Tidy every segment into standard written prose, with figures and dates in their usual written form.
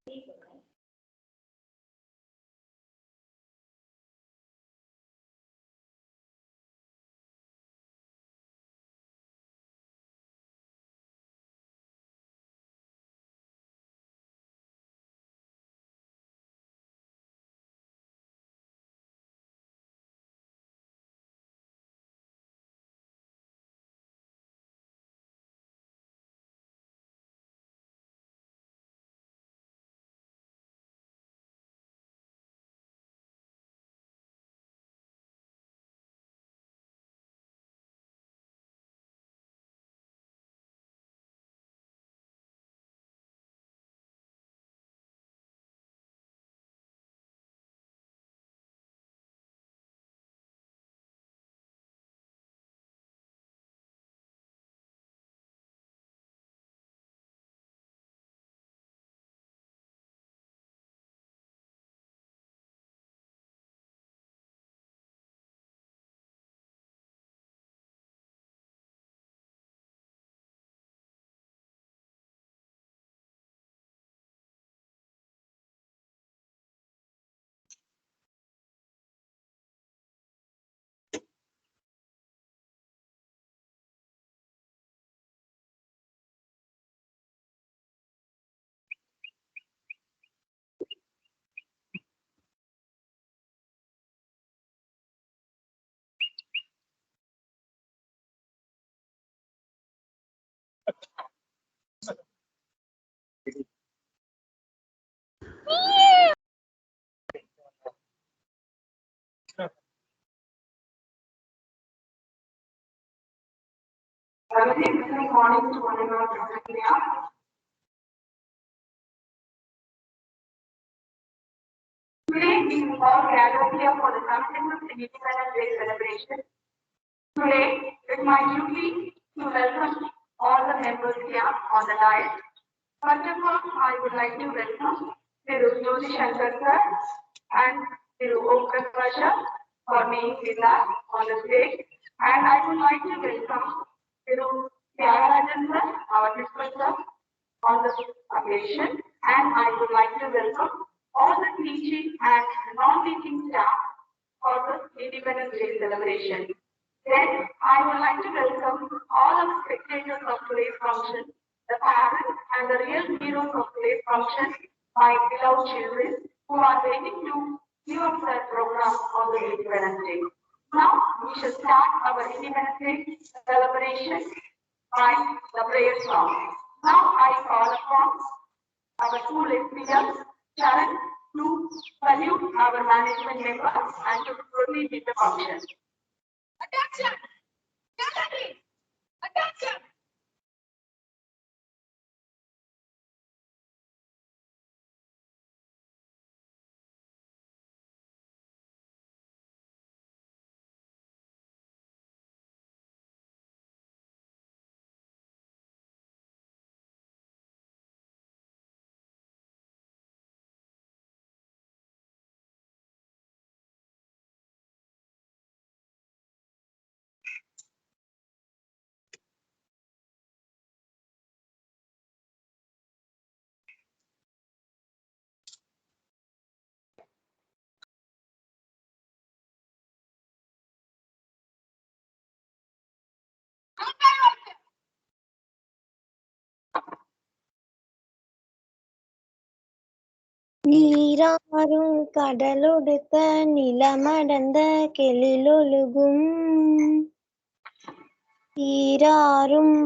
Good morning to one and all present here. Today we all gathered here for the 75th Independence Day celebration. Today it's my duty to welcome all the members here on the dais. First of all, I would like to welcome Thiru Jyoti Shankar sir and Thiru Om Prakash for being with us on the stage. And I would like to welcome Thiru Tyagarajan sir, our principal sir, on the occasion. And I would like to welcome all the teaching and non-teaching staff for the Independence Day celebration. Then I would like to welcome all of the spectators of today's function, the parents and the real heroes of today's function, my beloved children who are waiting to view up their program on the Independence Day. Now we shall start our Independence Day celebration by the prayer song. Now I call upon our school SPM, Charan, to salute our management members and to proceed with the function. Attention! Gallery! Attention! நீராறும் கடலொடுத்த நிலமடந்த கெழிலொழுகும் ஈராறும்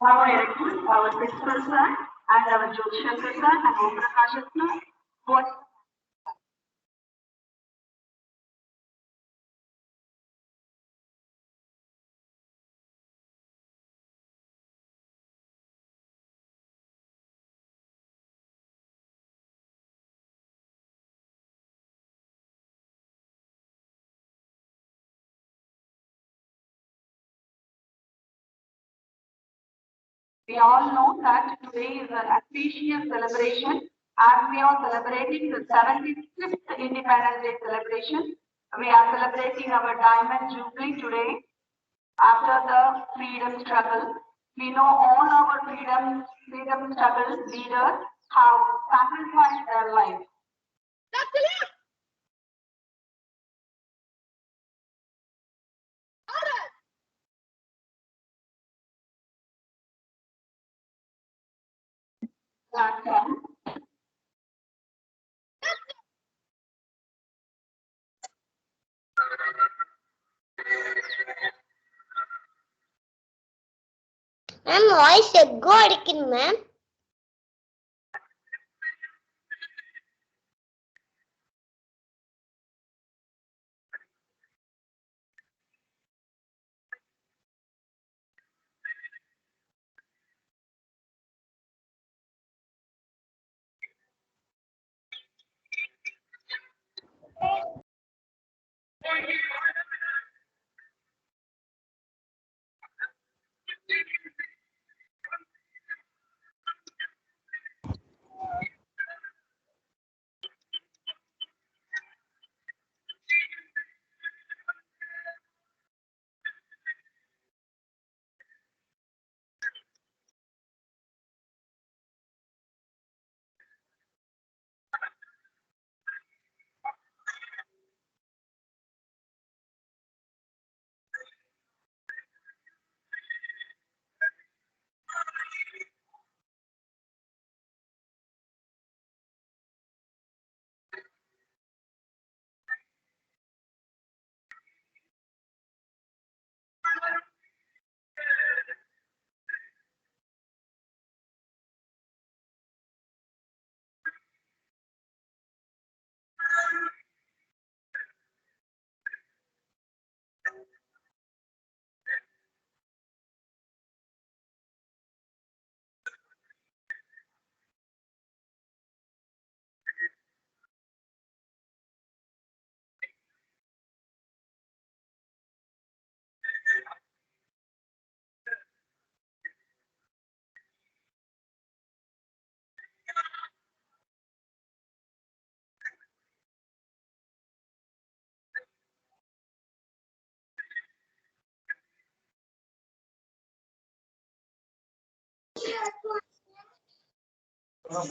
Now I request our principal sir and our Jyotishankar sir and Om Prakash sir. What? We all know that today is an auspicious celebration as we are celebrating the 75th Independence Day celebration. We are celebrating our Diamond Jubilee today after the freedom struggle. We know all our freedom struggle leaders have sacrificed their lives. Ma'am voice echo அடிக்குது ma'am.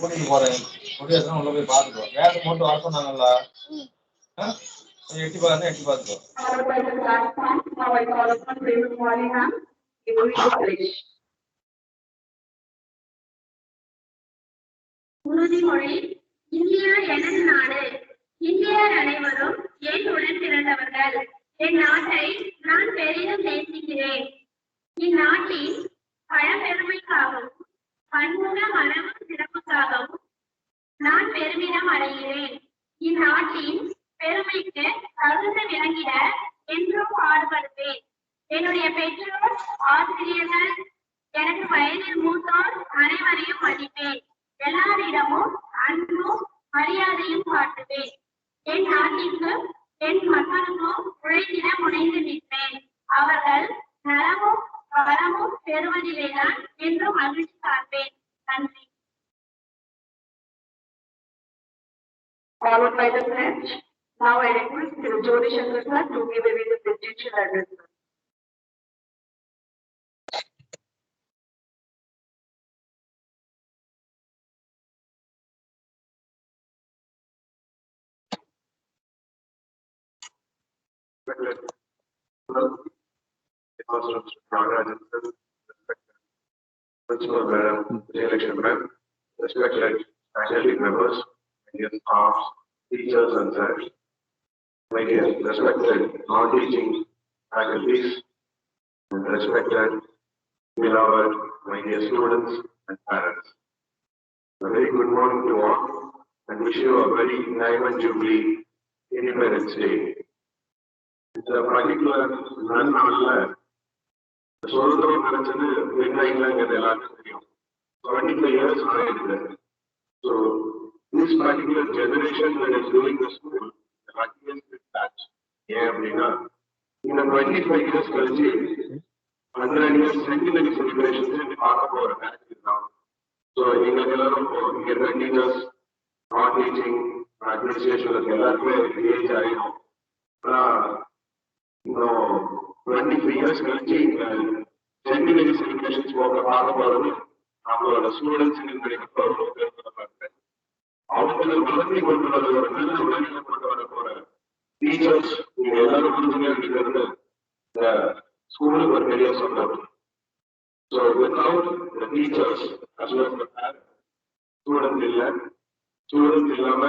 கூட்டிட்டு போறேன் முடியாதுன்னா உள்ள போய் பாத்துக்கோ. வேலை மட்டும் வர சொன்னாங்கல்ல, எட்டி பாருங்க, எட்டி பாத்துக்கோ. உறுதிமொழி. இந்தியா எனது நாடு. இந்தியர் அனைவரும் என் உடன் பிறந்தவர்கள். என் நாட்டை நான் பெரிதும் நேசிக்கிறேன். இந்நாட்டின் பழம்பெருமைக்காகவும் பன்முக மரபு சிறப்புக்காகவும் நான் பெருமிதம் அடைகிறேன். இந்நாட்டின் பெருமைக்கு தகுந்த விளங்கிட என்றும் பாடுபடுவேன். என்னுடைய பெற்றோர், ஆசிரியர்கள், எனக்கு வயதில் மூத்தோர் அனைவரையும் மதிப்பேன். எல்லாரிடமும் அன்பும் மரியாதையும் காட்டுவேன். என் நாட்டிற்கும் என் மக்களுக்கும் உழைத்திட முனைந்து நிற்பேன். அவர்கள் நலமும் வளமும் பெறுவதிலேதான் என்றும் மகிழ்ச்சி காண்பேன். நன்றி. Followed by the pledge. Now I request Mr. Jyoti Shankar sir to give away the presidential address. Principal Madam, Election Ma'am, respected faculty members, dear staff, teachers and staff, my dear respected non-teaching faculties, and respected, beloved, my dear students and parents. A very good morning to all and wish you a very Diamond Jubilee Independence Day. இந்த particular நாள்ல சுதந்திரம் கிடைச்சது வெள்ளாங்கிறது எல்லாருக்கும் தெரியும். 25 years ஆயிருக்கு. So this particular generation that is doing the school, the luckiest is that. ஏன் அப்படின்னா இந்த 25 years கழிச்சு 100 years centenary celebrations பார்க்க போற நேரத்தில் தான். So எங்களுக்கு எல்லாரும் இங்க டீச்சர்ஸ், நான் டீச்சிங், அட்மினிஸ்ட்ரேஷன் எல்லாருக்குமே ஏஜ் ஆயிடும். இன்னும் 23 years கழிச்சு இந்த சென்டினரி செலிப்ரேஷன்ஸ் பார்க்க போறது நம்மளோட ஸ்டூடெண்ட்ஸ் அவங்களை வளர்த்தி கொண்டு வர ஒரு நல்ல வழியில கொண்டு வர போற டீச்சர்ஸ் நீங்க எல்லாரும் புரிஞ்சுங்கிறது இந்த ஸ்கூலுக்கு ஒரு பெரிய சொந்தம். So without the teachers as well as the parents students இல்லை, ஸ்டூடெண்ட்ஸ் இல்லாம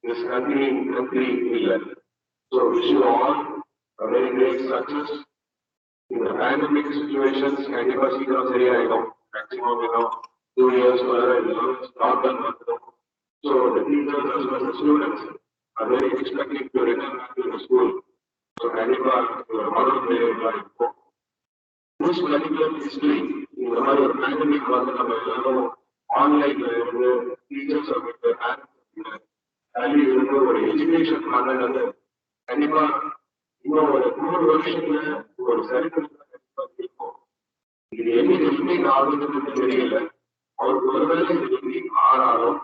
திஸ் கண்ட்ரி இல்லை. So wish you all a very great success. In the pandemic situations, கண்டிப்பா சீக்கிரம் சரியாயிடும். Maximum 2 years வரை lockdown வந்துடும். So the teachers as well as the students are very expecting to return back to the school. So கண்டிப்பா ஒரு model பிளேயர்களா இருக்கும். This particular history, இந்த மாதிரி ஒரு பேண்டமிக் வந்து நம்ம எல்லாரும் ஆன்லைன்ல இருந்து டீச்சர்ஸ் அப்படின்ற கல்வி இருந்து ஒரு எஜுகேஷன் பண்ணது கண்டிப்பா இன்னும் ஒரு 100 வருஷத்துல ஒரு சரித்திரத்துல இருக்கும். இது என்ன ரிப்பீட் ஆகுதுன்னு தெரியல. அவருக்கு ஒருவேளை இது ரிப்பீட் ஆனாலும்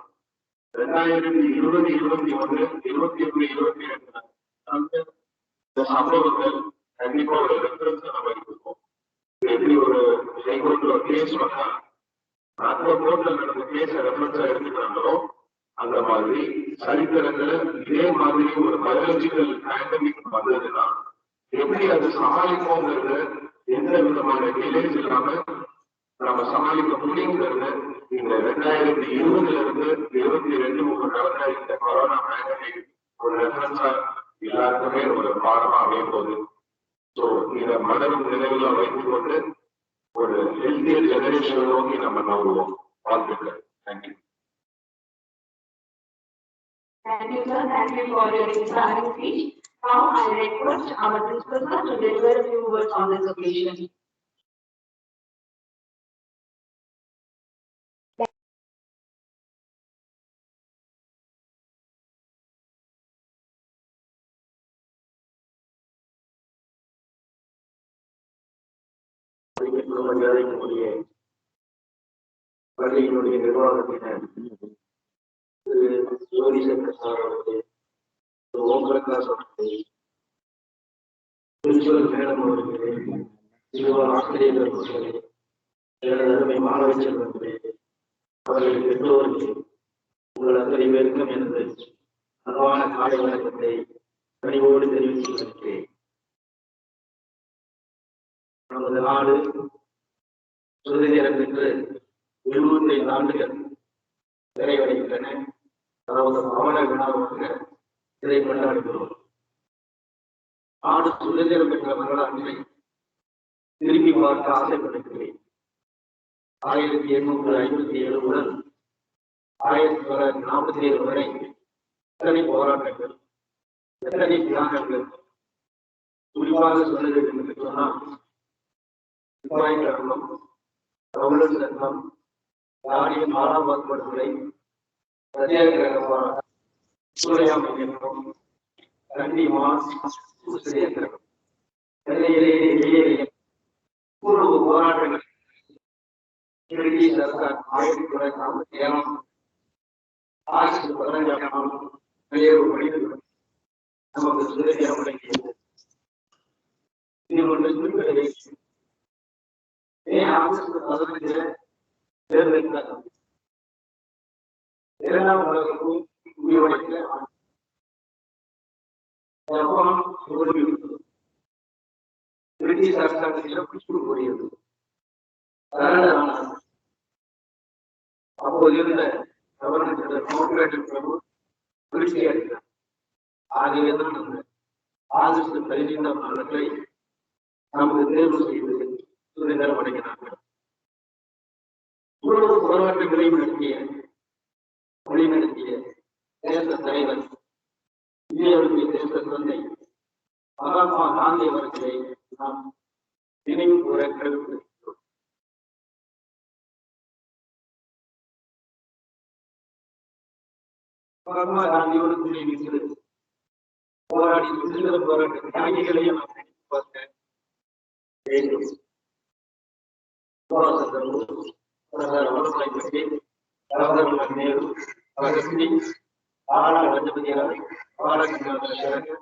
2020, 2021, 2022 இந்த சம்பவங்கள் கண்டிப்பா ஒரு ரெஃபரன்ஸ் நம்ம இருக்கும். எப்படி ஒரு ஹைகோர்ட்ல கேஸ் வந்தா அந்த கோர்ட்ல நடந்த கேஸ ரெஃபரன்ஸா எடுத்துக்கிறாங்களோ அந்த மாதிரி சரித்திரங்களை இதே மாதிரி ஒரு பயாலஜிக்கல் பேண்டமிக் வந்ததுன்னா எப்படி அது சமாளிப்போங்கிறது எந்த விதமான டிலேஸ் இல்லாம நம்ம சமாளிக்க முடியுங்கிறது இந்த 2020 இருந்து 22 நடந்த இந்த கொரோனா பேண்டமிக் ஒரு ரெஃபரன்ஸா எல்லாருக்குமே ஒரு பாடமா அமைய போகுது. ஸோ இதை மனதில் நினைவுல வைத்துக் கொண்டு ஒரு ஹெல்த்தியர் ஜெனரேஷன் நோக்கி நம்ம நம்புவோம். வாழ்த்துக்கள். Thank you. Thank you, sir. Thank you for your inspiring speech. Now I request our principal sir to deliver a few words on this occasion. பள்ளியினுடைய நிர்வாகத்தினர் திரு ஜோதி சங்கர் சார் அவர்களே, திரு ஓம் பிரகாஷ் அவர்களே, பிரின்சிபல் மேடம் அவர்களே, சிறுவ ஆசிரியர்கள் அவர்களே, எனது அருமை மாணவ செல்வங்களே, அவர்கள் பெற்றோர்களே, உங்கள் அத்தனை பேருக்கும் எனது அன்பான காலை வணக்கத்தை கனிவோடு தெரிவித்துக் கொள்கிறேன். நமது நாடு சுதந்திரம் பெற்று 75 ஆண்டுகள் நிறைவடைகின்றன. அதாவது பவன விழாவாக இதை கொண்டாடுகிறோம். நாடு சுதந்திரம் பெற்ற வரலாற்றை திரும்பி பார்க்க ஆசைப்படுகிறேன். 1857 முதல் 1947 வரை எத்தனை போராட்டங்கள், எத்தனை தியாகங்கள். குறிப்பாக சொல்ல வேண்டும் என்று சொன்னால் சிப்பாய் கழகம், தமிழர் சங்கம், பாராளுமன்ற படுகொலை, சத்தியாகிரக போராட்டம், சூறையாமை இயக்கம், போராட்டங்கள் பிரிட்டிஷ் அரசால் 1947 ஆகஸ்ட் 15 வெளியேறும் நமக்கு சுதந்திரம் வழங்கியது. இது ஒன்று குறிப்பிடவே ஆகஸ்ட் 15 தேர்தல் இரண்டாம் உலகத்தில் பிரிட்டிஷ் அரசாங்கத்திடம் கூறியது. அப்போது இருந்த கவர்னர் பிரபு திருச்சி அளித்தார். ஆகவே ஆகஸ்ட் 15 நாட்களை நமக்கு தேர்வு செய்து சுதந்திரம் அடைகிறார்கள். போராட்டங்களை வழிநடத்திய தேச தலைவர் இந்தியாவுடைய தேச தந்தை மகாத்மா காந்தி அவர்களை நாம் நினைவு கூற கடமைப்பட்டிருக்கிறோம். மகாத்மா காந்தியோடு துணை போராடி சுதந்திர போராட்ட தியாகிகளையும் நாம் நினைத்து பார்க்க வேண்டும். சுபாஷ் சந்திர போஸ், சர்தார் வல்லபாய் பட்டேல், ஜவஹர்லால் நேரு, பகத்சிங், லாலா லஜபதி ராய், பாலகங்காதர திலகர்,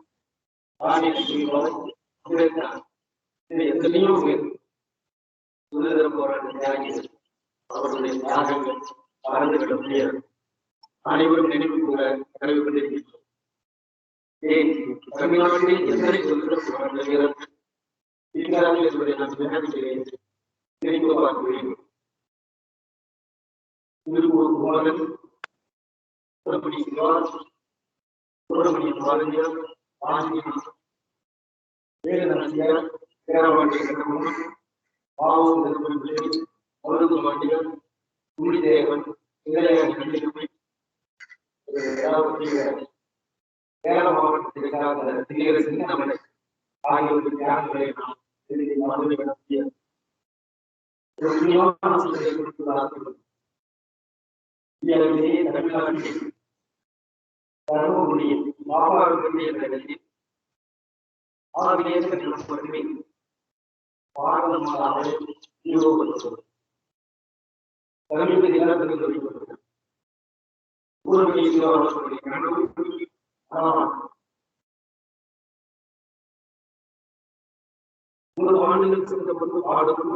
ராணி லட்சுமிபாய், அம்பேத்கர், எத்தனையோ பேர் சுதந்திர போராட்ட தியாகிகள். அவர்களுடைய தியாகங்கள் மறந்துவிட முடியாது. அனைவரும் நினைவு கூற கடமைப்பட்டிருக்கின்றோம். ஏன் தமிழ்நாட்டில் எத்தனை சுதந்திர போராட்ட வீரர்கள் இருக்கிறார்கள் என்பதை நான் வினாடுகிறேன், நினைவு பார்க்கிறேன். திருப்பூர் குமாரன், சுப்பிரமணிய சிவாஜ், சுப்பிரமணிய பாரதியார், வாஞ்சிநாதன், வேலுநாச்சியார், பேரவாண்டிய கண்ணமூர், பாவு திருமணி, மருது பாண்டியர், குடிதேவன், இளையாடி கண்டிப்பை, கேரள மாவட்டத்தில் சின்னமலை ஆகியோரின் தியாகங்களை நாம் மனதை நடத்திய தமிழ்நாட்டில் தருமபுரியில் மாபாடு என்ற இடத்தில் 6 ஏக்கர்கள் மட்டுமே பாரதமாக நிறுவப்பட்டுள்ளது. சமீபத்தில் ஒரு ஆண்டுகள் சென்றபோது பாடலும்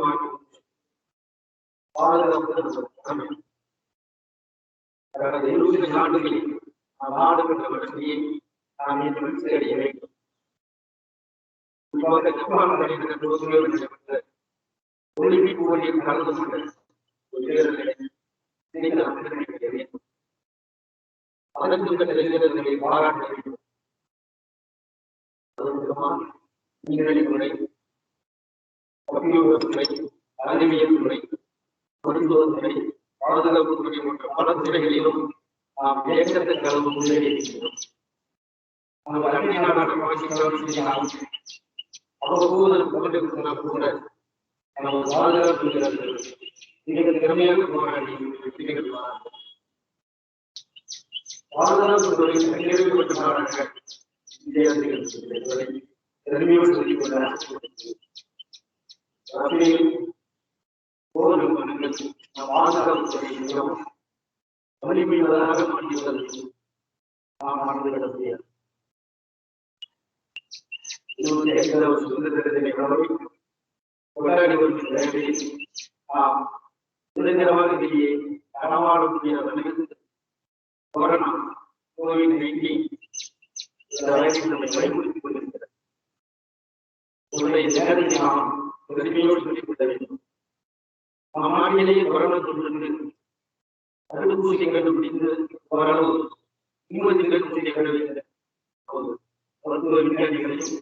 பாதுகாப்பு கடந்த 20 ஆண்டுகளில் நாடு பெற்ற வளர்ச்சியை நாம் வீழ்ச்சி அடைய வேண்டும். ஜப்பான் நடைபெற்ற ஒலிம்பிக் போட்டியில் கலந்து கொண்ட வீரர்களை பாராட்ட வேண்டும். நீர்வழித்துறை, துறை, அறிவியல் துறை, மருத்துவத்துறை, பாதுகாப்புத்துறை போன்ற பல துறைகளிலும் நாம் இயக்கத்திற்கு அளவு முன்னேறியிருக்கிறோம். அவ்வப்போது கூட நமது பாதுகாப்பு வீரர்கள் மிக திறமையாக போராடி பாதுகாப்பு துறை நிறைவேற்றப்பட்ட நாடாக பெருமையோடு சொல்லிக் கொண்டார். போர் விமானங்கள் பாதுகாப்பு துறை மூலம் வலிமையுள்ளதாக மாற்றியுள்ளது நாம் மறந்துவிட முடியாது. 25வது சுதந்திர தின விழாவை கொண்டாடி வரும் வேளையில் நாம் சுதந்திரமாக வெளியே களமாடக்கூடிய கொரோனா COVID-19 நம்மை பயன்படுத்திக் கொண்டிருக்கிறது. உன்னுடைய நேரத்தை நாம் பெருமையோடு சொல்லிக் கொள்ள வேண்டும். நம் நாட்டிலேயே கொரோனா தொற்று தடுப்பூசி கண்டுபிடித்து ஓரளவு இன்வெஸ்டிகேட் செய்யப்படவில்லை. மருத்துவ விஞ்ஞானிகளையும்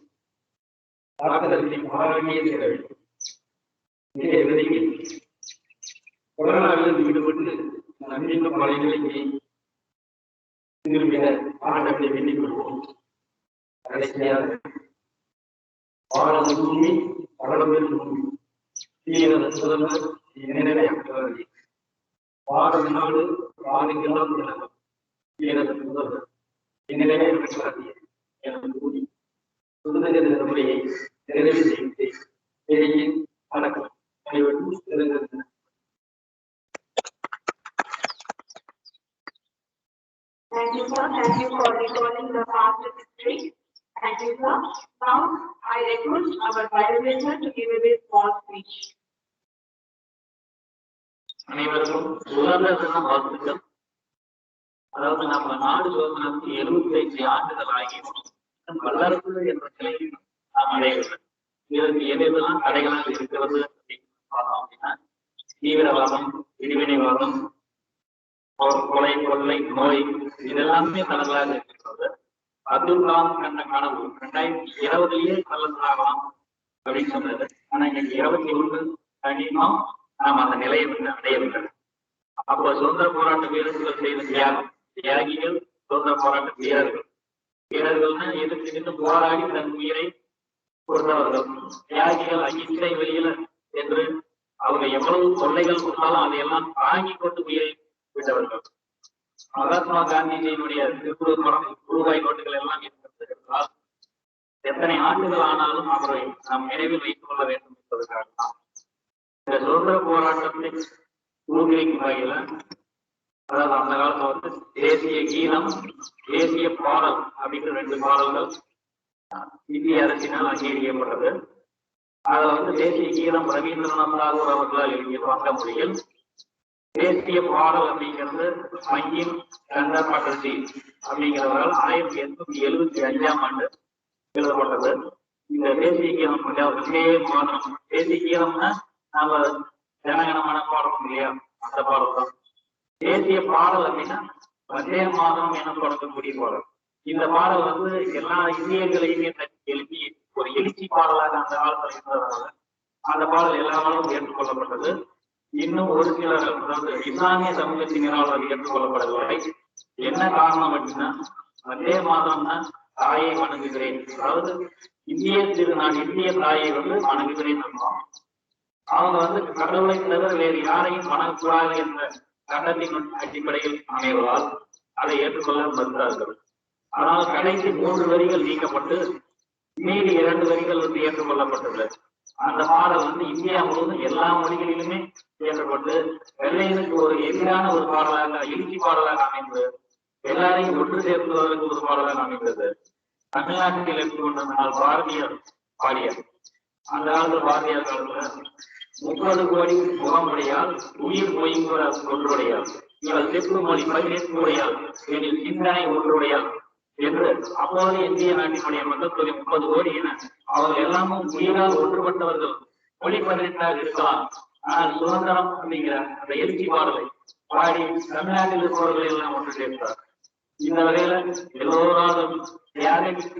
டாக்டர்களையும் பாராட்டியே சேர வேண்டும். இதே விதையில் கொரோனாவிலிருந்து விடுபட்டு நம்பிக்கை பலைகளை திரும்பிட ஆண்டத்தை வேண்டிக் கொள்வோம். கடைசியாக பாரத பூமி கடலமில் பூமி தீவிர சுதந்திர நினைவை அக்கறை பாரத நாடு பாதிக்கெல்லாம் தீவிர சுதந்திர நினைவை அக்கறை எனக்கு திருந்த முறையை நிறைவு செய்து வணக்கம் அனைவருக்கும் திருந்த. Thank you, sir. Thank you for recalling the past history. Thank you, sir. Now, I request our Vice Minister to give a very small speech. அனைவருக்கும் சுதந்திர தின வாழ்த்துக்கள். அதாவது நம்ம நாடு சுதந்திரத்துக்கு 75 ஆண்டுகள் ஆகியும் வல்லரசு என்ற நிலையில் நாம் அடையவில்லை. இதற்கு எதெல்லாம் தடைகளாக இருக்கிறது அப்படின்னா தீவிரவாதம், பிரிவினைவாதம், கொலை, கொள்ளை, நோய் இதெல்லாமே தடங்களாக இருக்கிறது. அப்துல் கலாம் கண்ட கனவு 2020 வல்லரசாகலாம் அப்படின்னு சொன்னது. ஆனா இன்னைக்கு 21 கண்டிப்பா நாம் அந்த நிலையை வந்து அடையவில்லை. அப்போ சுதந்திர போராட்ட வீரர்கள் செய்த தியாகிகள், சுதந்திர போராட்ட வீரர்கள்னா எதிர்த்து நின்று போராடி தன் உயிரை கொடுத்தவர்கள். தியாகிகள் அகிம்சை வெளியில என்று அவங்க எவ்வளவு தொல்லைகள் கொடுத்தாலும் அதையெல்லாம் தாங்கி கொண்டு உயிரை விட்டவர்கள். மகாத்மா காந்திஜியினுடைய ரூபாய் நோட்டுகள் எல்லாம் இருக்கிறால் எத்தனை ஆண்டுகள் ஆனாலும் அவரை நாம் நினைவில் வைத்துக் கொள்ள வேண்டும் என்பதற்காக தான் இந்த சுதந்திர போராட்டத்தை ஊக்குவிக்கும் வகையில, அதாவது அந்த காலத்துல வந்து தேசிய கீதம், தேசிய பாடல் அப்படின்ற 2 பாடல்கள் இந்திய அரசினால் அங்கீகரிக்கப்பட்டது. அதுல வந்து தேசிய கீதம் ரவீந்திரநாத் தாகூர் அவர்களால் எழுதிய வங்க மொழியில், தேசிய பாடல் அப்படிங்கிறது பங்கிம் சந்தர் பட்டர்ஜி அப்படிங்கிறவரால் 1875ஆம் ஆண்டு எழுதப்பட்டது. இந்த தேசிய கீதம் தேசிய கீதம்னா நம்ம ஜனகணமன பாடணும் இல்லையா, அந்த பாடல் தான். தேசிய பாடல் அப்படின்னா வந்தே மாதம் என தொடங்கக்கூடிய பாடல். இந்த பாடல் வந்து எல்லா இந்தியர்களையுமே எழுப்பி ஒரு எழுச்சி பாடலாக அந்த காலத்துல இருந்ததுனால அந்த பாடல் எல்லாராலும் ஏற்றுக்கொள்ளப்பட்டது. இன்னும் ஒரு சிலர், அதாவது இஸ்லாமிய சமூகத்தினரால் அது ஏற்றுக்கொள்ளப்படவில்லை. என்ன காரணம் அப்படின்னா வந்தே மாதம்னா தாயை வணங்குகிறேன், அதாவது இந்திய திருநாடு இந்திய தாயை வந்து வணங்குகிறேன் அர்த்தம். அவங்க வந்து கடவுளை தவிர வேறு யாரையும் வணங்கக்கூடாது என்ற சட்டத்தின் அடிப்படையில் அமைவதால் அதை ஏற்றுக்கொள்ள மறுத்தார்கள். ஆனால் கடைசி 3 வரிகள் நீக்கப்பட்டு மீதி 2 வரிகள் வந்து ஏற்றுக்கொள்ளப்பட்டது. அந்த பாடல் வந்து இந்தியா முழுவதும் எல்லா மொழிகளிலுமே ஏற்றப்பட்டு வெள்ளையனுக்கு ஒரு எதிரான ஒரு பாடலாக, எழுச்சி பாடலாக அமைந்தது. எல்லாரையும் ஒன்று சேர்த்துவதற்கு ஒரு பாடலாக அமைந்தது. தமிழ்நாட்டில் எடுத்துக்கொண்டதனால் பாரதியார் பாடியார். அந்த காலத்துல பாரதியார் காலத்துல 30 கோடி முகமுடையால் உயிர் மொய்ங்குற ஒன்றுடையால் இவள் தெற்கு மொழி 18 உடையால் எனில் சிந்தனை ஒன்றுடையால் என்று அப்போது இந்திய நாட்டினுடைய மக்கள் தொகை 30 கோடி என அவங்க எல்லாமும் உயிரால் ஒன்றுபட்டவர்கள். மொழி 18ஆக இருக்கலாம், ஆனால் சுதந்திரம் அப்படிங்கிற அந்த எழுச்சி பாடலை பாடி தமிழ்நாட்டில் இருப்பவர்கள் எல்லாம் ஒன்று சேர்த்தார். இந்த வகையில எல்லோராலும்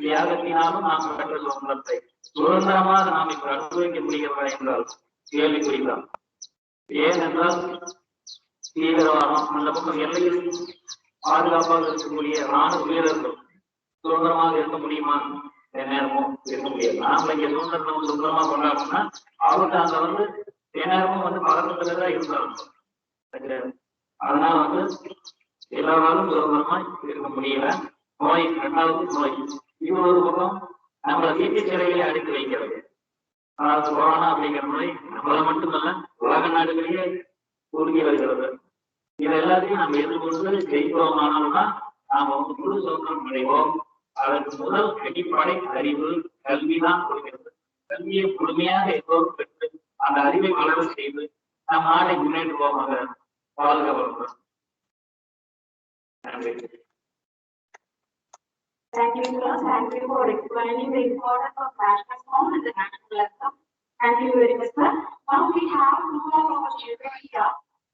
தியாகத்தினாலும் நாம் பெற்ற சுதந்திரத்தை சுதந்திரமாக நாம் இப்ப அனுபவிக்க முடிகிறதா என்றால் கேள்விக்குறிதான். ஏனென்றால் தீவிரவாதம் அந்த பக்கம் எல்லையில் பாதுகாப்பாக இருக்கக்கூடிய ராணுவ வீரர்கள் சுதந்திரமாக இருக்க முடியுமா? நேரமும் இருக்க முடியாது. நாம இங்க சுதந்திரம் சுதந்திரமா கொண்டாடணும்னா அவருக்கு அங்க வந்து நேரமும் வந்து பதக்கத்துலதான் இருந்தாங்க. அதனால வந்து எல்லாராலும் சுதந்திரமா இருக்க முடியல. நோய், 2வது நோய், இது ஒரு பக்கம் நம்மளை வீட்டு சிறையிலே அடைத்து வைக்கிறது. அதாவது கொரோனா அப்படிங்கிற நோய் நம்மள மட்டுமல்ல உலக நாடுகளிலே உருகி வருகிறது. இது எல்லாத்தையும் நம்ம எதிர்கொண்டு ஜெயிப்போமானால்தான் நாம வந்து முழு சுதந்திரம் அடைவோம். அதற்கு முதல் அடிப்படை அறிவு, கல்விதான் கொடுக்கிறது. கல்வியை முழுமையாக எல்லோரும் பெற்று அந்த அறிவை வளர செய்து நம் நாட்டை முன்னேற்றுவோமாக. வாழ்க வளமுடன். நன்றி. Thank you, sir. Thank you for explaining the importance of national song and the national anthem. Thank you very much, sir. Now we have 2 of our children here,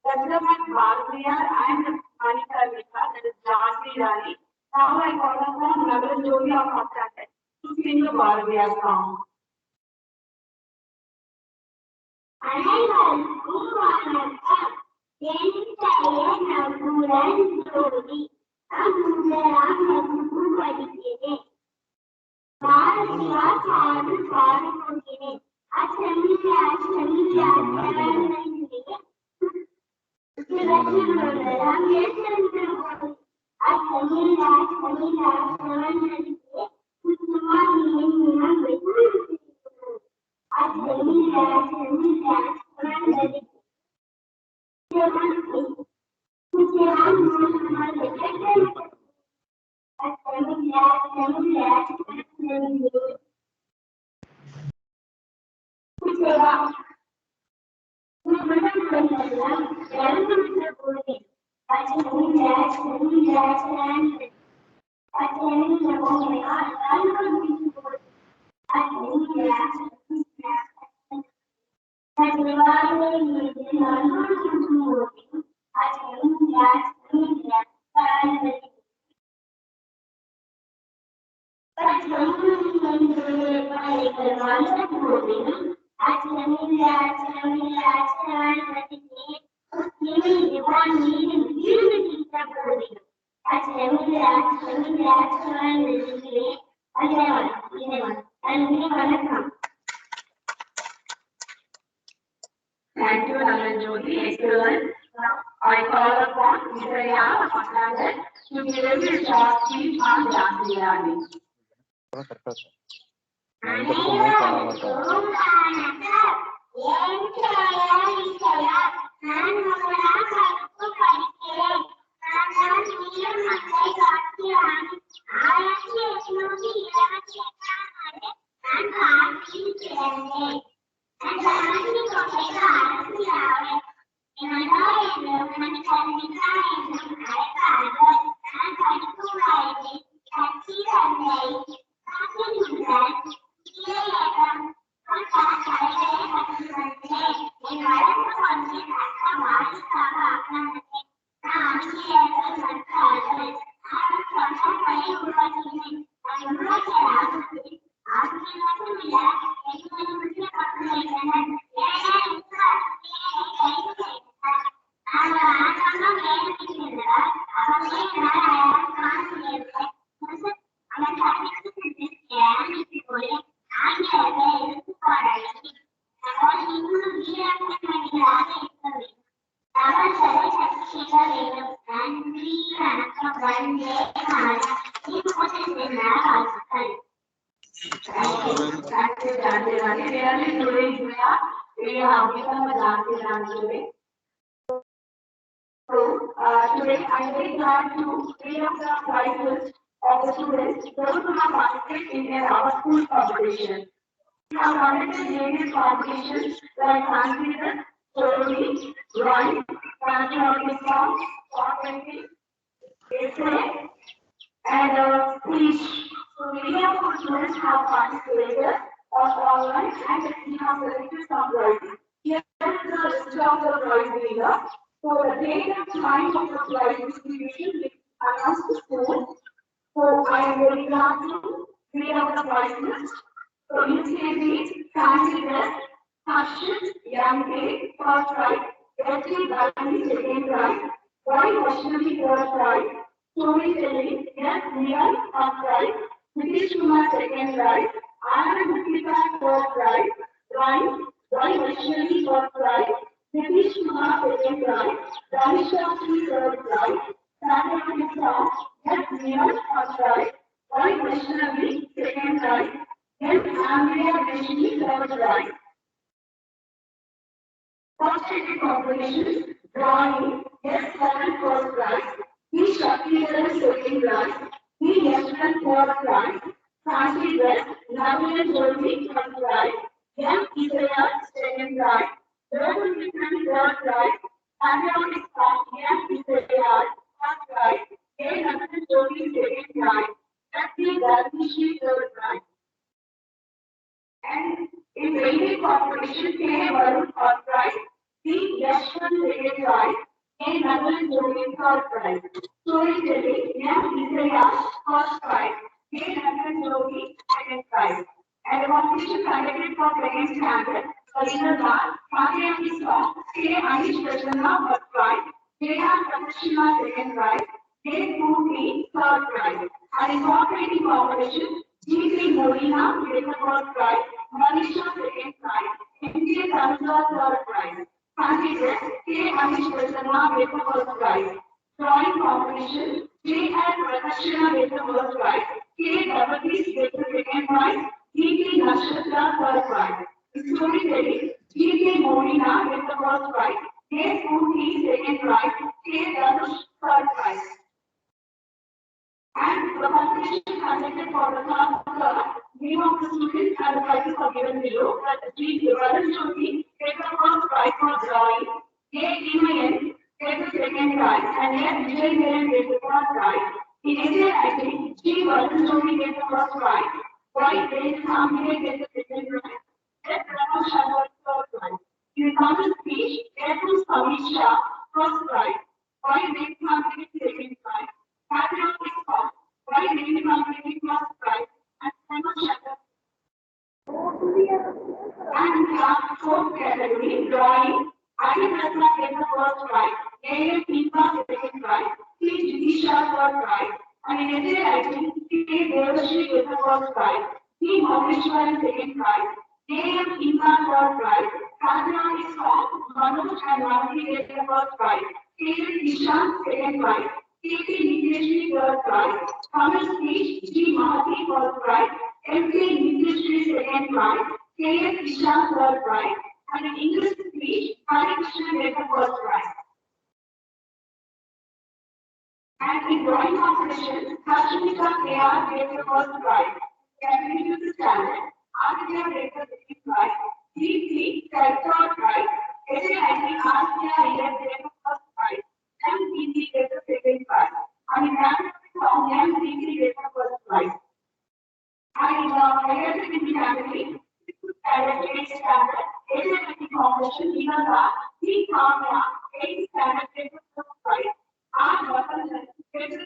Representative Bharatiya and Manika Lika, that is Jhansi Rani. Now I call upon Nagaran Jyoti of Mathurath to sing the Bharatiya song. அனைவருக்கும் வணக்கம். என் பெயர் நகுரன் ஜோதி. நான் 3ஆம் வகுப்பு படிக்கிறேன். பாரதியார் பாடல் பாடப் போகிறேன். அச்சமில்லை அச்சமில்லை அச்சமில்லை சிவசிவம் ஏற்றென்று போது அச்சமில்லை அச்சமில்லை அச்சமில்லை சுத்தமாக என் இனம் Thank you, Nalanjyoti. Excellent. Now, I call upon Vijaya Matangan to give us a short speech on Jatiyani. Thank you, Jatiyani. Really today, Julia, we have become a Jatiyani today. So, today I am very glad to read out the prizes of the students those who have participated in our school competition. We have conducted various competitions like Sanskrit, story, drawing, patriotic song, poetry, essay, and speech. So many of our students have participated online and we have selected some prizes. Here is the list of the prize winners. So the date and time of the prize distribution is announced soon. So I am very glad to read out the prize list. So UCAB, Sanskrit, Harshit, Yamke, first prize, Betty Bharani, second prize, Y. Vaishnavi, third prize, storytelling, yes, Neil, first prize, Nitish Kumar, second prize, Anand Gupta, third prize, Rhyme, Y. Vaishnavi, first prize, Nitish Kumar, second prize, Ranisha, third prize, Satyajit Song, yes, Neil, first prize, Y. Vaishnavi, second prize, yes, Andrea Vaishnavi, third prize. First competition, drawing, yes, first prize, B. Shakti, second prize, B. Yashwant, third prize, Sanskrit, Navin Jyoti, third prize, M. Isaya, second prize, Rohan Vikram, third prize, Patriotic song, M. Isaya, first prize, A. Navin Jyoti, second prize, S. Garnishi, third prize. And in railway competition, K. Varun, first prize, C. Yashwant, second prize, A. Navin Jyoti, third prize. Storytelling, M. Isaya, first prize, A. Navin Jyoti, second prize. And the competition conducted for second standard, Kalina Lal, Patriotic song, K. Anish Prasanna, first prize, K. R. Pratashima, second prize, K. Purvi, third prize. And in cooperating competition, G. Molina, first prize, Manisha, second prize, M.K. Tanza, third prize. Sanskrit, K. Anish Prasanna, first prize. Drawing competition, J. L. Pratashina, first prize, K. Davatis, second prize, G.K. Nakshatra, third prize. Storytelling, G.K. Molina, first prize, K. Purvi, second prize, K. Danush, third prize. And the competition conducted for the class Name of the student and the prizes are given below. Please Varun Jyoti get the first prize for drawing. A. Imayan get the second prize and A. Vijay Kiran get the third prize. In essay writing, G. Varun Jyoti get the first prize. Y. Dev Samhire get the second prize. F. Rama Sharma third prize. In common speech, F. Samisha first prize. Y. Dev Samhire second prize. Background is first. Y. Dev Samhire first prize. And Rama Sharma and class 4 category drawing. Adi Ratna get the first prize. A. Deepa second prize. C. Jitisha third prize. And in essay writing, C. Devashri get the first prize. C. Maheshwaran second prize. A. M. Deepa third prize. Background is song. Manoj and Manvi get the first prize. K. Ishan second prize. K. Niteshri third prize. Common speech. G. Mahati first prize. M. K. Niteshri second prize. K.S. Ishan third prize, and in English speech, Hari Krishnan get the first prize. And in drawing competition, Harshmita K.R. gets the first prize. Category to the standard, Aditya gets the second prize. D.C. gets the third prize. S.A.I.T. Aditya gets the first prize. M.C.C. gets the second prize. And in Ramakrishnan, M.C.C. gets the first prize. And in the category, standard, standard, competition, even that, he found out 8 standard gets the first prize. R. Vasanth gets the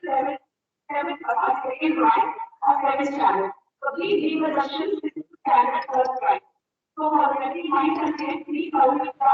second prize of 7 standard. So please leave the Russian standard first prize. So already my content, please Kavita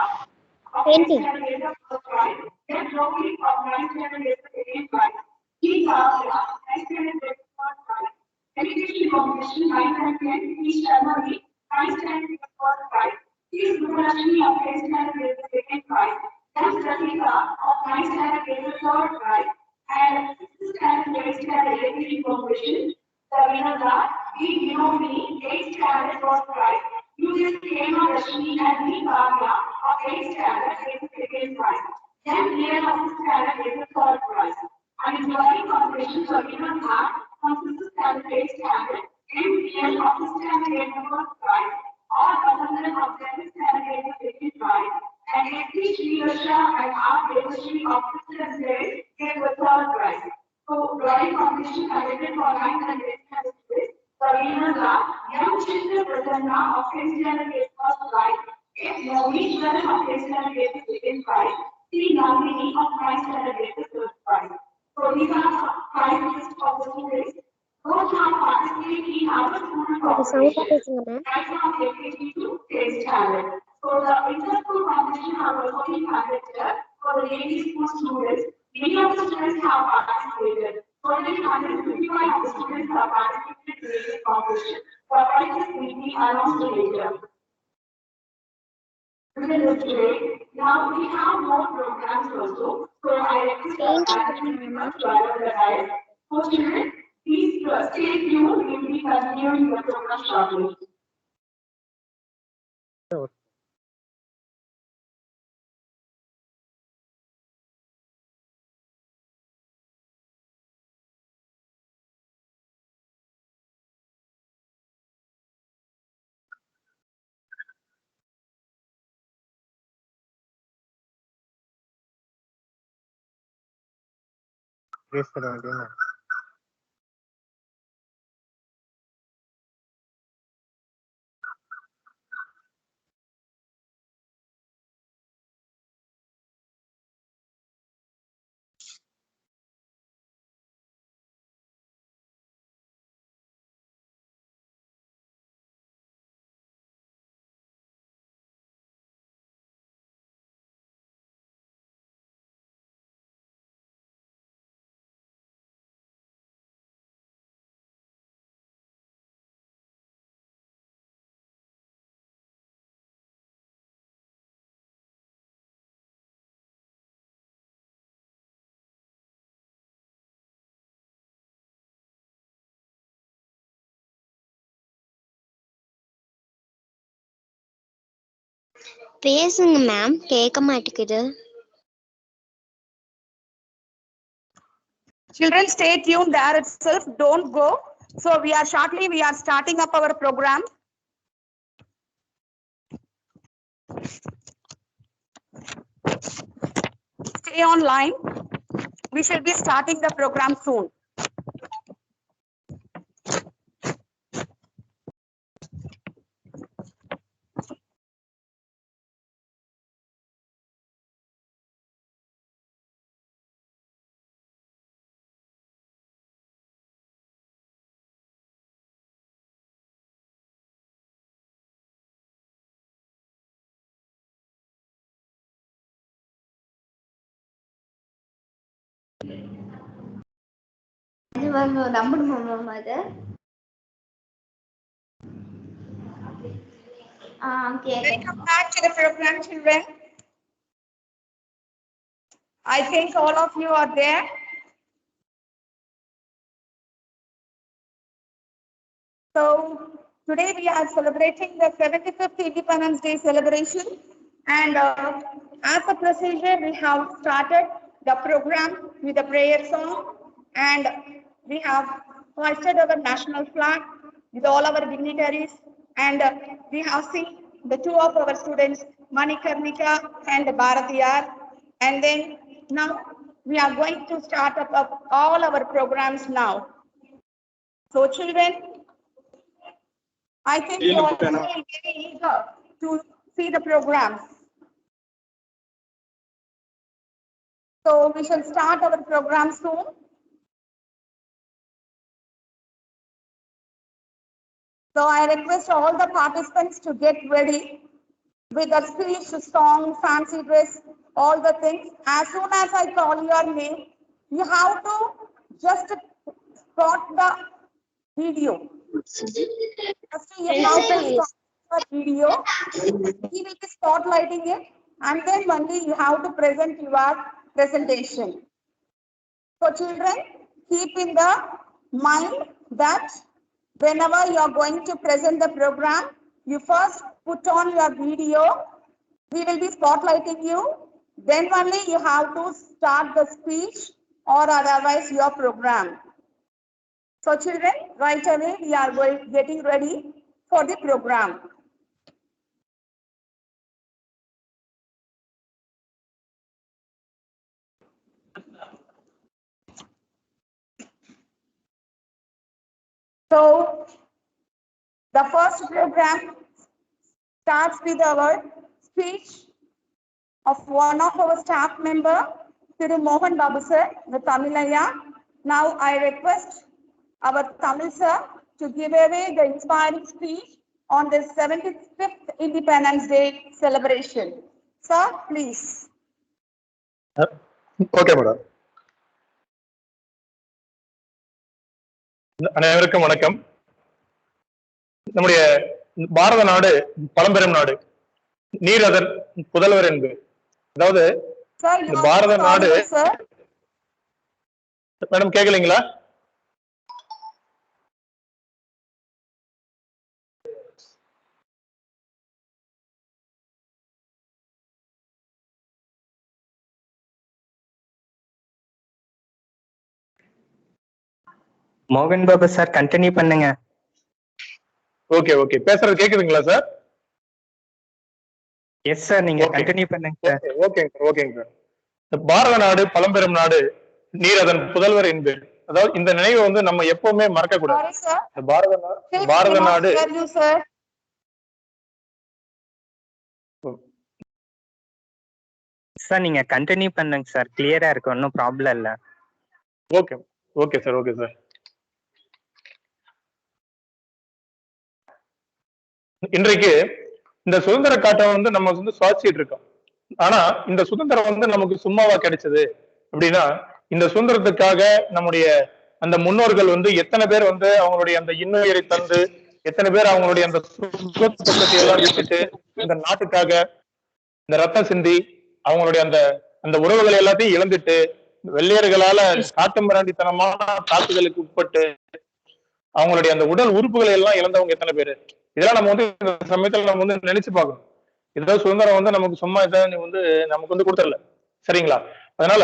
of 8 standard gets the first prize. Then Rohit of 9 standard gets the second prize. He Kavya, 9 standard gets the first prize. Education competition, 9 and 10, each Sharmari, 9 standard gets the first prize. Please Gurulakshmi of 10 standard gets the second prize. Then Pratika of 9 standard gets the third prize. And 6th standard gets the education competition. Savina Das, E. Vinodini, 8th standard first prize. U.S. Kema Rashmi and E. Kavya of 8th standard gets the second prize. Then Pierre of 6th standard gets the third prize. And in drawing competition, Savina Das from 6th standard, 8th standard, M.P.L. of 6th standard gets the first prize. All Vasanth of 7th standard gets the second prize. And S.T. Srivarsha and R. Devashri of 6th grade get the third prize. So, drawing competition conducted for 9th and 8th standard students. Savina Das, M. Chitra Prasanna of 10th standard gets first prize. S. Mohishwaran of 10th standard gets the second prize. C. Nandini of 9th standard gets the third prize. So, these are 5 lists of the students. Those who are participating in our school competition right from LKG to 10th standard. So the inter-school competition are also being conducted for the ladies school students. Many of the students have participated. Only 155 of the students have participated in the competition. The prizes will be announced later. Now we have more programs also. So I request the participants to allow the diet. So children, please stay tuned. We will be continuing the program shortly. பேசுங்க ma'am, கேட்க மாட்டேங்குது. Children, stay tuned there itself. Don't go. So we are starting up our program. Stay online. We shall be starting the program soon. Welcome back to the program, children. I think all of you are there. So today we are celebrating the 75th Independence Day celebration, and as a procedure we have started the program with a prayer song, and we have hoisted our national flag with all our dignitaries, and we have seen the two of our students, Manikarnika and Bharatiyar, and then now we are going to start up all our programs now. So children, I think you are very eager to see the programs. So we shall start our program soon. So I request all the participants to get ready with a speech, song, fancy dress, all the things. As soon as I call your name, you have to just spot the video. Just you have to start the video. He will be spotlighting it, and then only you have to present your presentation. So children, keep in the mind that whenever you are going to present the program, you first put on your video. We will be spotlighting you. Then only you have to start the speech or otherwise your program. So children, right away we are getting ready for the program. So the first program starts with our speech of one of our staff member, Thiru Mohan Babu sir, the Tamilaya. Now I request our Tamil sir to give away the inspiring speech on the 75th Independence Day celebration. Sir, please. Okay, madam. அனைவருக்கும் வணக்கம். நம்முடைய பாரத நாடு பழம்பெரும் நாடு, நீர் அதன் புதல்வர் என்பது. அதாவது பாரத நாடு, மேடம் கேட்கலீங்களா? மோகன் பாபு சார் கண்டினியூ பண்ணுங்க. ஓகே ஓகே, பேசுறது கேக்குதுங்களா சார்? எஸ் சார், நீங்க கண்டினியூ பண்ணுங்க சார். ஓகேங்க சார், ஓகேங்க சார். பாரத நாடு பழம்பெரும் நாடு, நீர் அதன் புதல்வர் என்பது. அதாவது இந்த நினைவை வந்து நம்ம எப்பவுமே மறக்க கூடாது. பாரத நாடு சார் நீங்க கண்டினியூ பண்ணுங்க சார், கிளியரா இருக்கு, ஒன்னும் ப்ராப்ளம் இல்ல. Okay okay sir, okay sir. இன்றைக்கு இந்த சுதந்திர காட்டை வந்து நம்ம வந்து சுவாசிச்சுட்டு இருக்கோம். ஆனா இந்த சுதந்திரம் வந்து நமக்கு சும்மாவா கிடைச்சது அப்படின்னா, இந்த சுதந்திரத்துக்காக நம்முடைய அந்த முன்னோர்கள் வந்து எத்தனை பேர் வந்து அவங்களுடைய அந்த இன்னுயிரை தந்து, எத்தனை பேர் அவங்களுடைய அந்த சுகத்தை எல்லாம் விட்டுட்டு இந்த நாட்டுக்காக இந்த ரத்தம் சிந்தி அவங்களுடைய அந்த அந்த உறவுகளை எல்லாத்தையும் இழந்துட்டு வெள்ளையர்களால காட்டு மிராண்டித்தனமான தாக்குதலுக்கு உட்பட்டு அவங்களுடைய அந்த உடல் உறுப்புகளை எல்லாம் இழந்தவங்க எத்தனை பேரு. இதெல்லாம் நம்ம வந்து இந்த சமயத்துல நம்ம வந்து நினைச்சு பார்க்கணும். ஏதாவது சுதந்திரம் வந்து நமக்கு சும்மா ஏதாவது வந்து நமக்கு வந்து கொடுத்துடல, சரிங்களா? அதனால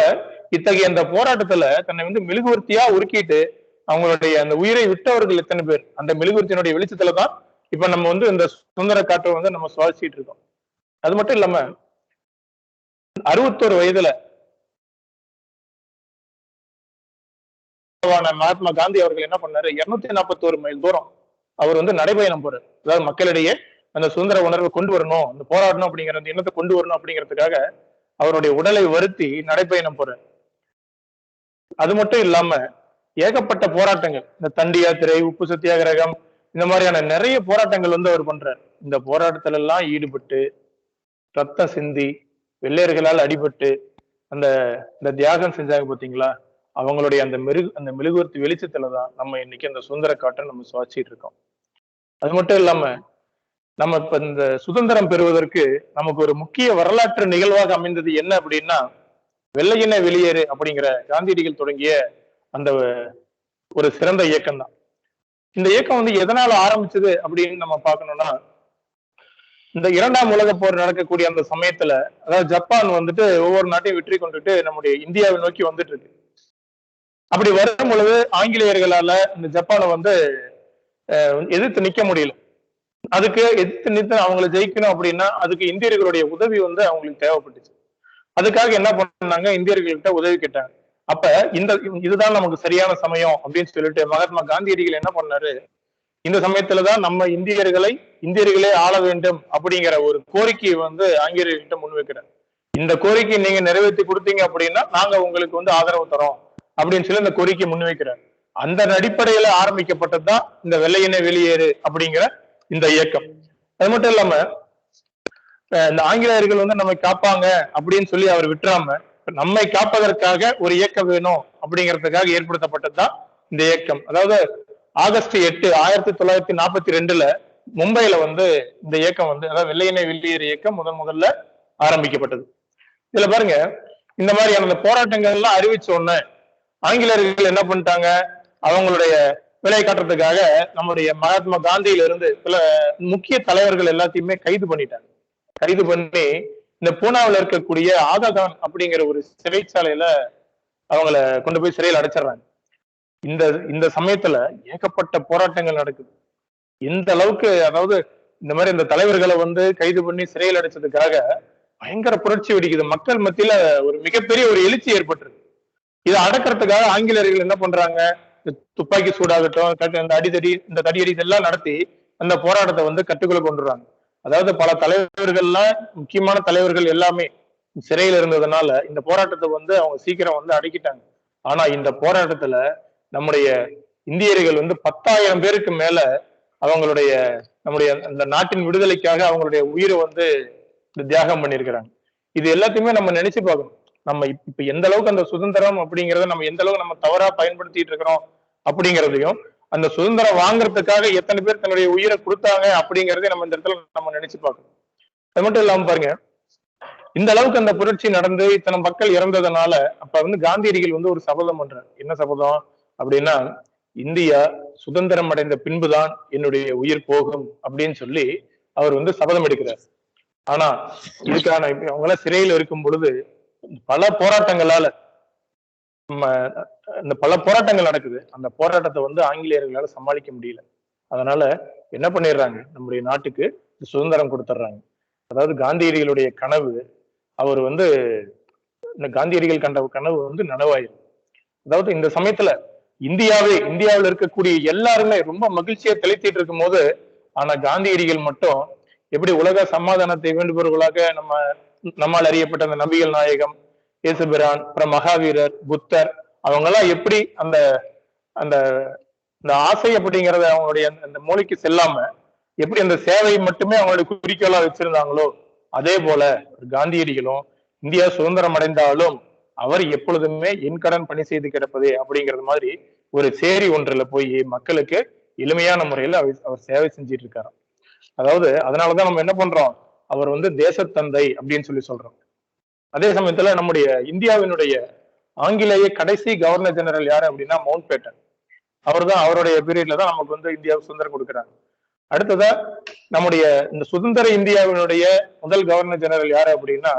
இத்தகைய அந்த போராட்டத்துல தன்னை வந்து மெழுகுவர்த்தியா உருக்கிட்டு அவங்களுடைய அந்த உயிரை விட்டவர்கள் எத்தனை பேர் அந்த மெழுகுவர்த்தியினுடைய வெளிச்சத்துலதான் இப்ப நம்ம வந்து இந்த சுதந்திர காற்றை வந்து நம்ம சுவாசிச்சுட்டு இருக்கோம். அது மட்டும் இல்லாம 61 வயதுல மகாத்மா காந்தி அவர்கள் என்ன பண்ணாரு, 241 மைல் தூரம் அவர் வந்து நடைபயணம் போறாரு. அதாவது மக்களிடையே அந்த சுதந்திர உணர்வை கொண்டு வரணும், அந்த போராடணும் அப்படிங்கிற அந்த எண்ணத்தை கொண்டு வரணும் அப்படிங்கிறதுக்காக அவருடைய உடலை வருத்தி நடைபயணம் போறாரு. அது மட்டும் இல்லாம ஏகப்பட்ட போராட்டங்கள், இந்த தண்டி யாத்திரை, உப்பு சத்தியாகிரகம், இந்த மாதிரியான நிறைய போராட்டங்கள் வந்து அவர் பண்றாரு. இந்த போராட்டத்துல எல்லாம் ஈடுபட்டு ரத்தம் சிந்தி வெள்ளையர்களால் அடிபட்டு அந்த தியாகம் செஞ்சாங்க பாத்தீங்களா, அவங்களுடைய அந்த மெழுகுவர்த்தி வெளிச்சத்துலதான் நம்ம இன்னைக்கு அந்த சுதந்திர காற்றை நம்ம சுவாச்சிட்டு இருக்கோம். அது மட்டும் இல்லாம நம்ம இப்ப இந்த சுதந்திரம் பெறுவதற்கு நமக்கு ஒரு முக்கிய வரலாற்று நிகழ்வாக அமைந்தது என்ன அப்படின்னா, வெள்ளையின வெளியேறு அப்படிங்கிற காந்தியடிகள் தொடங்கிய அந்த ஒரு சிறந்த இயக்கம் தான். இந்த இயக்கம் வந்து எதனால ஆரம்பிச்சது அப்படின்னு நம்ம பார்க்கணும்னா, இந்த 2ஆம் உலக போர் நடக்கக்கூடிய அந்த சமயத்துல, அதாவது ஜப்பான் வந்துட்டு ஒவ்வொரு நாட்டையும் வெற்றி கொண்டுட்டு நம்முடைய இந்தியாவை நோக்கி வந்துட்டு இருக்கு. அப்படி வரும் பொழுது ஆங்கிலேயர்களால இந்த ஜப்பானை வந்து எதிர்த்து நிக்க முடியல. அதுக்கு எதிர்த்து நின்று அவங்களை ஜெயிக்கணும் அப்படின்னா அதுக்கு இந்தியர்களுடைய உதவி வந்து அவங்களுக்கு தேவைப்பட்டுச்சு. அதுக்காக என்ன பண்ணாங்க, இந்தியர்கள்கிட்ட உதவி கேட்டாங்க. அப்ப இதுதான் நமக்கு சரியான சமயம் அப்படின்னு சொல்லிட்டு மகாத்மா காந்தியடிகள் என்ன பண்ணாரு, இந்த சமயத்துலதான் நம்ம இந்தியர்களே ஆள வேண்டும் அப்படிங்கிற ஒரு கோரிக்கையை வந்து ஆங்கிலேயர்கிட்ட முன்வைக்கிறார். இந்த கோரிக்கையை நீங்க நிறைவேற்றி கொடுத்தீங்க அப்படின்னா நாங்க உங்களுக்கு வந்து ஆதரவு தரோம் அப்படின்னு சொல்லி இந்த கோரிக்கை முன்வைக்கிறார். அந்த அடிப்படையில ஆரம்பிக்கப்பட்டதுதான் இந்த வெள்ளையின வெளியேறு அப்படிங்கிற இந்த இயக்கம். அது மட்டும் இல்லாம இந்த ஆங்கிலேயர்கள் வந்து நம்மை காப்பாங்க அப்படின்னு சொல்லி அவர் விட்டுறாம நம்மை காப்பதற்காக ஒரு இயக்கம் வேணும் அப்படிங்கிறதுக்காக ஏற்படுத்தப்பட்டதுதான் இந்த இயக்கம். அதாவது ஆகஸ்ட் 8, 1942 மும்பையில வந்து இந்த இயக்கம் வந்து, அதாவது வெள்ளையின வெளியேறு இயக்கம் முதல்ல ஆரம்பிக்கப்பட்டது. இதுல பாருங்க, இந்த மாதிரியான அந்த போராட்டங்கள் எல்லாம் அறிவிச்ச உடனே ஆங்கிலேயர்கள் என்ன பண்ணிட்டாங்க, அவங்களுடைய விலை காட்டுறதுக்காக நம்முடைய மகாத்மா காந்தியில இருந்து சில முக்கிய தலைவர்கள் எல்லாத்தையுமே கைது பண்ணிட்டாங்க. கைது பண்ணி இந்த பூனாவில் இருக்கக்கூடிய ஆகாகான் அப்படிங்கிற ஒரு சிறைச்சாலையில அவங்கள கொண்டு போய் சிறையில் அடைச்சிடுறாங்க. இந்த சமயத்துல ஏகப்பட்ட போராட்டங்கள் நடக்குது. எந்த அளவுக்கு, அதாவது இந்த மாதிரி இந்த தலைவர்களை வந்து கைது பண்ணி சிறையில் அடைச்சதுக்காக பயங்கர புரட்சி வெடிக்குது. மக்கள் மத்தியில ஒரு மிகப்பெரிய ஒரு எழுச்சி ஏற்பட்டிருக்கு. இதை அடக்கிறதுக்காக ஆங்கிலேயர்கள் என்ன பண்றாங்க, துப்பாக்கி சூடாகட்டும், இந்த தடியடி இதெல்லாம் நடத்தி அந்த போராட்டத்தை வந்து கட்டுக்குள்ள கொண்டுறாங்க. அதாவது பல தலைவர்கள்லாம், முக்கியமான தலைவர்கள் எல்லாமே சிறையில இருந்ததுனால இந்த போராட்டத்தை வந்து அவங்க சீக்கிரம் வந்து அடக்கிட்டாங்க. ஆனா இந்த போராட்டத்துல நம்முடைய இந்தியர்கள் வந்து 10,000 பேருக்கு மேல நம்முடைய அந்த நாட்டின் விடுதலைக்காக அவங்களுடைய உயிரை வந்து தியாகம் பண்ணியிருக்கிறாங்க. இது எல்லாத்தையுமே நம்ம நினைச்சு பார்க்கணும். நம்ம இப்ப எந்த அளவுக்கு அந்த சுதந்திரம் அப்படிங்கிறத நம்ம எந்த அளவுக்கு நம்ம தவறா பயன்படுத்திட்டு இருக்கிறோம் அப்படிங்கிறதையும், அந்த சுதந்திரம் வாங்குறதுக்காக எத்தனை பேர் தன்னுடைய உயிரை கொடுத்தாங்க அப்படிங்கறதையும் நம்ம இந்த இடத்துல நம்ம நினைச்சு பார்க்கணும். அது மட்டும் இல்லாம பாருங்க, இந்த அளவுக்கு அந்த புரட்சி நடந்து இத்தனை மக்கள் இறந்ததுனால அப்ப வந்து காந்தியடிகள் வந்து ஒரு சபதம் பண்றாரு. என்ன சபதம் அப்படின்னா, இந்தியா சுதந்திரம் அடைந்த பின்புதான் என்னுடைய உயிர் போகும் அப்படின்னு சொல்லி அவர் வந்து சபதம் எடுக்கிறார். ஆனா இதுக்கான அவங்க எல்லாம் சிறையில் இருக்கும் பொழுது பல போராட்டங்களால பல போராட்டங்கள் நடக்குது. அந்த போராட்டத்தை வந்து ஆங்கிலேயர்களால சமாளிக்க முடியல. அதனால என்ன பண்ணிடுறாங்க, நம்முடைய நாட்டுக்கு சுதந்திரம் கொடுத்துட்றாங்க. அதாவது காந்தியடிகளுடைய கனவு, அவர் வந்து இந்த காந்தியடிகள் கண்ட கனவு வந்து நனவாயிரும். அதாவது இந்த சமயத்துல இந்தியாவில் இருக்கக்கூடிய எல்லாருமே ரொம்ப மகிழ்ச்சியா தெளித்திட்டு இருக்கும் போது, ஆனா காந்தியடிகள் மட்டும் எப்படி உலக சமாதானத்தை வேண்டுபவர்களாக நம்மால் அறியப்பட்ட அந்த நபிகள் நாயகம், இயேசுபிரான், அப்புறம் மகாவீரர், புத்தர், அவங்க எல்லாம் எப்படி அந்த அந்த ஆசை அப்படிங்கறத அவங்களுடைய அந்த மூளைக்கு செல்லாம எப்படி அந்த சேவை மட்டுமே அவங்களுடைய குறிக்கோளா வச்சிருந்தாங்களோ, அதே போல காந்தியடிகளும் இந்தியா சுதந்திரம் அடைந்தாலும் அவர் எப்பொழுதுமே என் கடன் பணி செய்து கிடப்பதே அப்படிங்கிறது மாதிரி ஒரு சேரி ஒன்றுல போய் மக்களுக்கு எளிமையான முறையில அவர் சேவை செஞ்சிட்டு இருக்காரு. அதாவது அதனாலதான் நம்ம என்ன பண்றோம், அவர் வந்து தேசத்தந்தை அப்படின்னு சொல்லி சொல்றோம். அதே சமயத்துல நம்முடைய இந்தியாவினுடைய ஆங்கிலேய கடைசி கவர்னர் ஜெனரல் யாரு அப்படின்னா மவுண்ட் பேட்டன். அவருடைய பீரியட்ல தான் நமக்கு வந்து இந்தியாவுக்கு சுதந்திரம் கொடுக்குறாங்க. அடுத்ததா நம்முடைய இந்த சுதந்திர இந்தியாவினுடைய முதல் கவர்னர் ஜெனரல் யாரு அப்படின்னா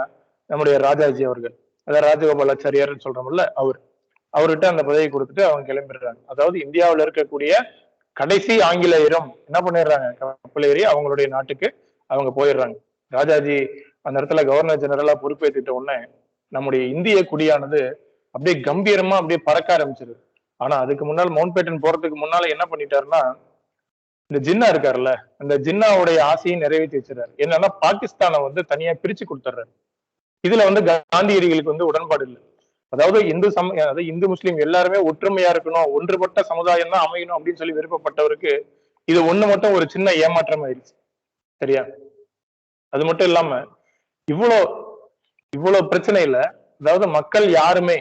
நம்முடைய ராஜாஜி அவர்கள், அதாவது ராஜகோபாலாச்சாரியார்னு சொல்றோம்ல அவர். அவர்கிட்ட அந்த பதவி கொடுத்துட்டு அவங்க கிளம்பிடுறாங்க. அதாவது இந்தியாவில் இருக்கக்கூடிய கடைசி ஆங்கிலேயரும் என்ன பண்ணிடுறாங்க, கப்பல் ஏறி அவங்களுடைய நாட்டுக்கு அவங்க போயிடுறாங்க. ராஜாஜி அந்த இடத்துல கவர்னர் ஜெனரலா பொறுப்பேற்றிட்ட உடனே நம்முடைய இந்திய குடியானது அப்படியே கம்பீரமா அப்படியே பறக்க ஆரம்பிச்சிருது. ஆனா அதுக்கு முன்னால் மவுண்ட் பேட்டன் போறதுக்கு முன்னால என்ன பண்ணிட்டாருன்னா, இந்த ஜின்னா இருக்காருல்ல, அந்த ஜின்னாவுடைய ஆசையை நிறைவேற்றி வச்சிடறாரு. என்னன்னா பாகிஸ்தானை வந்து தனியா பிரிச்சு கொடுத்துட்றாரு. இதுல வந்து காந்தியடிகளுக்கு வந்து உடன்பாடு இல்லை. அதாவது அதாவது இந்து முஸ்லீம் எல்லாருமே ஒற்றுமையா இருக்கணும், ஒன்றுபட்ட சமுதாயம் தான் அமையணும் அப்படின்னு சொல்லி விருப்பப்பட்டவருக்கு இது ஒண்ணு மட்டும் ஒரு சின்ன ஏமாற்றம் ஆயிடுச்சு. சரியா? அது மட்டும் இல்லாம இவ்வளவு பிரச்சனை இல்ல. அதாவது மக்கள் யாருமே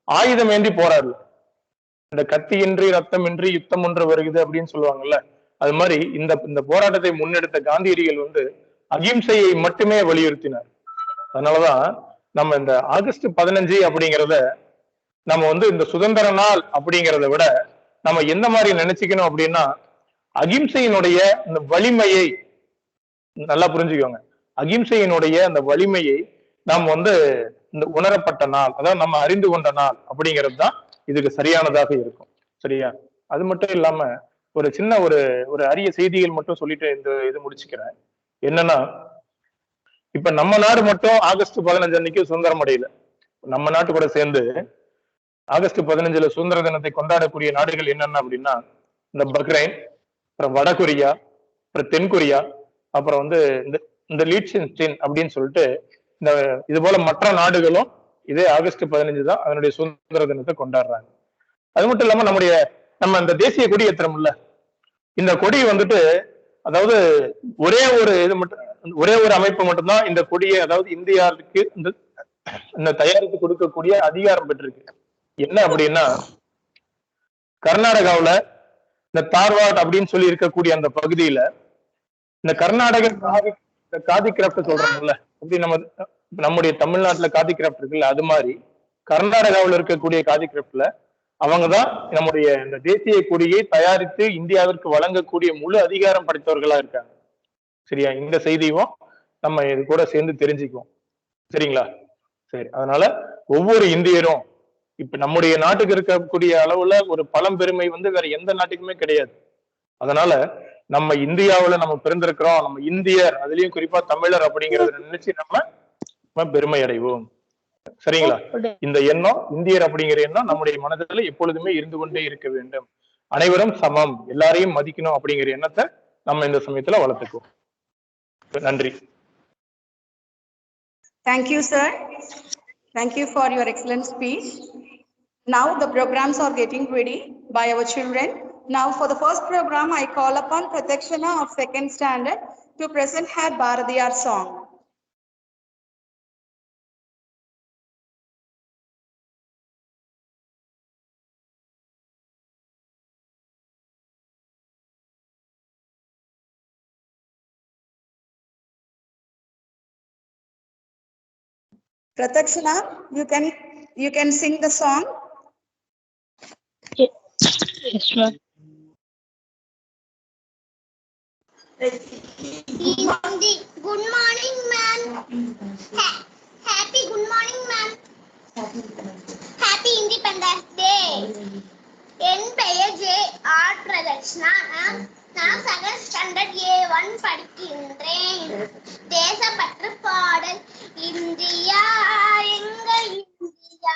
ஆயுதம் ஏந்தி போராடல. இந்த கத்தியின்றி ரத்தமின்றி யுத்தம் ஒன்று வருகிறது அப்படின்னு சொல்லுவாங்கல்ல, அது மாதிரி இந்த போராட்டத்தை முன்னெடுத்த காந்தியடிகள் வந்து அகிம்சையை மட்டுமே வலியுறுத்தினார். அதனாலதான் நம்ம இந்த ஆகஸ்ட் 15 அப்படிங்கிறத நம்ம வந்து இந்த சுதந்திர நாள் அப்படிங்கிறத விட நம்ம எந்த மாதிரி நினைச்சுக்கணும் அப்படின்னா, அகிம்சையினுடைய இந்த வலிமையை நல்லா புரிஞ்சுக்கோங்க. அகிம்சையினுடைய அந்த வலிமையை நாம் வந்து இந்த உணரப்பட்ட நாள், அதாவது நம்ம அறிந்து கொண்ட நாள் அப்படிங்கிறது தான் இதுக்கு சரியானதாக இருக்கும். சரியா? அது மட்டும் இல்லாம ஒரு சின்ன ஒரு அரிய செய்திகள் மட்டும் சொல்லிட்டு இந்த இது முடிச்சுக்கிறேன். என்னன்னா, இப்ப நம்ம நாடு மட்டும் ஆகஸ்ட் 15 அன்னைக்கு சுதந்திரம் அடையல. நம்ம நாட்டு கூட சேர்ந்து ஆகஸ்ட் 15 சுதந்திர தினத்தை கொண்டாடக்கூடிய நாடுகள் என்னென்ன அப்படின்னா, இந்த பஹ்ரைன், அப்புறம் வடகொரியா, அப்புறம் தென்கொரியா, அப்புறம் வந்து இந்த லீட்சென்ஸ்டைன் அப்படின்னு சொல்லிட்டு இந்த இது போல மற்ற நாடுகளும் இதே ஆகஸ்ட் 15 தான் அதனுடைய சுதந்திர தினத்தை கொண்டாடுறாங்க. அது மட்டும் இல்லாம நம்ம இந்த தேசிய கொடி ஏத்துறோம்ல, இந்த கொடி வந்துட்டு அதாவது ஒரே ஒரு அமைப்பு மட்டும்தான் இந்த கொடியை, அதாவது இந்தியாவுக்கு இந்த தயாரித்து கொடுக்கக்கூடிய அதிகாரம் பெற்றிருக்கு. என்ன அப்படின்னா, கர்நாடகாவுல இந்த தார்வாட் அப்படின்னு சொல்லி இருக்கக்கூடிய அந்த பகுதியில இந்த கர்நாடக காதி கிராஃப்ட் சொல்றாங்கல்ல, அப்படி நம்முடைய தமிழ்நாட்டுல காதி கிராஃப்ட் இருக்குல்ல, அது மாதிரி கர்நாடகாவில் இருக்கக்கூடிய காதி கிராஃப்ட்ல அவங்கதான் நம்முடைய இந்த தேசிய கொடியை தயாரித்து இந்தியாவிற்கு வழங்கக்கூடிய முழு அதிகாரம் படைத்தவர்களா இருக்காங்க. சரியா? இந்த செய்தியும் நம்ம இது கூட சேர்ந்து தெரிஞ்சுக்குவோம். சரிங்களா? சரி. அதனால ஒவ்வொரு இந்தியரும் இப்ப நம்முடைய நாட்டுக்கு இருக்கக்கூடிய அளவுல ஒரு பழம்பெருமை வந்து வேற எந்த நாட்டுக்குமே கிடையாது. அதனால நம்ம இந்தியாவுல நம்ம பிறந்திருக்கிறோம், நம்ம இந்தியர், அதுலயும் குறிப்பா தமிழர் அப்படிங்கறத நினைச்சு நம்ம பெருமை அடைவோம். சரிங்களா? இந்த எண்ணம், இந்தியர் அப்படிங்கிற எண்ணம் நம்முடைய மனதில் எப்பொழுதுமே இருந்து கொண்டே இருக்க வேண்டும். அனைவரும் சமம், எல்லாரையும் மதிக்கணும் அப்படிங்கிற எண்ணத்தை நம்ம இந்த சமயத்துல வளர்த்துக்குவோம். நன்றி. Thank you, sir. Thank you for your excellent speech. Now the programs are getting ready by our children. Now for the first program, I call upon Pratakshana of 2nd standard to present her Bharatiyar song. Pratakshana, you can sing the song. Yes, ma'am. Good morning, ma'am. Happy good morning, ma'am. Happy Independence Day. என் பெயர் J R pradakshina. நான் 2nd standard A1 படிக்கின்றேன். தேசப்பற்று பாடல். India எங்கள் India,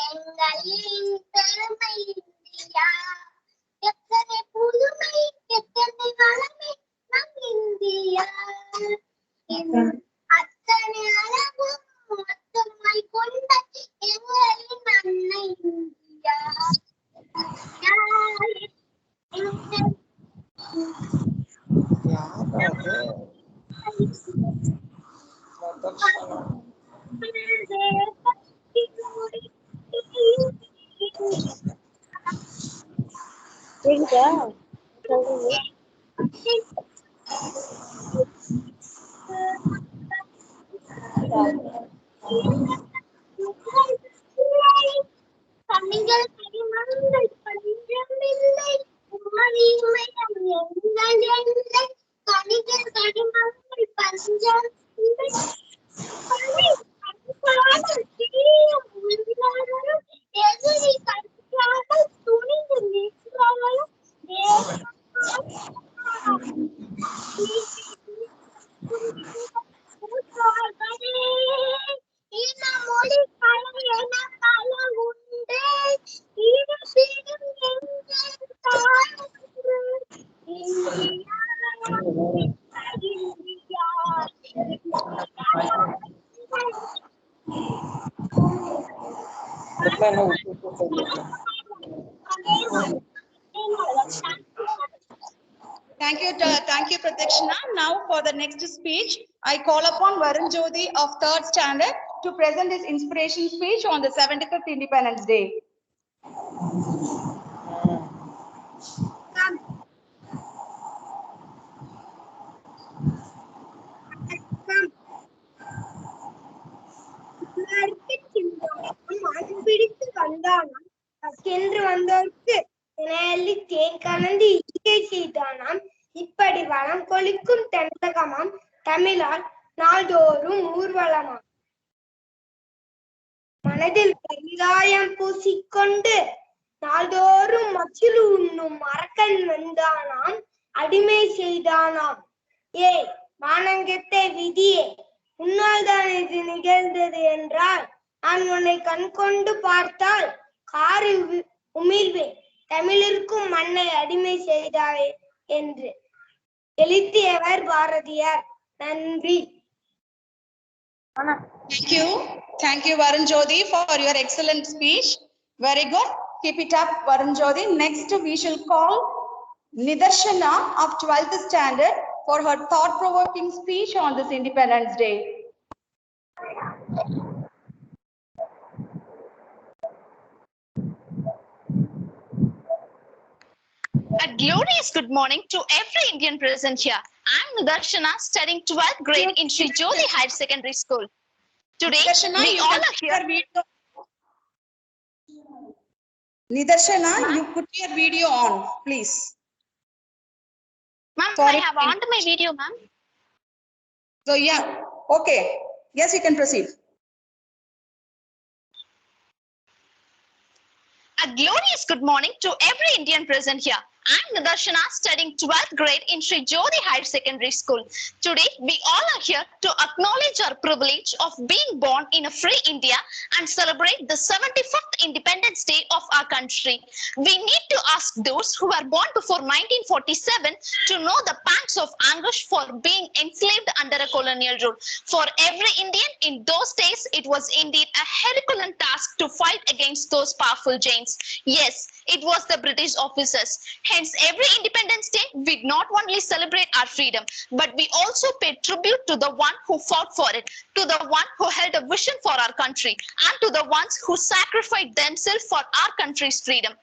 எங்களின் பெருமை India, எத்தனை புதுமை எத்தனை வளமை நம் இந்தியா, அத்தனை அளவும் மொத்தமை கொண்ட எங்களின் அன்னை இந்தியா. கண்ணிகள் கடிமங்கள் பஞ்சமில்லை, மணிமயம் எங்கள் எல்லை. கண்ணிகள் கடிமங்கள் பஞ்சமில்லை, எதிரி Thank you, Pratakshana. Now for the next speech, I call upon Varun Jyoti of 3rd standard to present his inspiration speech on the 75th Independence Day. பிடித்து வந்தானாம் சென்று வந்தோருக்கு நிழலி தேன் கலந்து இசை செய்தானாம் இப்படி வளம் கொளிக்கும் தென்னகமாம் தமிழால் நாள்தோறும் ஊர்வலமாம் மனதில் பெரிதாயம் பூசிக்கொண்டு நாள்தோறும் மச்சில் உண்ணும் மரக்கன் வந்தானாம் அடிமை செய்தானாம் ஏய் மானங்கெட்ட விதியே உன்னால் தான் இது நிகழ்ந்தது என்றால் நான் உன்னை கண் கொண்டு பார்த்தால் காரி உமிழ்வேன் தமிழிற்கும் மண்ணை அடிமை செய்தாயே என்று எழுதியவர் பாரதியார். நன்றி. Thank you, Varun Jyoti, for your excellent speech. Very good. Keep it up, Varun Jyoti. Next, we shall call Nidarshana of 12th standard for her thought-provoking speech on this Independence Day. A glorious good morning to every Indian present here. I'm Nidarshana, studying 12th grade in Sri Jyoti Higher Secondary School. Today, we all are here. Nidarshana, you put your video on, please. Ma'am, I have on my video, ma'am. So, yeah, okay. Yes, you can proceed. A glorious good morning to every Indian present here. I'm Nidarshana, studying 12th grade in Sri Jyoti Higher Secondary School. Today, we all are here to acknowledge our privilege of being born in a free India and celebrate the 75th Independence Day of our country. We need to ask those who were born before 1947 to know the pangs of anguish for being enslaved under a colonial rule. For every Indian in those days, it was indeed a Herculean task to fight against those powerful giants. Yes, it was the British officers. Hence, every Independence Day, we not only celebrate our freedom, but we also pay tribute to the one who fought for it, to the one who held a vision for our country, and to the ones who sacrificed themselves for our country's freedom.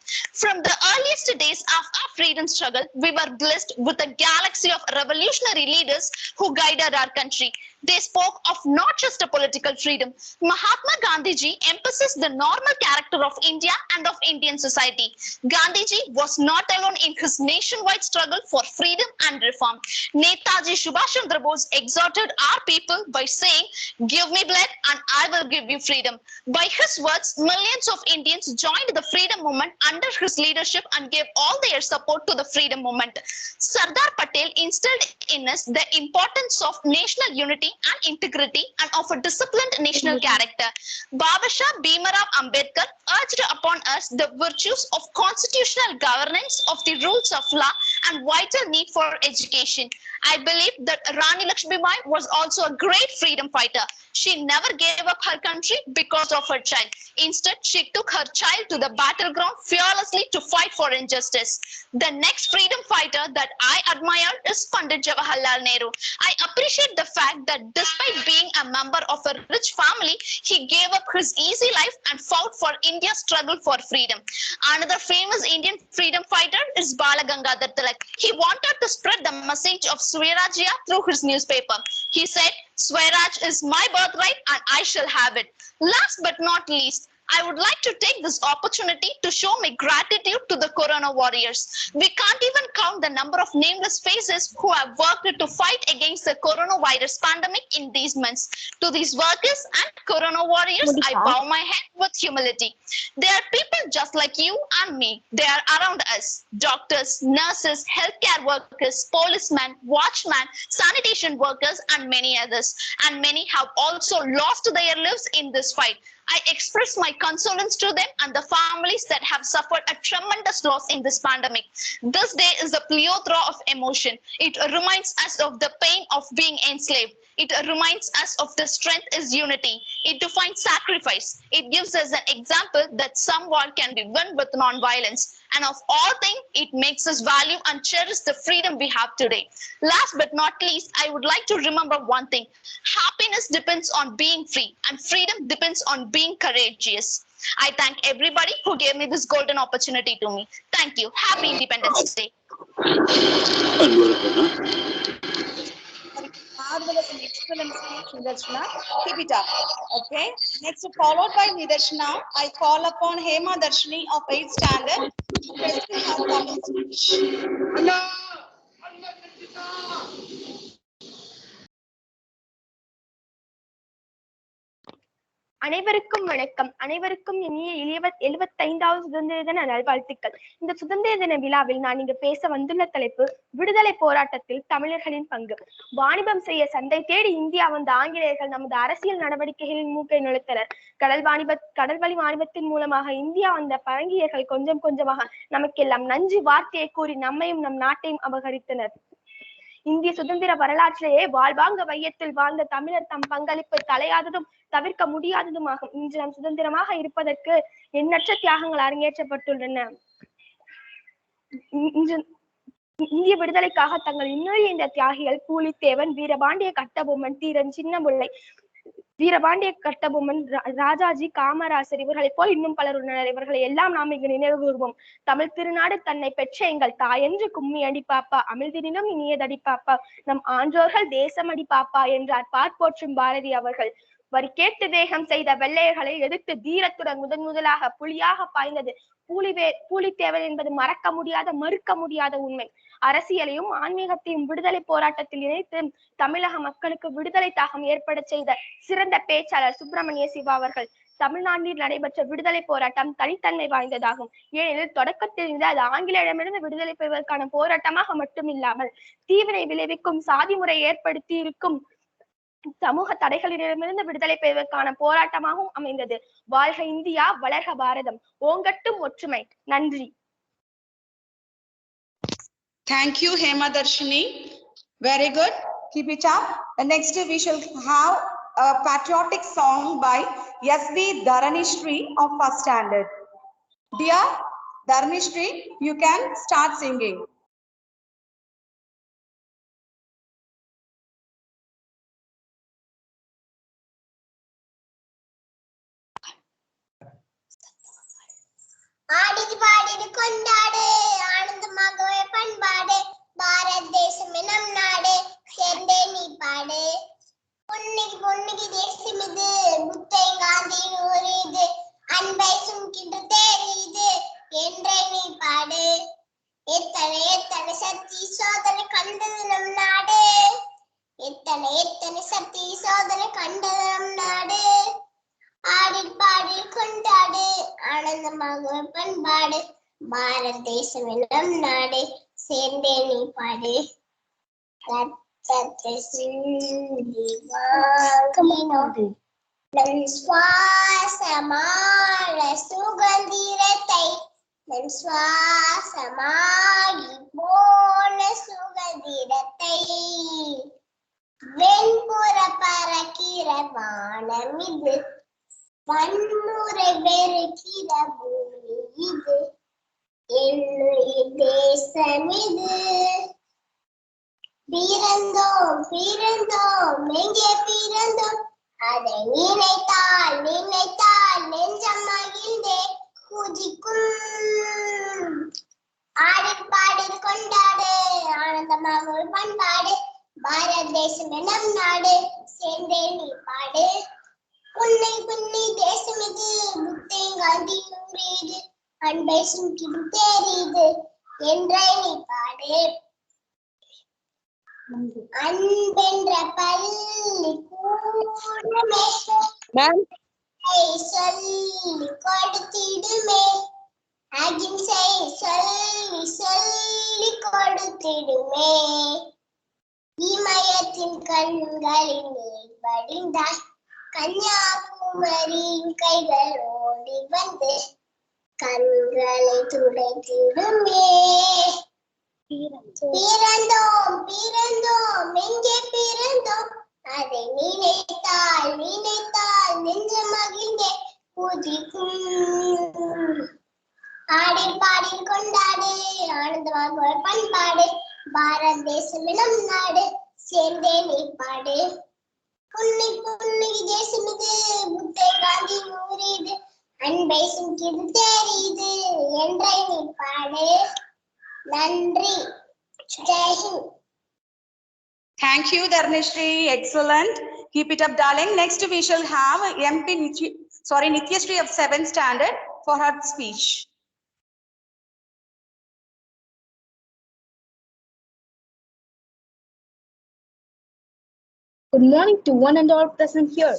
From the earliest days of our freedom struggle, we were blessed with a galaxy of revolutionary leaders who guided our country. They spoke of not just a political freedom. Mahatma Gandhiji emphasized the normal character of India and of Indian society. Gandhiji was not alone in his nationwide struggle for freedom and reform. Netaji Subhash Chandra Bose exhorted our people by saying, "Give me blood and I will give you freedom." By his words, millions of Indians joined the freedom movement under his leadership and gave all their support to the freedom movement. Sardar Patel instilled in us the importance of national unity and integrity and of a disciplined national character. Babasha Bhimarao Ambedkar urged upon us the virtues of constitutional governance, of the rules of law, and vital need for education. I believe that Rani Lakshmibai was also a great freedom fighter. She never gave up her country because of her child. Instead, she took her child to the battleground fearlessly to fight for injustice. The next freedom fighter that I admire is Pandit Jawaharlal Nehru. I appreciate the fact that despite being a member of a rich family, he gave up his easy life and fought for India's struggle for freedom. Another famous Indian freedom fighter is Bala Gangadhar Tilak. He wanted to spread the message of Swarajya through his newspaper. He said, "Swaraj is my birthright and I shall have it." Last but not least, I would like to take this opportunity to show my gratitude to the Corona warriors. We can't even count the number of nameless faces who have worked to fight against the coronavirus pandemic in these months. To these workers and Corona warriors, I bow my head with humility. They are people just like you and me. They are around us. Doctors, nurses, healthcare workers, policemen, watchmen, sanitation workers, and many others. And many have also lost their lives in this fight. I express my condolence to them and the families that have suffered a tremendous loss in this pandemic. This day is a plethora of emotion. It reminds us of the pain of being enslaved. It reminds us of the strength is unity. It defines sacrifice. It gives us an example that some war can be won with non-violence. And of all things, it makes us value and cherish the freedom we have today. Last but not least, I would like to remember one thing. Happiness depends on being free, and freedom depends on being courageous. I thank everybody who gave me this golden opportunity to me. Thank you. Happy Independence Day. Marvelous and excellent speech, Nidarshana. Keep it up. Okay. Next, followed by Nidarshana, I call upon Hema Darshini of 8th standard to present her Tamil speech. அனைவருக்கும் வணக்கம். அனைவருக்கும் இனிய 75வது சுதந்திர தின நல்வாழ்த்துக்கள். இந்த சுதந்திர தின விழாவில் நான் இங்கு பேச வந்துள்ள தலைப்பு விடுதலை போராட்டத்தில் தமிழர்களின் பங்கு. வாணிபம் செய்ய சந்தை தேடி இந்தியா வந்த ஆங்கிலேயர்கள் நமது அரசியல் நடவடிக்கைகளின் மூக்கை நுழைத்தனர். கடல்வழி வாணிபத்தின் மூலமாக இந்தியா வந்த பழங்கியர்கள் கொஞ்சம் கொஞ்சமாக நமக்கெல்லாம் நஞ்சு வார்த்தையை கூறி நம்மையும் நம் நாட்டையும் அபகரித்தனர். இந்திய சுதந்திர வரலாற்றிலேயே வாழ்வாங்க வையத்தில் வாழ்ந்த தமிழர் தம் பங்களிப்பை தலையாததும் தவிர்க்க முடியாததுமாகும். இன்று நாம் சுதந்திரமாக இருப்பதற்கு எண்ணற்ற தியாகங்கள் அரங்கேற்றப்பட்டுள்ளன. இந்திய விடுதலைக்காக தங்கள் இன்னொரு இந்த தியாகிகள் பூலித்தேவன், வீரபாண்டிய கட்டபொம்மன், தீரன் சின்னமுல்லை, வீரபாண்டிய கட்டபொம்மன், ராஜாஜி, காமராசர் இவர்களை போல் இன்னும் பலர் உள்ளனர். இவர்களை எல்லாம் நாம் இங்கு நினைவு கூறுவோம். தமிழ் திருநாடு தன்னை பெற்ற எங்கள் தாயென்று கும்மி அடி பாப்பா, அமிழ்தினும் இனியதடி பாப்பா, நம் ஆன்றோர்கள் தேசமடி பாப்பா என்றார் பார்ப்போற்றும் பாரதி அவர்கள். வரி கேட்டு வேகம் செய்த வெள்ளையர்களை எதிர்த்து தீரத்துடன் முதலாக புலியாக பாய்ந்தது பூலித்தேவன் என்பது மறக்க முடியாத மறுக்க முடியாத உண்மை. அரசியலையும் ஆன்மீகத்தையும் விடுதலை போராட்டத்தில் இணைத்து தமிழக மக்களுக்கு விடுதலை தாகம் ஏற்பட செய்த சிறந்த பேச்சாளர் சுப்பிரமணிய சிவா அவர்கள். தமிழ்நாட்டில் நடைபெற்ற விடுதலை போராட்டம் தனித்தன்மை வாய்ந்ததாகும். ஏனெனில் தொடக்கத்தில் இருந்து அது ஆங்கிலேயரிடமிருந்து விடுதலை பெறுவதற்கான போராட்டமாக மட்டுமில்லாமல் தீவினை விளைவிக்கும் சாதி முறை ஏற்படுத்தி இருக்கும் சமூக தடைகளிடமிருந்து விடுதலை பெறுவதற்கான போராட்டமாகவும் அமைந்தது. வாழ்க இந்தியா, வளர்க பாரதம், ஓங்கட்டும் ஒற்றுமை. நன்றி. Thank you, Hema Darshini. Very good. Keep it up. And next we shall have a patriotic song by S.V. Dharanishri of 1st standard. Dear Dharanishri, you can start singing. ஆடிது பாடிது கொண்டாடு ஆனந்தமாகவே பண்பாடு பாரத் தேசமே நம் நாடு சேர்ந்தே நீ பாடு பொன்னிக்கு பொன்னிக்கு தேசம் இது புத்தை காந்தியின் ஊர் இது அன்பை சும்கின்று தெரியுது என்றே நீ பாடு எத்தனை எத்தனை சக்தி சோதனை கண்டது நம் நாடு எத்தனை எத்தனை சக்தி சோதனை கண்டது நம் நாடு ஆடி பாடி கொண்டாடு ஆனந்தமாக பண்பாடு பாரத் தேசம் நம் நாடு சேர்ந்தே நீ பாடு ரத்தத்தை சிந்தி வாங்கினோம் நம் சுவாசமான சுகந்திரத்தை நம் சுவாசமாகி போன சுகந்திரத்தை வெண்புற பறக்கிற வானம் இது வன்முறை வெறுக்கிற பூமி இது என்னுடைய தேசம் இது பிறந்தோம் பிறந்தோம் எங்கே பிறந்தோம் அதை நினைத்தால் நினைத்தால் நெஞ்சம் மகிழ்ந்தே குதிக்கும் ஆடி பாடி கொண்டாடு ஆனந்தமாக பண்பாடு பாரத் தேசம் நம் நாடு சேர்ந்தே நீ பாடு புன்னை புன்னி தேசம் இது புத்தை காந்தி நூறு இது அன்பை சுங்கிடு தெரியுது என்றே நீ பாடு அன்பென்ற பள்ளி கூடமே சொல்லி கொடுத்திடுமே அகிம்சை சொல்லி சொல்லி கொடுத்திடுமே இமயத்தின் கண்களின் நீர் வடிந்தாய் கன்னியாகுமரியின் கைகள் ஓடி வந்து கண்களை துடைத்திடுமே பிறந்தோம் பிறந்தோம் எங்கே பிறந்தோம் அதை நினைத்தால் நினைத்தால் நெஞ்சம் மகிழ்ந்தே பூஜிக்கும். ஆடி பாடி கொண்டாடு ஆனந்தமாக பண்பாடு, பாரத தேசம் நம் நாடு சேர்ந்தே நீ பாடு. புன்னி புன்னி தேசம் இது, புத்தை காந்தி ஊரிது, அன்பை சுங்கிது தெரியுது என்றை நீ பாடு. நன்றி. Jai Hind. Thank you, Dharnishri. Excellent. Keep it up, darling. Next, we shall have Nityashree of 7th standard for her speech. Good morning to one and all present here.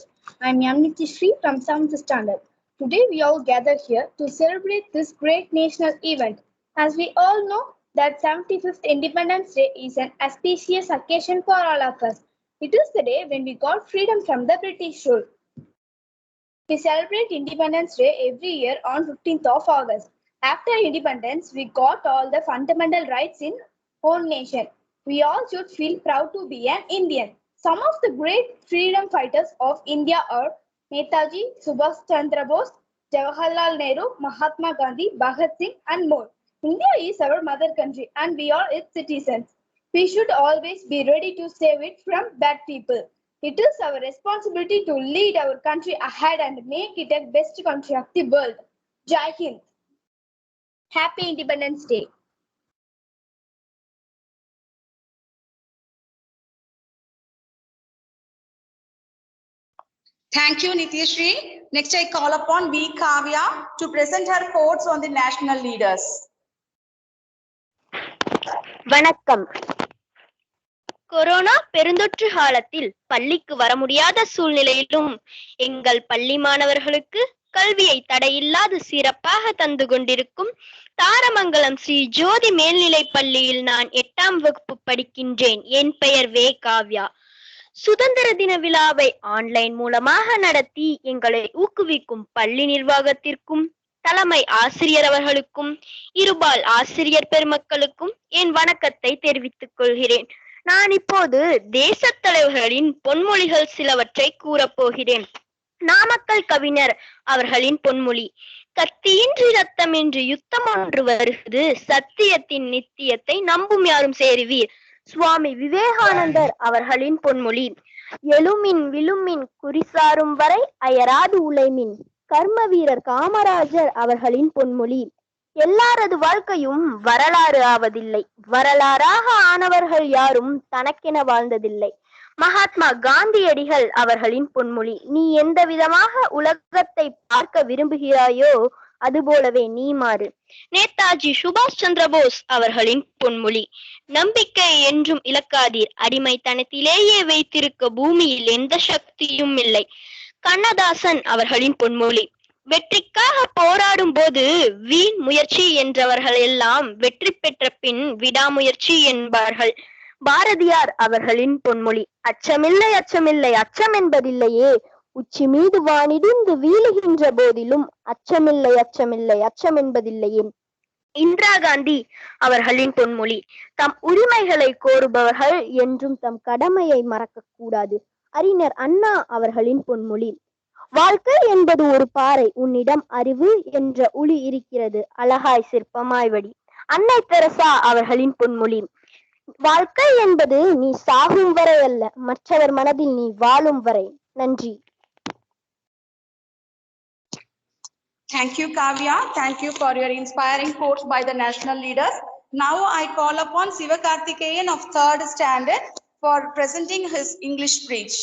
I am Nityashree from 7th standard. Today, we all gather here to celebrate this great national event. As we all know, that 75th Independence Day is an auspicious occasion for all of us. It is the day when we got freedom from the British rule. We celebrate Independence Day every year on 15th of August. After independence, we got all the fundamental rights in our nation. We all should feel proud to be an Indian. Some of the great freedom fighters of India are Netaji Subhash Chandra Bose, Jawaharlal Nehru, Mahatma Gandhi, Bhagat Singh, and more. India is our mother country and we are its citizens. We should always be ready to save it from bad people. It is our responsibility to lead our country ahead and make it a best country of the world. Jai Hind. Happy Independence Day. Thank you, Nityashree. Next, I call upon V. Kavya to present her quotes on the national leaders. வணக்கம். Corona பெருந்தொற்று காலத்தில் பள்ளிக்கு வர முடியாத சூழ்நிலையிலும் எங்கள் பள்ளி மாணவர்களுக்கு கல்வியை தடையில்லாது சிறப்பாக தந்து கொண்டிருக்கும் தாரமங்கலம் ஸ்ரீ ஜோதி மேல்நிலைப் பள்ளியில் நான் 8ஆம் வகுப்பு படிக்கின்றேன். என் பெயர் வே. காவ்யா. சுதந்திர தின விழாவை ஆன்லைன் மூலமாக நடத்தி எங்களை ஊக்குவிக்கும் பள்ளி நிர்வாகத்திற்கும் தலைமை ஆசிரியர் அவர்களுக்கும் இருபால் ஆசிரியர் பெருமக்களுக்கும் என் வணக்கத்தை தெரிவித்துக் கொள்கிறேன். நான் இப்போது தேசத் தலைவர்களின் பொன்மொழிகள் சிலவற்றை கூறப்போகிறேன். நாமக்கல் கவிஞர் அவர்களின் பொன்மொழி: கத்தியின்றி ரத்தமின்றி யுத்தம் ஒன்று வருகிறது, சத்தியத்தின் நித்தியத்தை நம்பும் யாரும் சேருவீர். சுவாமி விவேகானந்தர் அவர்களின் பொன்மொழி: எழுமின் விழுமின் குறிசாரும் வரை அயராது உழைமின். கர்ம வீரர் காமராஜர் அவர்களின் பொன்மொழி: எல்லாரது வாழ்க்கையும் வரலாறு ஆவதில்லை, வரலாறாக ஆனவர்கள் யாரும் தனக்கென வாழ்ந்ததில்லை. மகாத்மா காந்தியடிகள் அவர்களின் பொன்மொழி: நீ எந்த விதமாக உலகத்தை பார்க்க விரும்புகிறாயோ அதுபோலவே நீ மாறு. நேதாஜி சுபாஷ் சந்திர போஸ் அவர்களின் பொன்மொழி: நம்பிக்கை என்றும் இழக்காதீர், அடிமைத்தனத்திலேயே வைத்திருக்க பூமியில் எந்த சக்தியும் இல்லை. கண்ணதாசன் அவர்களின் பொன்மொழி: வெற்றிக்காக போராடும் போது வீண் முயற்சி என்றவர்கள் எல்லாம் வெற்றி பெற்ற பின் விடாமுயற்சி என்பார்கள். பாரதியார் அவர்களின் பொன்மொழி: அச்சமில்லை அச்சமில்லை அச்சம் என்பதில்லையே, உச்சி மீது வானிடிந்து வீழுகின்ற போதிலும் அச்சமில்லை அச்சமில்லை அச்சம் என்பதில்லையே. இந்திரா காந்தி அவர்களின் பொன்மொழி: தம் உரிமைகளை கோருபவர்கள் என்றும் தம் கடமையை மறக்க கூடாது. அறிஞர் அண்ணா அவர்களின் பொன்மொழி: வாழ்க்கை என்பது ஒரு பாறை, உன்னிடம் அறிவு என்ற உளி இருக்கிறது, அழகாய் சிற்பமாய் வடி. அன்னை தெரசா அவர்களின் பொன்மொழி: வாழ்க்கை என்பது நீ சாகும் வரை அல்ல, மற்றவர் மனதில் நீ வாழும் வரை. நன்றி. Thank you, Kavya. Thank you for your inspiring quotes by the national leaders. Now I call upon Sivakarthikeyan of 3rd standard for presenting his English speech.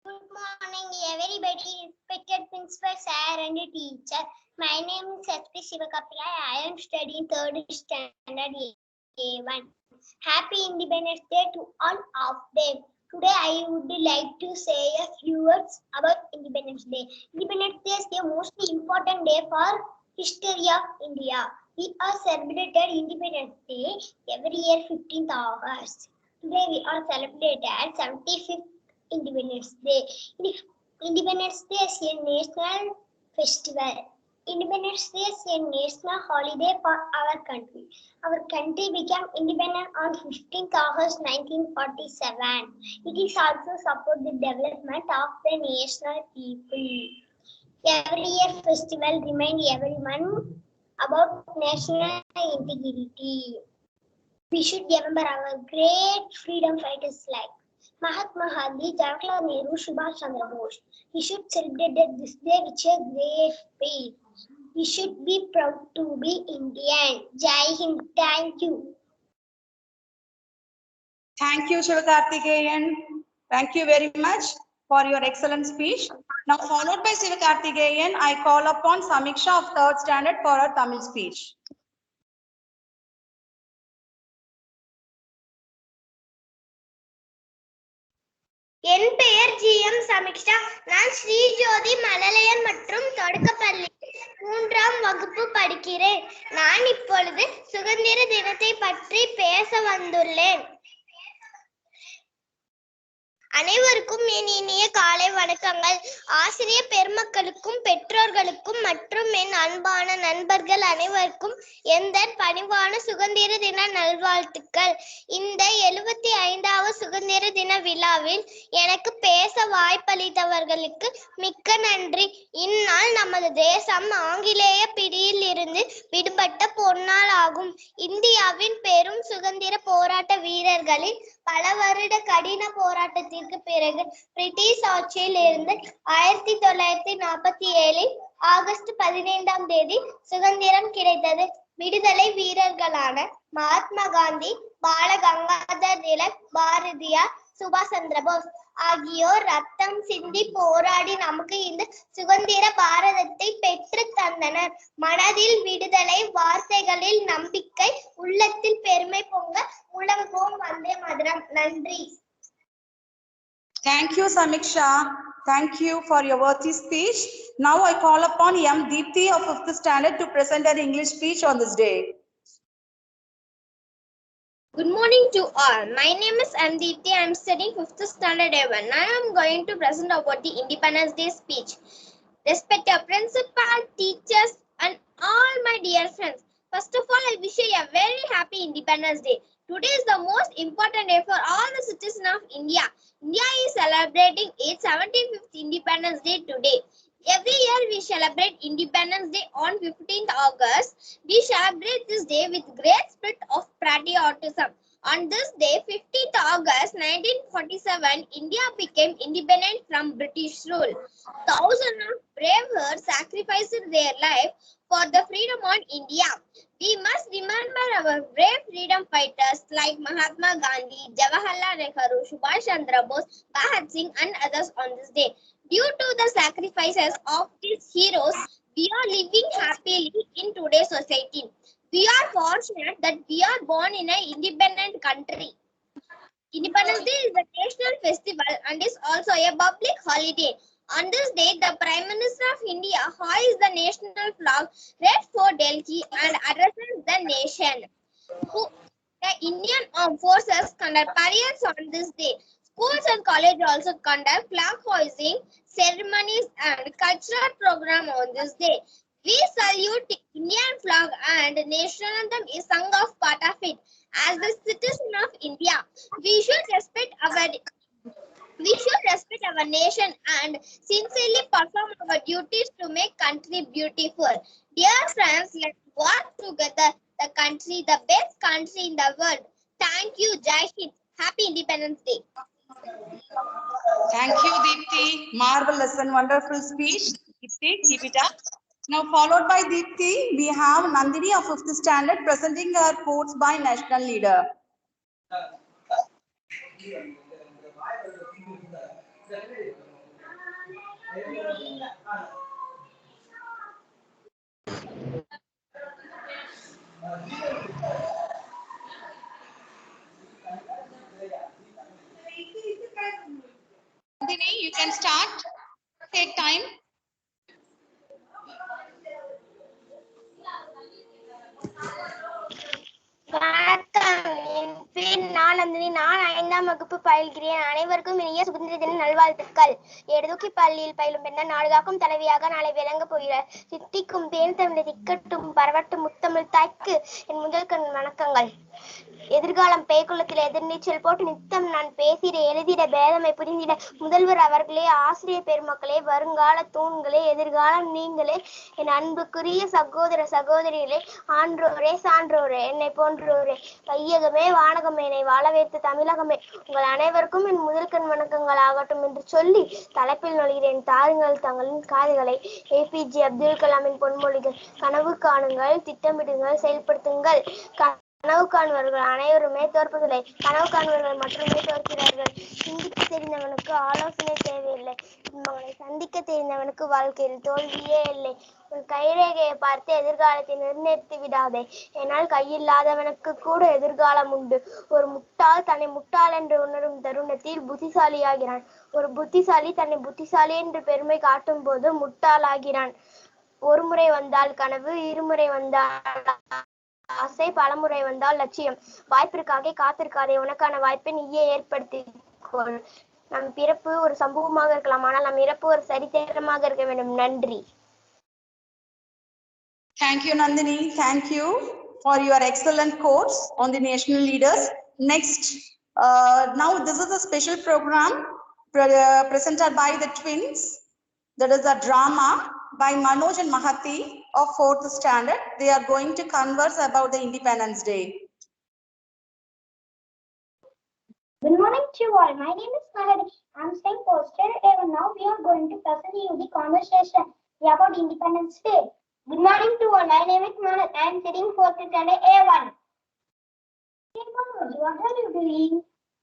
Good morning, everybody, respected principal, sir, and teacher. My name is S.P. Sivakarthikeyan. I am studying 3rd standard A1. Happy Independence Day to all of them. Today, I would like to say a few words about Independence Day. Independence Day is the most important day for history of India. We are celebrated Independence Day every year 15th August. Today, we are celebrated 75th Independence Day. Independence Day is a national festival. Independence Day is a national holiday for our country. Our country became independent on 15th August 1947. It is also support the development of the national people. Every year festival remind everyone about national integrity. We should remember our great freedom fighters like Mahatma Gandhi, Jawaharlal Nehru, Subhash Chandra Bose. We should celebrate this day with a great faith. We should be proud to be Indian. Jai Hind. Thank you. Thank you, Sivakarthikeyan. Thank you very much for your excellent speech. Now, followed by Sivakarthikeyan, I call upon Samiksha of 3rd standard for her Tamil speech. என் பெயர் ஜி.எம். சமிக்ஷா. நான் ஸ்ரீ ஜோதி மழலையர் மற்றும் தொடக்கப்பள்ளி 3ஆம் வகுப்பு படிக்கிறேன். நான் இப்பொழுது சுதந்திர தினத்தை பற்றி பேச வந்துள்ளேன். அனைவருக்கும் என் இனிய காலை வணக்கங்கள். ஆசிரியர் பெருமக்களுக்கும் பெற்றோர்களுக்கும் மற்றும் என் அன்பான நண்பர்கள் அனைவருக்கும் எந்த பணிவான சுதந்திர தின நல்வாழ்த்துக்கள். இந்த 75வது சுதந்திர தின விழாவில் எனக்கு பேச வாய்ப்பளித்தவர்களுக்கு மிக்க நன்றி. இந்நாள் நமது தேசம் ஆங்கிலேய பிடியில் இருந்து விடுபட்ட பொன்னாள் ஆகும். இந்தியாவின் பெரும் சுதந்திர போராட்ட வீரர்களின் பல வருட கடின போராட்டத்திற்கு பிறகு பிரிட்டிஷ் ஆட்சியில் இருந்து 1947 ஆகஸ்ட் 15ஆம் தேதி சுதந்திரம் கிடைத்தது. விடுதலை வீரர்களான மகாத்மா காந்தி, பால கங்காதர் திலக், பாரதியார், சுபாஷ் சந்திர போஸ் ஆகியோர் ரத்தம் சிந்தி போராடி நமக்கு இந்த சுதந்திர பாரதத்தை பெற்று தந்தனர். மனதில் விடுதலை, வார்த்தைகளில் நம்பிக்கை, உள்ளத்தில் பெருமை பொங்க முழங்குவோம் வந்தே மாதரம். நன்றி. Thank you, Samiksha. Thank you for your worthy speech. Now I call upon M. Deepthi of 5th standard to present her English speech on this day. Good morning to all. My name is M. Deepthi. I am studying 5th standard A1. I am going to present about the Independence Day speech. Respected principal, teachers, and all my dear friends. First of all, I wish you a very happy Independence Day. Today is the most important day for all the citizens of India. India is celebrating its 75th Independence Day today. Every year we celebrate Independence Day on 15th August. We celebrate this day with great spirit of patriotism. On this day, 15th August 1947, India became independent from British rule. Thousands of brave hearts sacrificed their life for the freedom of India. We must remember our brave freedom fighters like Mahatma Gandhi, Jawaharlal Nehru, Subhash Chandra Bose, Bhagat Singh, and others on this day. Due to the sacrifices of these heroes, we are living happily in today's society. We are fortunate that we are born in an independent country. Independence Day is a national festival and is also a public holiday. On this day, the Prime Minister of India hoists the national flag, red for Delhi, and addresses the nation. The Indian Armed Forces conduct parades on this day. Schools and colleges also conduct flag hoisting ceremonies and cultural program on this day. We salute the Indian flag and national anthem is sung of part of it. As the citizen of India, we should respect our nation and sincerely perform our duties to make country beautiful. Dear friends, let's work together the country, the best country in the world. Thank you, Jai Hind. Happy Independence Day. Thank you, Deepthi. Marvelous and wonderful speech. Deepthi, keep it up. Now, followed by Deepthi, we have Nandini of 5th standard presenting her quotes by national leader. Nandini, you can start. Take time. வணக்கம். என் பேர் நான் நந்தினி. நான் 5ஆம் வகுப்பு பயில்கிறேன். அனைவருக்கும் இனிய சுதந்திர தின நல்வாழ்த்துக்கள். எடுதுக்கி பள்ளியில் பயிலும் பெண்ண நாடுகாக்கும் தலைவியாக நாளை விளங்க போகிறார். சித்திக்கும் தேன் தமிழ் திக்கட்டும் பரவட்டும் முத்தமிழ் தாய்க்கு என் முதல் கண் வணக்கங்கள். எதிர்காலம் பேய்குளத்தில் எதிர்நீச்சல் போட்டு நித்தம் நான் பேசிட எழுதிட பேதமை புரிந்திட முதல்வர் அவர்களே, ஆசிரியர் பெருமக்களே, வருங்கால தூண்களே, எதிர்காலம் நீங்களே, என் அன்புக்குரிய சகோதர சகோதரிகளே, ஆன்றோரே சான்றோரே, என்னை போன்றோரே, வையகமே வானகமே, என்னை வாழ வைத்த தமிழகமே, உங்கள் அனைவருக்கும் என் முதல் கண் வணக்கங்கள் ஆகட்டும் என்று சொல்லி தலைப்பில் நுழைகிறேன். தாருங்கள் தங்களின் காதுகளை. APJ அப்துல் கலாமின் பொன்மொழிகள். கனவு காணுங்கள், திட்டமிடுங்கள், செயல்படுத்துங்கள். கனவு காணுவர்கள் அனைவருமே தோற்பதில்லை, கனவு காணுவர்கள் மட்டுமே தோற்கிறார்கள். சிந்திக்க தெரிந்தவனுக்கு ஆலோசனை தேவையில்லை, மகனை சந்திக்க தெரிந்தவனுக்கு வாழ்க்கையில் தோல்வியே இல்லை. உன் கைரேகையை பார்த்து எதிர்காலத்தை நிர்ணயித்து விடாதே, ஏனால் கையில்லாதவனுக்கு கூட எதிர்காலம் உண்டு. ஒரு முட்டாள் தன்னை முட்டாள் என்று உணரும் தருணத்தில் புத்திசாலியாகிறான். ஒரு புத்திசாலி தன்னை புத்திசாலி என்று பெருமை காட்டும் போது முட்டாளாகிறான். ஒரு முறை வந்தால் கனவு, இருமுறை வந்தால் ஆசை, பலமுறை வந்தால் லட்சியம். வாய்ப்பிற்காக காத்திருக்காதே, உனக்கான வாய்ப்பை நீயே ஏற்படுத்திக்கொள். நம் பிறப்பு ஒரு சம்பவமாக இருக்கலாம், ஆனால் நம் இறப்பு ஒரு சரித்திரமாக இருக்க வேண்டும். நன்றி. Thank you, Nandini. Thank you for your excellent course on the national leaders. Next, now this is a special program presented by the twins. That is a drama by Manoj and Mahati of 4th standard. They are going to converse about the Independence Day. Good morning to you all. My name is Mahati. I am staying posted. And now we are going to present you the conversation about Independence Day. Good morning to all. My name is Manoj. I am sitting 4th standard A1. Hey Manoj, what are you doing?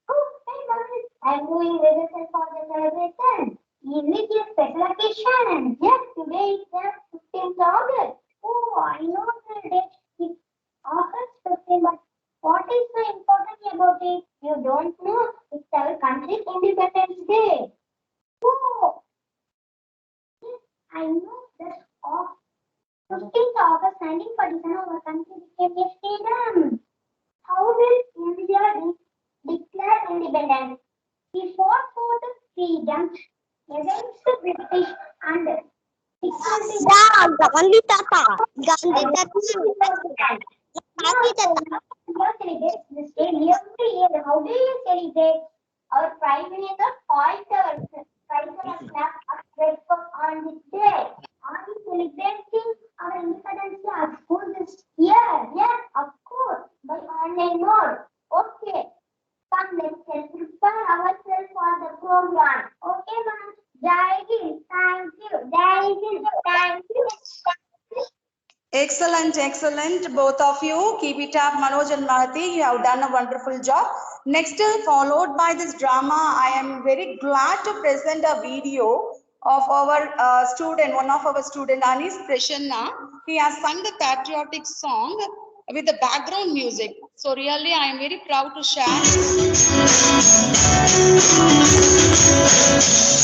Oh, hey Manoj, I am doing rehearsal for the celebration. Is it a special occasion? Yes, today is the 15th August. Oh, I know the date. It's August 15, but what is so important about it? You don't know. It's our country's Independence Day. Oh, yes, I know that 15th August 1947, our country became a freedom. How will India declare independence? We fought for the freedom against the British and Gandhi Tata. Celebrate this day every year. How do you celebrate? Our Prime Minister hoists our flag of breakfast on this day. Are we celebrating our independence day at school this year? Yes, of course, by online mode. Okay, come let's prepare ourselves for the program. Okay, ma'am. Jai Hind. Thank you. Jai Hind. Thank you. Excellent, excellent, both of you. Keep it up, Manoj and Mahati. You have done a wonderful job. Next, followed by this drama, I am very glad to present a video of our student, one of our student, Anis Prasanna. He has sung the patriotic song with the background music. So really, I am very proud to share.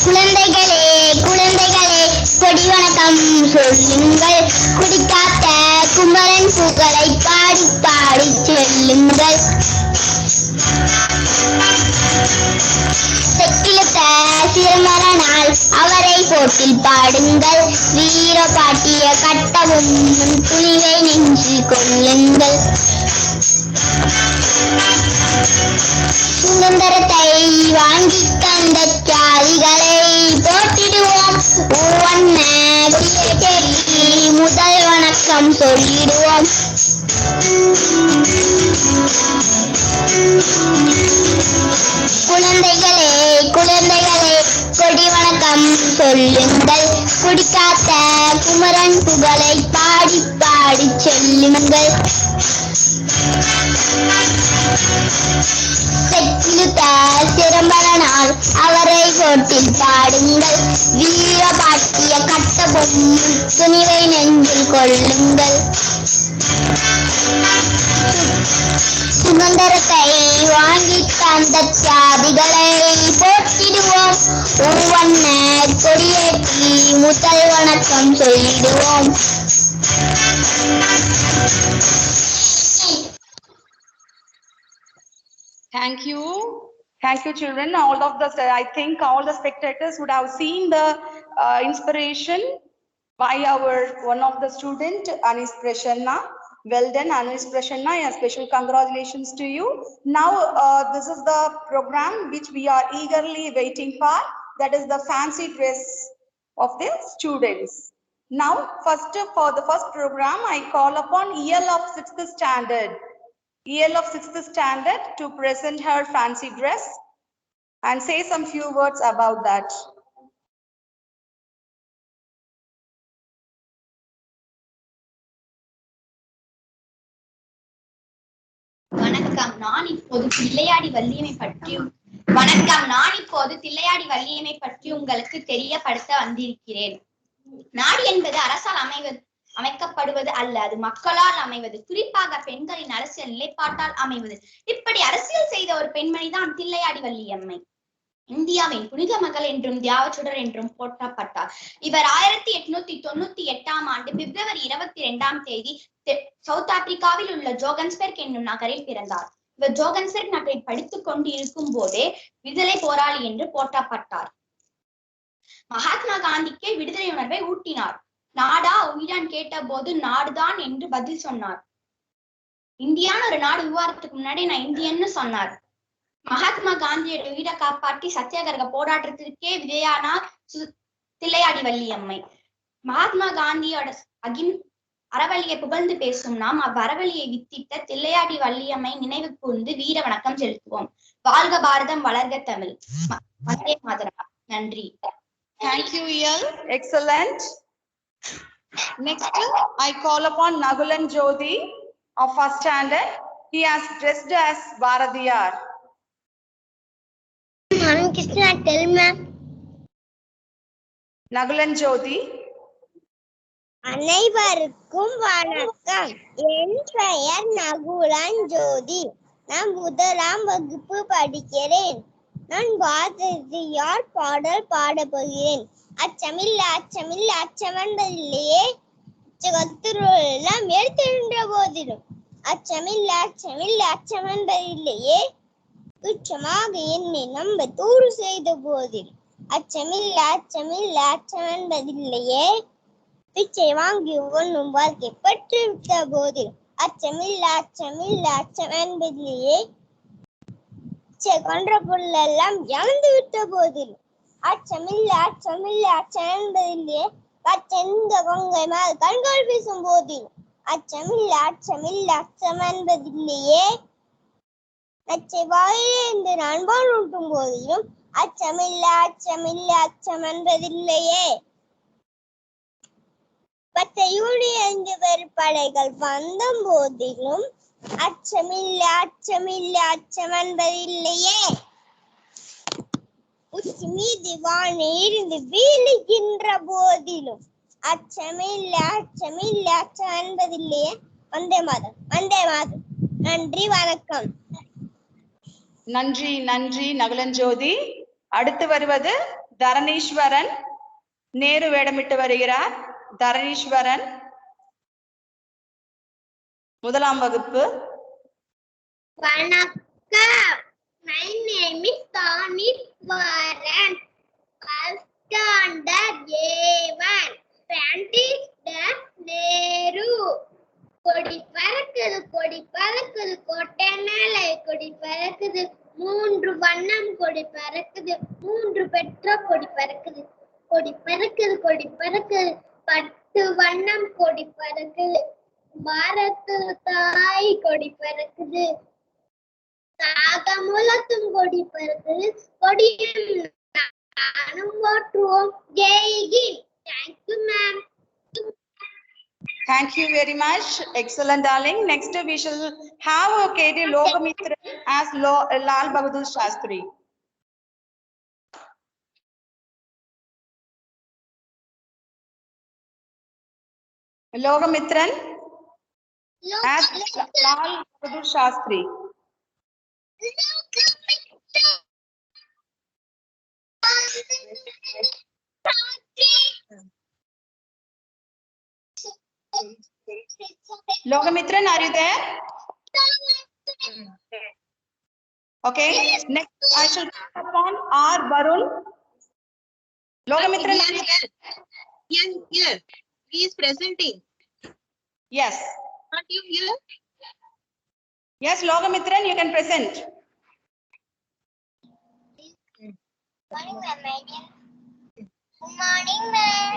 குழந்தைகளே குழந்தைகளே கொடி வணக்கம் சொல்லுங்கள், குடிக்காத்த குமரன் புகழை பாடி பாடி செல்லுங்கள். செக்கிழுத்த சிறுமரனால் அவரை போட்டில் பாடுங்கள், வீர பாட்டிய கட்டவும் துணிவை நெஞ்சில் கொள்ளுங்கள். சுதந்திரத்தை வாங்கி தந்த தியாகிகளை போட்டிடுவோம், முதல் வணக்கம் சொல்லிடுவோம். குழந்தைகளே குழந்தைகளே கொடி வணக்கம் சொல்லுங்கள், குடிக்காத்த குமரன் புகழை பாடி பாடி செல்லுங்கள். செக்கிழுத்த சிரம்பரனால் அவரை போட்டில் பாடுங்கள், வீர பாட்டிய கட்டவும் துணிவை நெஞ்சில் கொள்ளுங்கள். சுதந்திரத்தை வாங்கி தந்த தியாகிகளை போற்றிடுவோம், ஒவ்வொன்ன கொடியேற்றி முதல் வணக்கம் சொல்லிடுவோம். Thank you. Thank you, children. All of the, I think all the spectators would have seen the inspiration by our one of the student, Anis Prasanna. Well done, Anis Prasanna. A special congratulations to you. Now, this is the program which we are eagerly waiting for. That is the fancy dress of the students. Now, first for the first program, I call upon EL of 6th standard. EL of 6th standard to present her fancy dress and say some few words about that. வணக்கம் நான் இப்போது தில்லையாடி வள்ளியம்மை பற்றி உங்களுக்கு தெரியப்படுத்த வந்திருக்கிறேன். நாடு என்பது அரசால் அமைக்கப்படுவது அல்ல, அது மக்களால் அமைவது, குறிப்பாக பெண்களின் அரசியல் நிலைப்பாட்டால் அமைவது. இப்படி அரசியல் செய்த ஒரு பெண்மணி தான் தில்லையாடி வள்ளியம்மை. இந்தியாவின் புனித மகள் என்றும் தியாகச்சுடர் என்றும் போற்றப்பட்டார். இவர் 1898ஆம் ஆண்டு பிப்ரவரி 22ஆம் தேதி சவுத் ஆப்பிரிக்காவில் உள்ள ஜோகன்ஸ்பர்க் என்னும் நகரில் பிறந்தார். இவர் ஜோகன்ஸ்பர்க் நகரில் படித்துக் கொண்டு இருக்கும் போதே விடுதலை போராளி என்று போற்றப்பட்டார். மகாத்மா காந்திக்கு விடுதலை உணர்வை ஊட்டினார். நாடா உயிரான் கேட்ட போது நாடுதான் என்று பதில் சொன்னார். இந்தியான்னு ஒரு நாடு உருவாகிறதுக்கு முன்னாடி நான் இந்தியன்னு சொன்னார். மகாத்மா காந்தியோட உயிரை காப்பாற்றி சத்தியாகிரக போராட்டத்திற்கே விதையானார் தில்லையாடி வள்ளியம்மை. மகாத்மா காந்தியோட அறவழியை புகழ்ந்து பேசும் நாம் அவ்வறவழியை வித்திட்ட தில்லையாடி வள்ளியம்மை நினைவு கூர்ந்து வீர வணக்கம் செலுத்துவோம். வாழ்க பாரதம், வளர்க தமிழ். வந்தே மாதரம். நன்றி. Thank you, EL. Excellent. Next, I call upon Nagulan Jyoti of 1st standard. He has dressed as Bharadiyar. Krishna, tell ma'am. Nagulan Jyoti. அனைவருக்கும் வணக்கம். என் பெயர் நகுலன் ஜோதி. நான் முதலாம் வகுப்பு படிக்கிறேன். நான் பாரதியார் பாடல் பாடப் போகிறேன். அச்சமில்லை அச்சமில்லை அச்சமென்பதில்லையே, எல்லாம் எடுத்திருந்த போதிலும் அச்சமில்லை அச்சமில்லை அச்சமென்பதில்லையே, துச்சமாக என்னை நம்ப தூறு செய்த போதிலும் அச்சமில்லை அச்சமில்லை அச்சமென்பதில்லையே, பிச்சை வாங்கி ஒன்னும் வாழ்க்கை பற்றி விட்ட போதிலும் அச்சமில்லை அச்சமில்லை அச்சமென்பதில்லையே, பிச்சை கொன்ற பொருளெல்லாம் இழந்து விட்ட போதிலும் அச்சமில்லை அச்சமில்லை அச்சமென்பதில்லையே, பச்செந்த கொங்கை மேல் கண்கள் வீசும் போதிலும் அச்சமில்லை அச்சமில்லை அச்சமென்பதில்லையே, அச்சை வாயிலிருந்து நண்பன் ஊட்டும் போதிலும் அச்சமில்லை அச்சமில்லை அச்சமென்பதில்லையே, பச்சையூடி 5 வெறுப்படைகள் வந்த போதிலும் அச்சமில்லை அச்சமில்லை அச்சமென்பதில்லையே, உச்சி மீது வானை இருந்து வீழுகின்ற போதிலும் அச்சமில்லை அச்சமில்லை அச்சமென்பதில்லையே. வந்தே மாதம், வந்தே மாதம். நன்றி, வணக்கம். நன்றி நன்றி நகுலன் ஜோதி. அடுத்து வருவது தரணீஸ்வரன். நேரு வேடமிட்டு வருகிறார். தரணீஸ்வரன், முதலாம் வகுப்பு. வணக்கம். My name is Tanishwaran. First standard A1. Practice the Nehru. கொடி பறக்குது கொடி பறக்குது கோட்டை மேலே கொடி பறக்குது, 3 வண்ணம் கொடி பறக்குது, 3 பெற்ற கொடி பறக்குது, கொடி பறக்குது கொடி பறக்குது, 10 வண்ணம் கொடி பறக்குது, பாரத்து தாய் கொடி பறக்குது, காகமுலத்தும் கொடி பறக்குது, கொடியும் நானும் போற்றுவோம். Jai Hind. Thank you, ma'am. Thank you very much. Excellent, darling. Next, we shall have KD Logamitra as Lal Bahadur Shastri. Logamitran as Lal Bahadur Shastri. Logamitran, are you there? Okay. Next, I shall call upon R. Varun. Logamitran. Yes. He is presenting. Yes. Not you here? Yes, Logamitran, you can present. Morning, ma'am. Good morning, ma'am.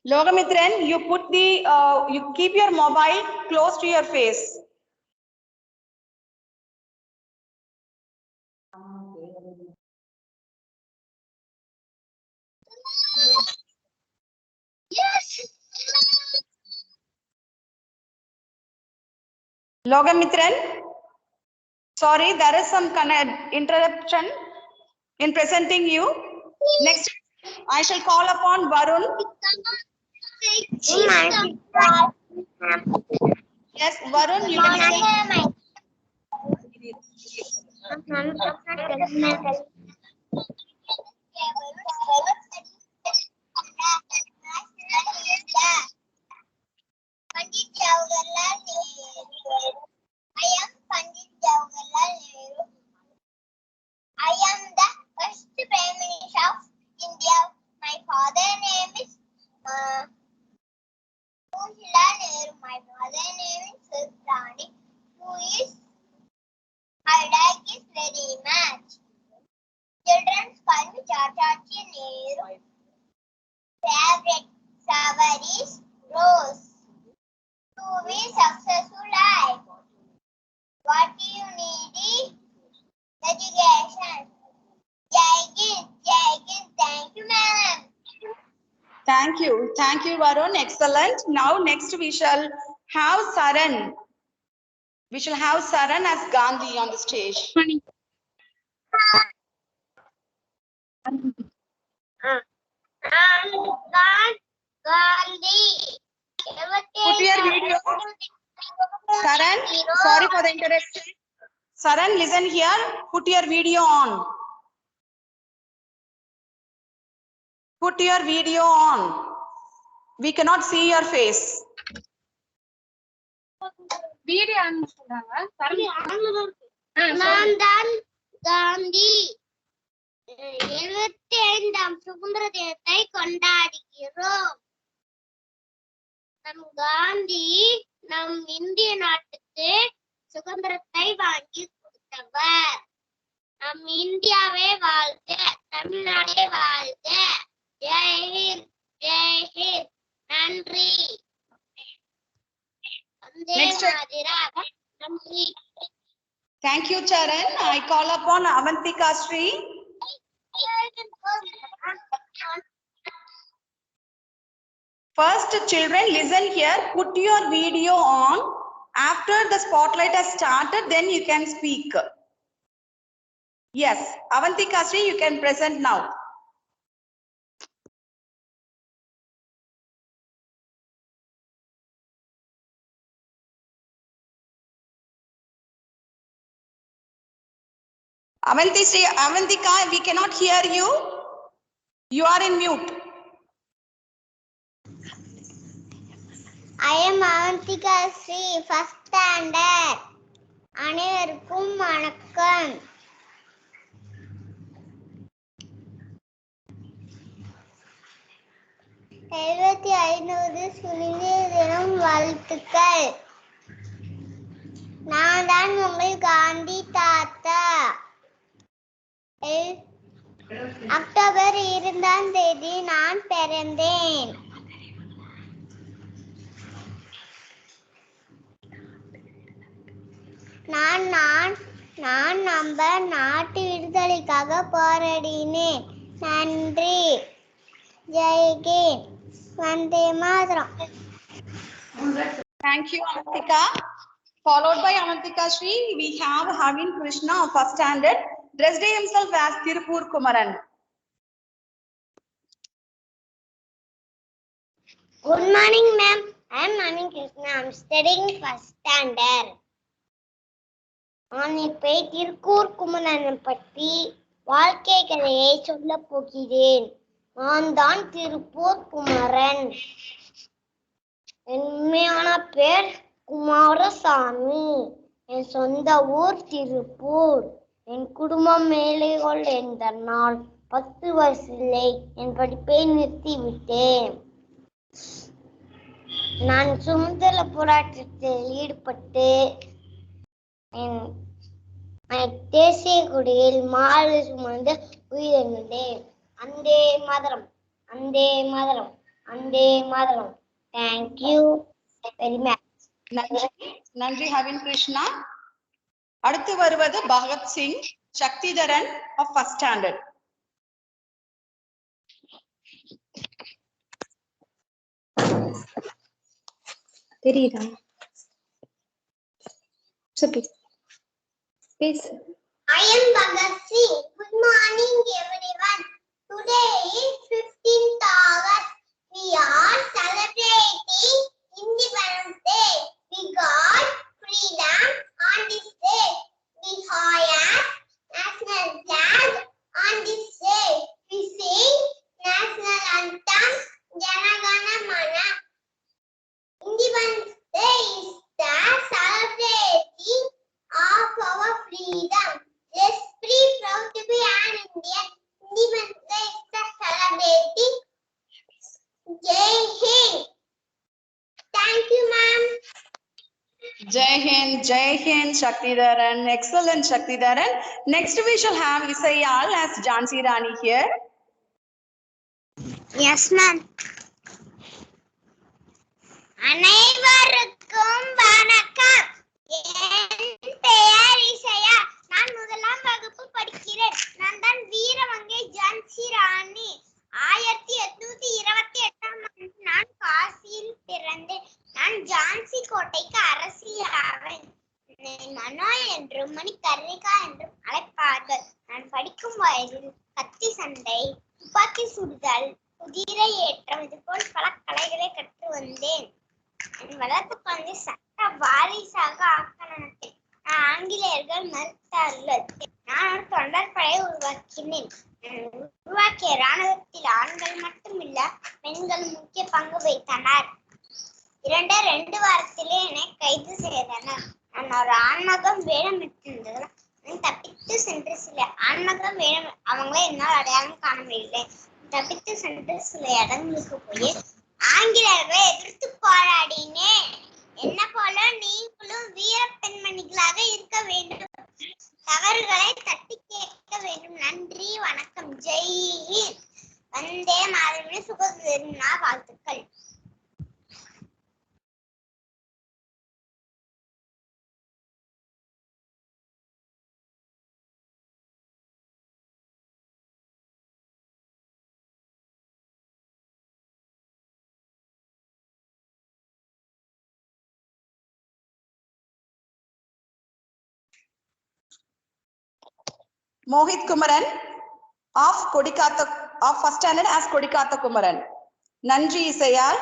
Logamitran, you put the, you keep your mobile close to your face. Yes. Logamitran, sorry, there is some interruption in presenting you. Next, I shall call upon Varun. Yes, Varun, you can say. Pandit Jawaharlal Nehru. I am Pandit Jawaharlal Nehru. I am the first Prime Minister of India. My father's name is Jawaharlal Nehru. My mother's name is Sultani, who is I like is very much. Children call me Chachachi Nehru. Favorite flower is rose. To be successful life, what you need is education. Jai Hind, thank you, madam. Thank you, Varun. Excellent. Now, next we shall have Saran. We shall have Saran as Gandhi on the stage. Gandhi. Put your video. Saran, sorry for the interruption. Saran, listen here. Put your video on. Put your video on. We cannot see your face. Video on. Nandan Gandhi. 75ஆம் சுதந்திர தினத்தை கொண்டாடுகிறோம். நம் காந்தி நம் இந்திய நாட்டுக்கு சுதந்திரத்தை வாங்கி கொடுத்தவர். நம் இந்தியாவே வாழ்க, தமிழ்நாடே வாழ்க. ஜெய் ஹிந்த், ஜெய் ஹிந்த். நன்றி. வந்தே மாதரம். நன்றி. Thank you, Charan. I call upon Avantika Sri. First, children, listen here. Put your video on. After the spotlight has started, then you can speak. Yes, Avantika Sri, you can present now. Avantika, we cannot hear you. You are in mute. I am Avantika Sri, first standard. அனைவருக்கும் வணக்கம். எழுபத்தி 500 சுதந்திர தினம் வாழ்த்துக்கள். நான் தான் உங்கள் காந்தி தாத்தா. அக்டோபர் 2ஆம் தேதி நான் பிறந்தேன். நான் நம்ம நாட்டு விடுதலைக்காக போராடினேன். நன்றி. Jai Hind. Vande Mataram. Thank you, Avantika. Followed by Avantika Sri, we have Havin Krishna of first standard, dressed himself as Tirupur Kumaran. Good morning, ma'am. I am Nani Krishna. I am studying first standard. நான் இப்ப திருக்கூர் குமரனை பற்றி வாழ்க்கை கதையை சொல்ல போகிறேன். நான் தான் திருப்பூர் குமரன். என் உண்மையான பேர் குமாரசாமி. என் சொந்த ஊர் திருப்பூர். என் குடும்பம் ஏழைகள் என்பதனால் 10 வயசிலே என் படிப்பை நிறுத்திவிட்டேன். நான் சுதந்திர போராட்டத்தில் ஈடுபட்டு தேசிய கொடியில் மாலை சுமந்து உயிரிழந்தேன். அந்தே மாதரம், அந்தே மாதரம், அந்தே மாதரம். Thank you very much. நன்றி ஹவின் கிருஷ்ணா. அடுத்து வருவது Bhagat Singh Sakthidharan of first standard. தெரியுதா? I am Bhagat Singh. Good morning, everyone. Today is 15th August. We are celebrating Independence Day. We got freedom on this day. We have national flag on this day. We sing national anthem Jana Gana Mana. Independence Day is the celebrating of our freedom. Let's be proud to be an Indian. Independence Day is the celebrating. Jai Hind. Thank you, ma'am. Jai Hind, Shaktidaran. Excellent, Shaktidaran. Next we shall have Isayal as Jhansi Rani here. Yes, ma'am. அனைவருக்கும் வணக்கம். என் பெயர் இசையா. நான் முதலாம் வகுப்பு படிக்கிறேன். நான் தான் வீரமங்கை ஜான்சி ராணி. 1828ஆம் ஆண்டு நான் காசியில் பிறந்தேன். நான் ஜான்சி கோட்டைக்கு அரசியாவேன். மனோ என்றும் மணிகர்ணிகா என்றும் அழைப்பார்கள். நான் படிக்கும் வயதில் கத்தி சண்டை, துப்பாக்கி சுடுதல், குதிரை ஏற்றம் இதுபோல் பல கலைகளை கற்று வந்தேன். என் வளர்ப்பு குழந்தை சட்ட வாரிசாக ஆக்க நினைத்தேன். ஆங்கிலேயர்கள் மறுத்தார்கள். நான் ஒரு தொண்டற்படையை உருவாக்கினேன். உருவாக்கிய இராணுவத்தில் ஆண்கள் மட்டுமில்ல பெண்கள் முக்கிய பங்கு வைத்தனர். 2 வாரத்திலே என்னை கைது செய்தனர். நான் ஒரு ஆண்மகம் வேடமிட்டிருந்தது. தப்பித்து சென்று சில ஆண்மகம் வேடம் அவங்களே என்னால் அடையாளம் காண முடியவில்லை. தப்பித்து சென்று சில இடங்களுக்கு போய் ஆங்கிலேயர்களை எதிர்த்து போராடினேன். என்ன போல நீங்களும் வீர பெண்மணிகளாக இருக்க வேண்டும். தவறுகளை தட்டி கேட்க வேண்டும். நன்றி, வணக்கம். ஜெய் ஹிந்த். வந்தே மாதரம். சுகதின வாழ்த்துக்கள். Mohit Kumaran of Kodikatha of first standard as Kodikatha Kumaran. Nandri Isayal.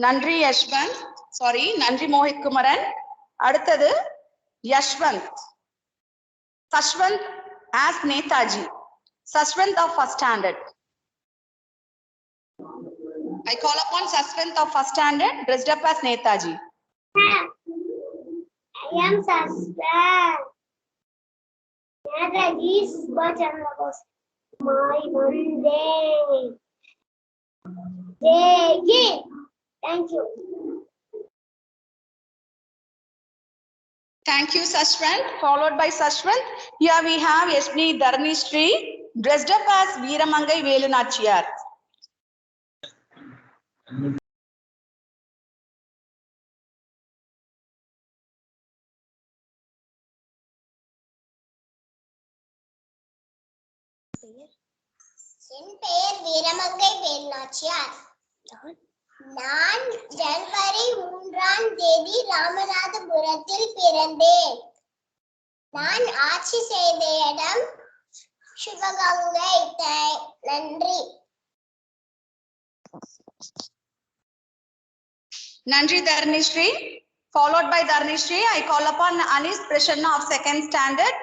நன்றி யஷ்வந்த். சாரி, நன்றி மோஹித் குமரன். அடுத்தது Yashwant. Sashwanth as Netaji. Sashwant of first standard. I call upon Sashwant of first standard dressed up as Netaji. I am Sashwant. Netaji is Subhash Chandra Bose. My Monday. Jai. Thank you. Thank you, Sashwant. Followed by Sashwant, here we have Yashni Dharnishree dressed up as Veeramangai Velu Nachiyar. என் பெயர் வீரமங்கை வேலுநாச்சியார். நான் ஜனவரி 3ஆம் தேதி ராமநாதபுரத்தில் பிறந்தேன். நான் ஆட்சி செய்த இடம் சிவகங்கை. நன்றி. Nandri Dharnishree. Followed by Dharnishree, I call upon Anis Prasanna of 2nd standard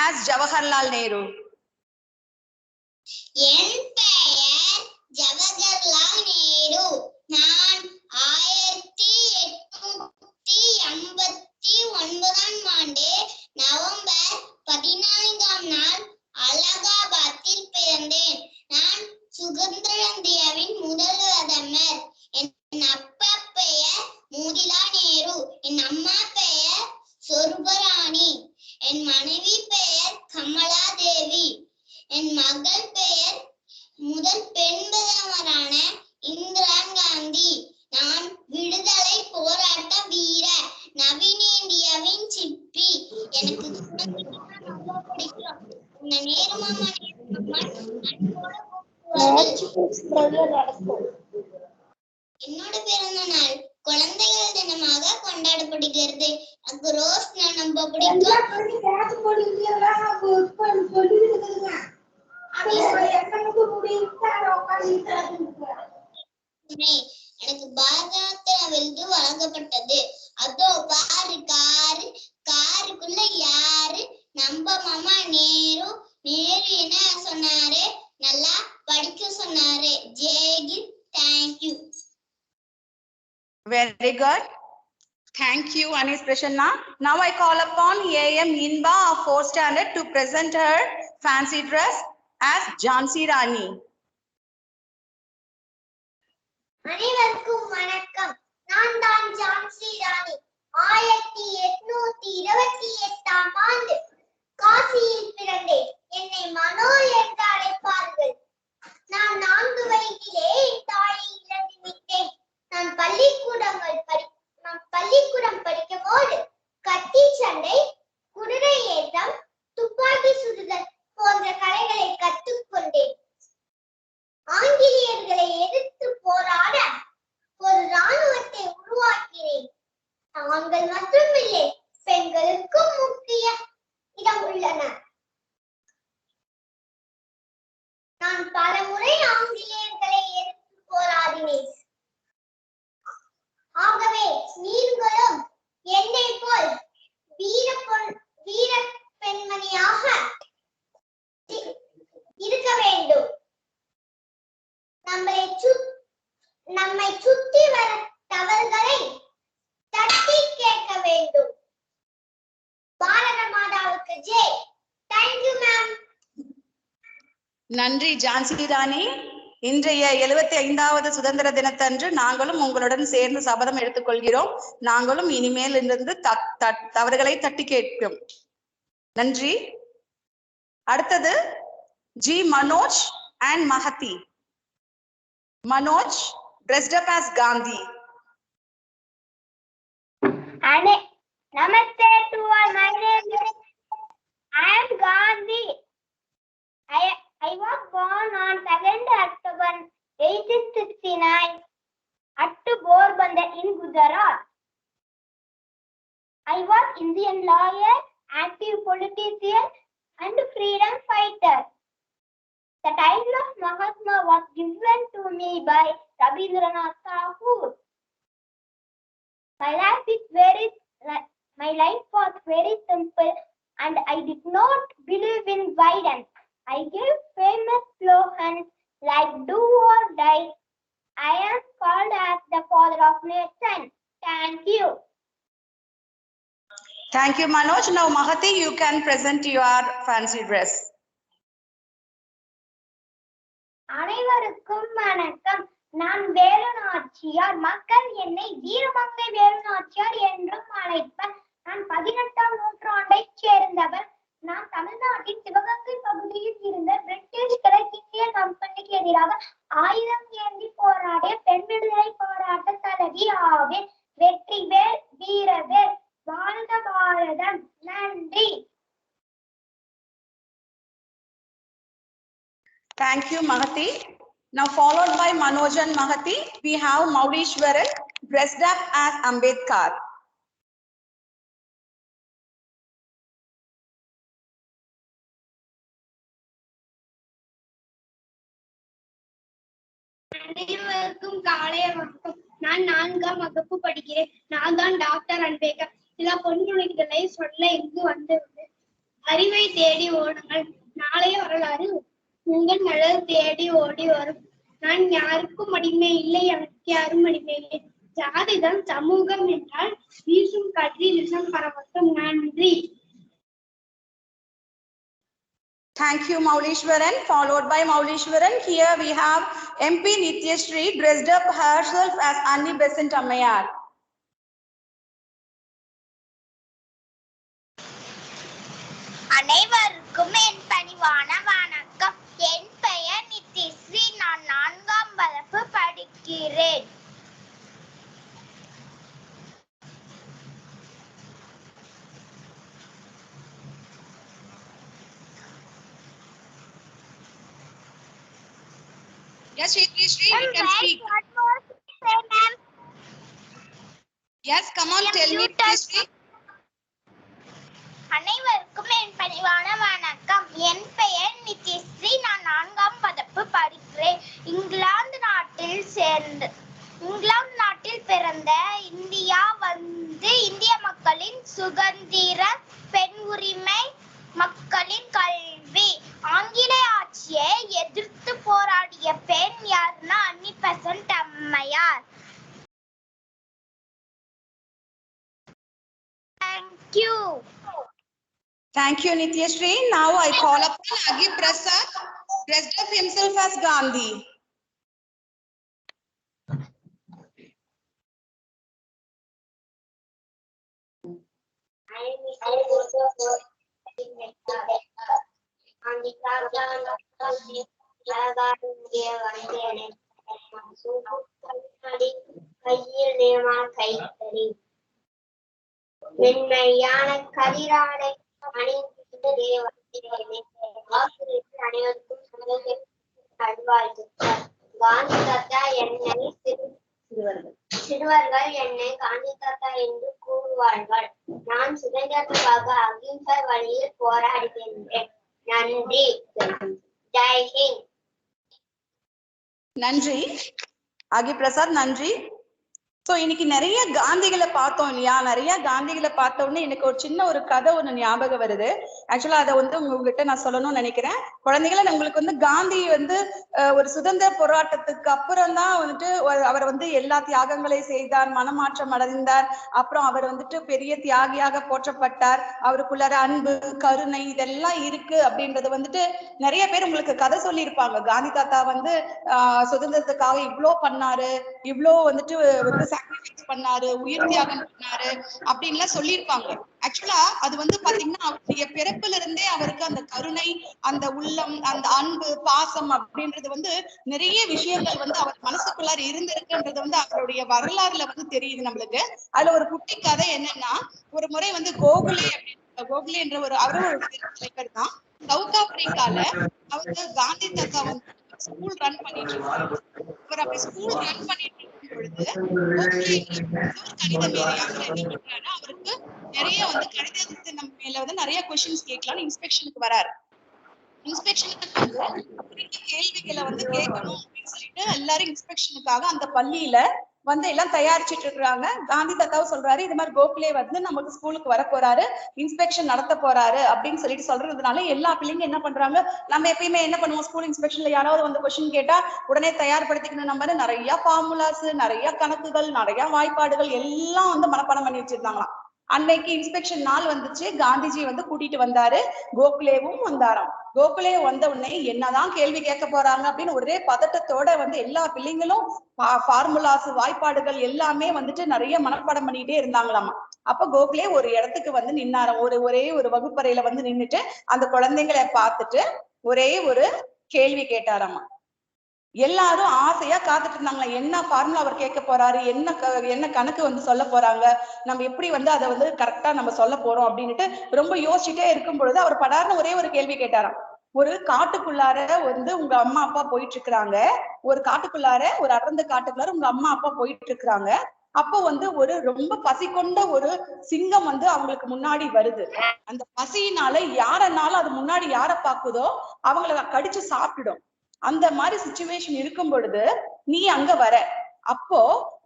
as Jawaharlal Nehru. என் பெயர் ஜவஹர்லால் நேரு. நான் 1889ஆம் ஆண்டு நவம்பர் 14ஆம் நாள் அலகாபாத்தில் பிறந்தேன். நான் சுதந்திர இந்தியாவின் முதல் பிரதமர். என் அப்பா பெயர் மோதிலா நேரு. என் அம்மா பெயர் சொர்பராணி. என் மனைவி பெயர் கமலா தேவி. என் மகள் பெயர் முதல் பெண் பிரதமரான இந்திரா காந்தி. நான் விடுதலை போராட்ட வீரர், நவீன இந்தியாவின் சிற்பி. எனக்கு ரொம்ப பிடிக்கும். நேரு மாமா என்னோட பிறந்த நாள் குழந்தைகள் தினமாக கொண்டாடப்படுகிறது. எனக்கு ரோஸ் நான் ரொம்ப பிடிக்கும். எனக்கு பாரத ரத்னா விருது வழங்கப்பட்டது. அதோ பாரு காரு, காருக்குள்ள யாரு? நம்ம மாமா நேரு. நேரு என்ன சொன்னாரு? நல்லா படிக்க சொன்னாரு. ஜெய்ஹிந்த். Thank you. Very good. Thank you, Anis Prasanna. Now I call upon A.M. Inba of 4th standard to present her fancy dress as Jhansi Rani. அனைவருக்கும் வணக்கம். நான் தான் ஜான்சி ராணி. 1828ஆம் ஆண்டு காசியில் பிறந்தேன். என்னை மனோ என்று அழைப்பார்கள். நான் 4 வயதிலே என் தாயை இழந்து விட்டேன். நான் பள்ளிக்கூடம் படிக்கும் போது கத்தி சண்டை, குதிரை ஏற்றம், துப்பாக்கி சுடுதல் போன்ற கலைகளை கற்றுக்கொண்டேன். ஆங்கிலேயர்களை எதிர்த்து போராட ஒரு ராணுவத்தை உருவாக்கினேன். ஆண்கள் மட்டுமில்லை, பெண்களுக்கும் முக்கிய இடம் உள்ளன. நான் பல முறை ஆங்கிலேயர்களை எதிர்த்து போராடினேன். ஆகவே நீங்களும் என்னை போல் வீர பெண்மணியாக இருக்க வேண்டும். நம்மை சுற்றி வர தவறுகளை தட்டி கேட்க வேண்டும். பாரத மாதாவுக்கு ஜெய். Thank you ma'am. நன்றி ஜான்சி ராணி. இன்றைய 75வது சுதந்திர தினத்தன்று நாங்களும் உங்களுடன் சேர்ந்து சபதம் எடுத்துக்கொள்கிறோம். நாங்களும் இனிமேல் இருந்து தவறுகளை தட்டி கேட்போம். நன்றி. அடுத்தது G Manoj and Mahati. Manoj dressed up as Gandhi. Namaste to all. My name is I am Gandhi. I was born on 2nd October 1869 at Porbandar in Gujarat. I was Indian lawyer, active politician and freedom fighter. The title of Mahatma was given to me by Rabindranath Tagore. My life was very simple and I did not believe in violence. I gave famous slogans like do or die. I am called as the father of nation. Thank you. Thank you, Manoj. Now, Mahati, you can present your fancy dress. அனைவருக்கும் வணக்கம். நான் வேலுநாச்சியார். மக்கள் என்னை வீரமங்கை வேலுநாச்சியார் என்றும் அழைப்பர். நான் 18ஆம் நூற்றாண்டைச் சேர்ந்தவர். நான் தமிழ்நாட்டின் சிவகங்கை பகுதியில் இருந்த பிரிட்டிஷ் கிழக்கிந்திய கம்பெனிக்கு எதிராக ஆயுதம் ஏந்தி போராடிய பெண் விடுதலை போராட்ட தலைவி ஆவேன். வெற்றிவேல், வீரவேல், வாழ்க பாரதம். நன்றி. Thank you, Mahati. Now followed by Manojan Mahati, we have Maurishwaran, dressed up as Ambedkar. அனைவருக்கும் காலை வணக்கம். நான் 4ஆம் வகுப்பு படிக்கிறேன். நான் தான் டாக்டர் அம்பேத்கர். சில பொன்மொழிகளை சொல்ல இங்கு வந்துள்ளேன். அறிவை தேடி ஓடுங்கள், நாளைய வரலாறு உங்கள் நலன் தேடி ஓடி வரும். நான் யாருக்கும் அடிமை இல்லை, எனக்கு யாரும் அடிமை இல்லை. ஜாதிதான் சமூகம் என்றால் வீசும் காற்றில் விஷம் பரவட்டும். நன்றி. Thank you, Maulishwaran. Followed by Maulishwaran, here we have MP Nityashree, dressed up herself as Annie Besant Ammayar. அனைவருக்கும் என் பணிவான வணக்கம். என் பெயர் நித்யஸ்ரீ. நான் 4ஆம் வகுப்பு படிக்கிறேன். Yes, Nityashree, you can speak. Yes, come on, tell me, Nityashree. அனைவருக்கும் என் பணிவான வணக்கம். என் பெயர் நித்யஸ்ரீ. நான் 4ஆம் வகுப்பு படிக்கிறேன். இங்கிலாந்து நாட்டில் பிறந்த இந்திய மக்களின் சுதந்திர, பெண் உரிமை, மக்களின் கல்வி, ஆங்கில ஆட்சியை எதிர்த்து போராடிய பெண் யாருன்னா அன்னி பெசன்ட் அம்மையார். Thank you. Thank you, Nityashree. Now I call upon Agi Prasad, dressed up himself as Gandhi. மென்மையான கதிராடை அணிந்து அனைவருக்கும் நல்வாழ்த்துக்கள். காந்தி தாத்தா என்னை சிறுவர்கள் என்னை காந்தி தாத்தா என்று கூறுவார்கள். நான் சுதந்திரத்துக்காக அகிம்சை வழியில் போராடுகின்றேன். நன்றி. ஜெய் ஹிந்த். நன்றி ஆகி பிரசாத், நன்றி. சோ இன்னைக்கு நிறைய காந்திகளை பார்த்தோம் இல்லையா? நிறைய காந்திகளை பார்த்த உடனே எனக்கு ஒரு சின்ன ஒரு கதை ஒண்ணு ஞாபகம் வருது. ஆக்சுவலா அதை உங்ககிட்ட நான் சொல்லணும்னு நினைக்கிறேன். குழந்தைகளை, உங்களுக்கு காந்தி ஒரு சுதந்திர போராட்டத்துக்கு அப்புறம் தான் அவர் எல்லா தியாகங்களையும் செய்தார், மனமாற்றம் அடைந்தார். அப்புறம் அவர் பெரிய தியாகியாக போற்றப்பட்டார். அவருக்குள்ளார அன்பு, கருணை இதெல்லாம் இருக்கு அப்படின்றது நிறைய பேர் உங்களுக்கு கதை சொல்லியிருப்பாங்க. காந்தி தாத்தா சுதந்திரத்துக்காக இவ்வளோ பண்ணாரு, இவ்வளோ சாக்ரிஃபைஸ் பண்ணாரு, உயிர் தியாகம் பண்ணாரு அப்படின்லாம் சொல்லியிருப்பாங்க. ஆக்சுவலா அது பாத்தீங்கன்னா அவருடைய பிறப்புல இருந்தே அவருக்கு அந்த கருணை, அந்த உள்ளம், அந்த அன்பு, பாசம் அப்படின்றது நிறைய விஷயங்கள் அவர் மனசுக்குள்ளார இருந்திருக்குன்றது அவருடைய வரலாறுல தெரியுது நம்மளுக்கு. அதுல ஒரு குட்டி கதை என்னன்னா, ஒரு முறை கோகுலே என்ற அவரும் ஒரு தலைவர் தான். சவுத் ஆப்பிரிக்கால காந்தி தாத்தா ஸ்கூல் ரன் பண்ணிட்டு இருக்காரு. அவர் அப்படி ஸ்கூல் ரன் பண்ணிட்டு இருக்கும் பொழுது கணித மேதை அவர் என்ன பண்றாரு, அவருக்கு நிறைய கணிதத்தை நம்ம மேல நிறைய கொஸ்டின்ஸ் கேட்கலாம். இன்ஸ்பெக்ஷனுக்கு வராரு. இன்ஸ்பெக்ஷனுக்கு கேள்விகளை கேட்கணும் அப்படின்னு சொல்லிட்டு எல்லாரும் இன்ஸ்பெக்ஷனுக்காக அந்த பள்ளியில எல்லாம் தயாரிச்சுட்டு இருக்காங்க. காந்தி தாத்தாவை சொல்றாரு, இது மாதிரி கோகுலே நமக்கு ஸ்கூலுக்கு வர போறாரு, இன்ஸ்பெக்ஷன் நடத்த போறாரு அப்படின்னு சொல்லிட்டு சொல்றதுனால எல்லா பிள்ளைங்க என்ன பண்றாங்க, நம்ம எப்பயுமே என்ன பண்ணுவோம், ஸ்கூல் இன்ஸ்பெக்ஷன்ல யாராவது கொஸ்டின் கேட்டா உடனே தயார்படுத்திக்கணும். நம்ம நிறைய ஃபார்முலாஸ், நிறைய கணக்குகள், நிறைய வாய்ப்பாடுகள் எல்லாம் மனப்பாடம் பண்ணி வச்சிருந்தாங்களாம். அன்னைக்கு இன்ஸ்பெக்ஷன் நாள் வந்துச்சு. காந்திஜி கூட்டிட்டு வந்தாரு. கோகுலேவும் வந்தாராம். கோகுலே வந்த உடனே என்னதான் கேள்வி கேட்க போறாங்க அப்படின்னு ஒரே பதட்டத்தோட எல்லா பிள்ளைங்களும் ஃபார்முலாஸ், வாய்ப்பாடுகள் எல்லாமே நிறைய மனப்பாடம் பண்ணிட்டே இருந்தாங்களாமா. அப்ப கோகுலே ஒரு இடத்துக்கு நின்னாராம். ஒரே ஒரு வகுப்பறையில நின்னுட்டு அந்த குழந்தைங்களை பார்த்துட்டு ஒரே ஒரு கேள்வி கேட்டாராமா. எல்லாரும் ஆசையா காத்துட்டு இருந்தாங்களா, என்ன ஃபார்முலா அவர் கேட்க போறாரு, என்ன கணக்கு சொல்ல போறாங்க, நம்ம எப்படி அதை கரெக்டா நம்ம சொல்ல போறோம் அப்படின்னுட்டு ரொம்ப யோசிச்சுட்டே இருக்கும் பொழுது அவர் படார்னு ஒரே ஒரு கேள்வி கேட்டாராம். ஒரு காட்டுக்குள்ளார வந்து உங்க அம்மா அப்பா போயிட்டு இருக்கிறாங்க. ஒரு காட்டுக்குள்ளார, ஒரு அடர்ந்த காட்டுக்குள்ளார உங்க அம்மா அப்பா போயிட்டு இருக்கிறாங்க. அப்போ வந்து ஒரு ரொம்ப பசி கொண்ட ஒரு சிங்கம் வந்து அவங்களுக்கு முன்னாடி வருது. அந்த பசியினால யாரனாலும் அது முன்னாடி யார பாக்குதோ அவங்கள கடிச்சு சாப்பிட்டுடும். அந்த மாதிரி சிச்சுவேஷன் இருக்கும் பொழுது நீ அங்க வர. அப்போ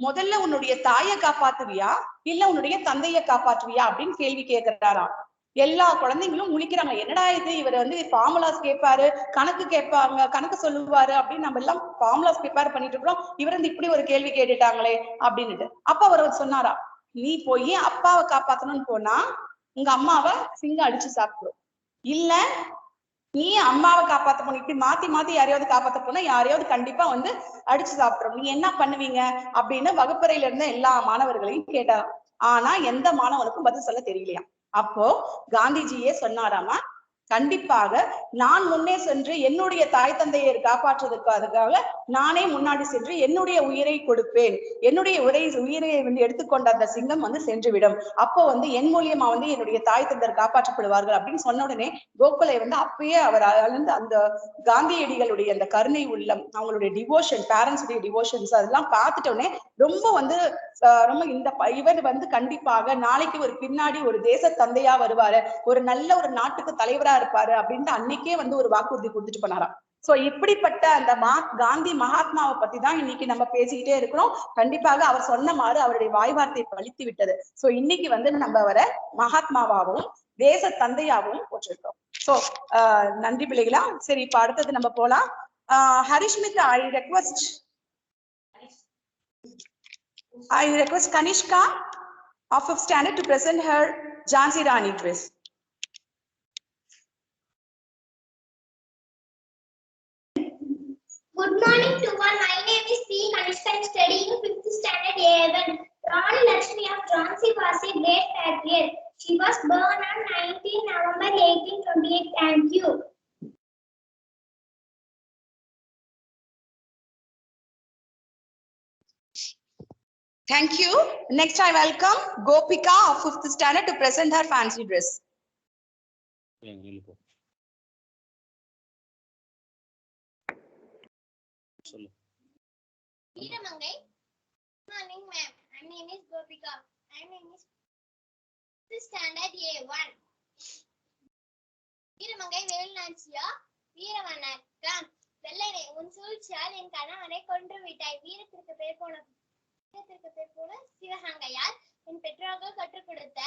முதல்ல உன்னுடைய தாயை காப்பாத்துவியா இல்ல உன்னுடைய தந்தையை காப்பாற்றுவியா அப்படின்னு கேள்வி கேட்கிறாராம். எல்லா குழந்தைங்களும் முழிக்கிறாங்க. என்னடா இது, இவர் வந்து ஃபார்முலாஸ் கேட்பாரு, கணக்கு கேட்பாங்க, கணக்கு சொல்லுவாரு அப்படின்னு நம்ம எல்லாம் ஃபார்முலாஸ் ப்ரிப்பேர் பண்ணிட்டு இருக்கிறோம். இவர் வந்து இப்படி ஒரு கேள்வி கேட்டுட்டாங்களே அப்படின்னுட்டு. அப்ப அவர் சொன்னாரா, நீ போய் அப்பாவை காப்பாத்தணும்னு போனா உங்க அம்மாவை சிங்கம் அடிச்சு சாப்பிடும். இல்ல நீ அம்மாவை காப்பாத்த போன, இப்படி மாத்தி மாத்தி யாரையாவது காப்பாத்த போனா யாரையாவது கண்டிப்பா வந்து அடிச்சு சாப்பிடுறோம். நீ என்ன பண்ணுவீங்க அப்படின்னு வகுப்பறையில இருந்த எல்லா மாணவர்களையும் கேட்டாராம். ஆனா எந்த மாணவனுக்கும் பதில் சொல்ல தெரியலையா. அப்போ காந்திஜியே சொன்னாராமா, கண்டிப்பாக நான் முன்னே சென்று என்னுடைய தாய் தந்தையை காப்பாற்றுவதற்காக நானே முன்னாடி சென்று என்னுடைய உயிரை கொடுப்பேன். என்னுடைய உயிரை வந்து எடுத்துக்கொண்ட அந்த சிங்கம் வந்து சென்றுவிடும். அப்போ வந்து என் மூலியமா வந்து என்னுடைய தாய் தந்தையர் காப்பாற்றப்படுவார்கள் அப்படின்னு சொன்ன உடனே கோகலே வந்து அப்பயே அவர் அந்த காந்தியடிகளுடைய அந்த கருணை உள்ளம், அவங்களுடைய டிவோஷன், பேரண்ட்ஸ் உடைய டிவோஷன்ஸ் அதெல்லாம் பார்த்துட்ட உடனே ரொம்ப வந்து ரொம்ப இந்த இவர் வந்து கண்டிப்பாக நாளைக்கு ஒரு பின்னாடி ஒரு தேச தந்தையா வருவாரு, ஒரு நல்ல ஒரு நாட்டுக்கு தலைவரா இருப்பாரு அப்படின்ட்டு அன்னைக்கே வந்து ஒரு வாக்குறுதி கொடுத்துட்டு போனாராம். சோ இப்படிப்பட்ட அந்த காந்தி மகாத்மாவை பத்தி தான் இன்னைக்கு நம்ம பேசிக்கிட்டே இருக்கிறோம். கண்டிப்பாக அவர் சொன்ன மாதிரி அவருடைய வாய் வார்த்தை பழித்து விட்டது. சோ இன்னைக்கு வந்து நம்ம அவரை மகாத்மாவாகவும் தேச தந்தையாகவும் போட்டிருக்கோம். சோ நன்றி பிள்ளைகளா. சரி, இப்ப அடுத்தது நம்ம போலாம். ஹரிஷ்மிதா, I request Kanishka of 5th standard to present her Jhansi Rani dress. Good morning to all. My name is P. Kanishka. I am studying 5th standard A1. Rani Lakshmi of Jhansi was a great patriot. She was born on 19 November 1828. Thank you. Thank you. Next, I welcome Gopika of 5th standard to present her fancy dress. Veeramangai. Good morning, ma'am. My name is Gopika. My name is 5th standard A1. Veeramangai Velnanchiya, Veeravanakam. வெள்ளனை உன் சூழ்ச்சியால் என் கணவனை கொன்று விட்டாய். வீரத்திற்கு பேர் போன சிவகங்கையால் என் பெற்றோர்கள் கற்றுக் கொடுத்த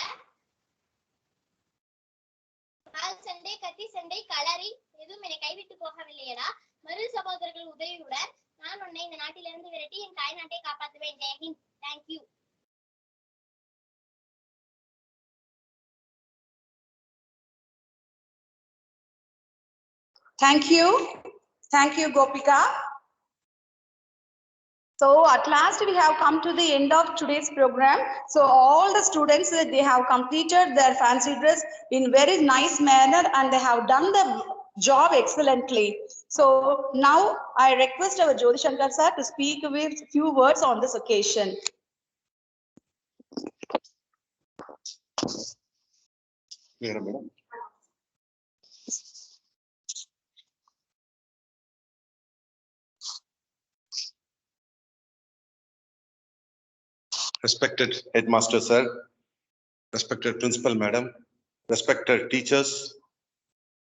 பால் சண்டை, கத்தி சண்டை, களரி எதுவும் என்னை கைவிட்டு போகவில்லையடா. மறு சகோதரர்கள் உதவியுடன் நான் உன்னை இந்த நாட்டிலிருந்து விரட்டி என் தாய் நாட்டை காப்பாற்றுவேன். Jai Hind. Thank you. Thank you. Thank you, Gopika. So at last we have come to the end of today's program. So all the students, they have completed their fancy dress in very nice manner and they have done the job excellently. So now I request our Jyoti Shankar sir to speak with few words on this occasion. Madam. Respected Headmaster Sir, respected Principal Madam, respected teachers,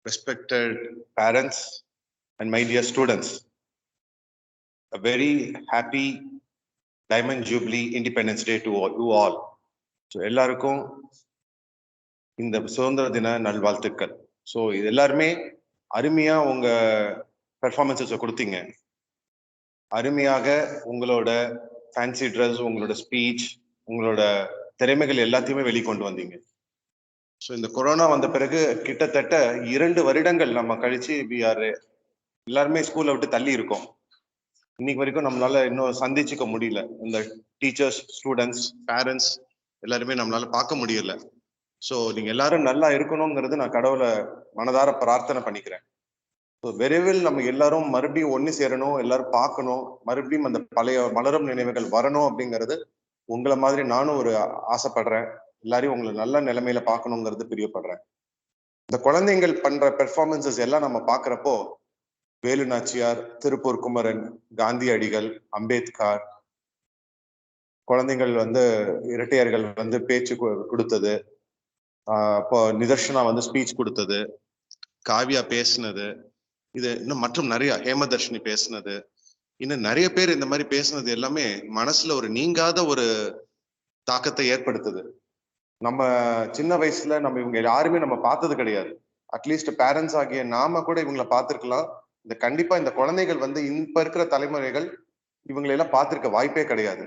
respected parents, and my dear students, a very happy Diamond Jubilee Independence Day to you all. So, எல்லாருக்கும் இந்த சுதந்திர தின நல்வாழ்த்துக்கள். So இது எல்லாருமே அருமையா உங்க பெர்ஃபார்மன்ஸை கொடுத்தீங்க. அருமையாக உங்களோட ஃபேன்சி ட்ரெஸ், உங்களோட ஸ்பீச், உங்களோட திறமைகள் எல்லாத்தையுமே வெளிக்கொண்டு வந்தீங்க. ஸோ இந்த கொரோனா வந்த பிறகு கிட்டத்தட்ட 2 வருடங்கள் நம்ம கழிச்சு எல்லாருமே ஸ்கூலை விட்டு தள்ளி இருக்கோம். இன்னைக்கு வரைக்கும் நம்மளால இன்னும் சந்திச்சுக்க முடியல. இந்த டீச்சர்ஸ், ஸ்டூடெண்ட்ஸ், பேரண்ட்ஸ் எல்லாருமே நம்மளால பார்க்க முடியல. ஸோ நீங்க எல்லாரும் நல்லா இருக்கணுங்கிறது நான் கடவுளை மனதார பிரார்த்தனை பண்ணிக்கிறேன். ஸோ விரைவில் நம்ம எல்லாரும் மறுபடியும் ஒன்று சேரணும், எல்லாரும் பார்க்கணும், மறுபடியும் அந்த பழைய மலரும் நினைவுகள் வரணும் அப்படிங்கிறது உங்களை மாதிரி நானும் ஒரு ஆசைப்படுறேன். எல்லாரையும் உங்களை நல்ல நிலைமையில பார்க்கணுங்கிறது பிரியப்படுறேன். இந்த குழந்தைகள் பண்ற பெர்ஃபார்மன்சஸ் எல்லாம் நம்ம பாக்குறப்போ வேலு நாச்சியார், திருப்பூர் குமரன், காந்தியடிகள், அம்பேத்கர், குழந்தைகள் இரட்டையர்கள் பேச்சு கொடுத்தது, இப்போ நிதர்ஷனா ஸ்பீச் கொடுத்தது, காவியா பேசினது, இது இன்னும் மற்றும் நிறைய ஹேமதர்ஷினி பேசினது, இன்னும் நிறைய பேர் இந்த மாதிரி பேசினது எல்லாமே மனசுல ஒரு நீங்காத ஒரு தாக்கத்தை ஏற்படுத்துது. நம்ம சின்ன வயசுல நம்ம இவங்க யாருமே நம்ம பார்த்தது கிடையாது. அட்லீஸ்ட் பேரண்ட்ஸ் ஆகிய நாம கூட இவங்களை பார்த்திருக்கலாம். கண்டிப்பா இந்த குழந்தைகள் இப்ப இருக்கிற தலைமுறைகள் இவங்களெல்லாம் பார்த்திருக்க வாய்ப்பே கிடையாது.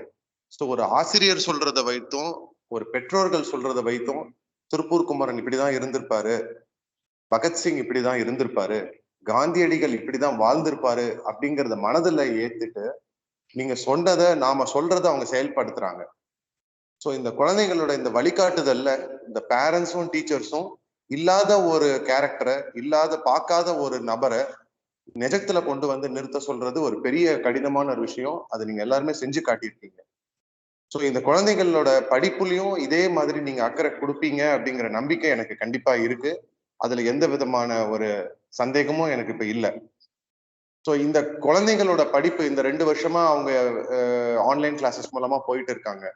ஸோ ஒரு ஆசிரியர் சொல்றதை வைத்தும் ஒரு பெற்றோர்கள் சொல்றதை வைத்தும் திருப்பூர் குமரன் இப்படிதான் இருந்திருப்பாரு, பகத்சிங் இப்படிதான் இருந்திருப்பாரு, காந்தியடிகள் இப்படிதான் வாழ்ந்திருப்பாரு அப்படிங்கறத மனதில் ஏத்துட்டு நீங்க சொன்னதை நாம சொல்றதை அவங்க செயல்படுத்துறாங்க. ஸோ இந்த குழந்தைகளோட இந்த வழிகாட்டுதல்ல இந்த பேரண்ட்ஸும் டீச்சர்ஸும் இல்லாத ஒரு கேரக்டரை, இல்லாத பார்க்காத ஒரு நபரை நிஜத்துல கொண்டு நிறுத்த சொல்றது ஒரு பெரிய கடினமான ஒரு விஷயம். அதை நீங்க எல்லாருமே செஞ்சு காட்டியிருக்கீங்க. ஸோ இந்த குழந்தைகளோட படிப்புலையும் இதே மாதிரி நீங்க அக்கறை கொடுப்பீங்க அப்படிங்கிற நம்பிக்கை எனக்கு கண்டிப்பா இருக்கு. அதுல எந்த விதமான ஒரு சந்தேகமும் எனக்கு இப்ப இல்லை. ஸோ இந்த குழந்தைகளோட படிப்பு இந்த 2 வருஷமா அவங்க ஆன்லைன் கிளாஸஸ் மூலமா போயிட்டு இருக்காங்க.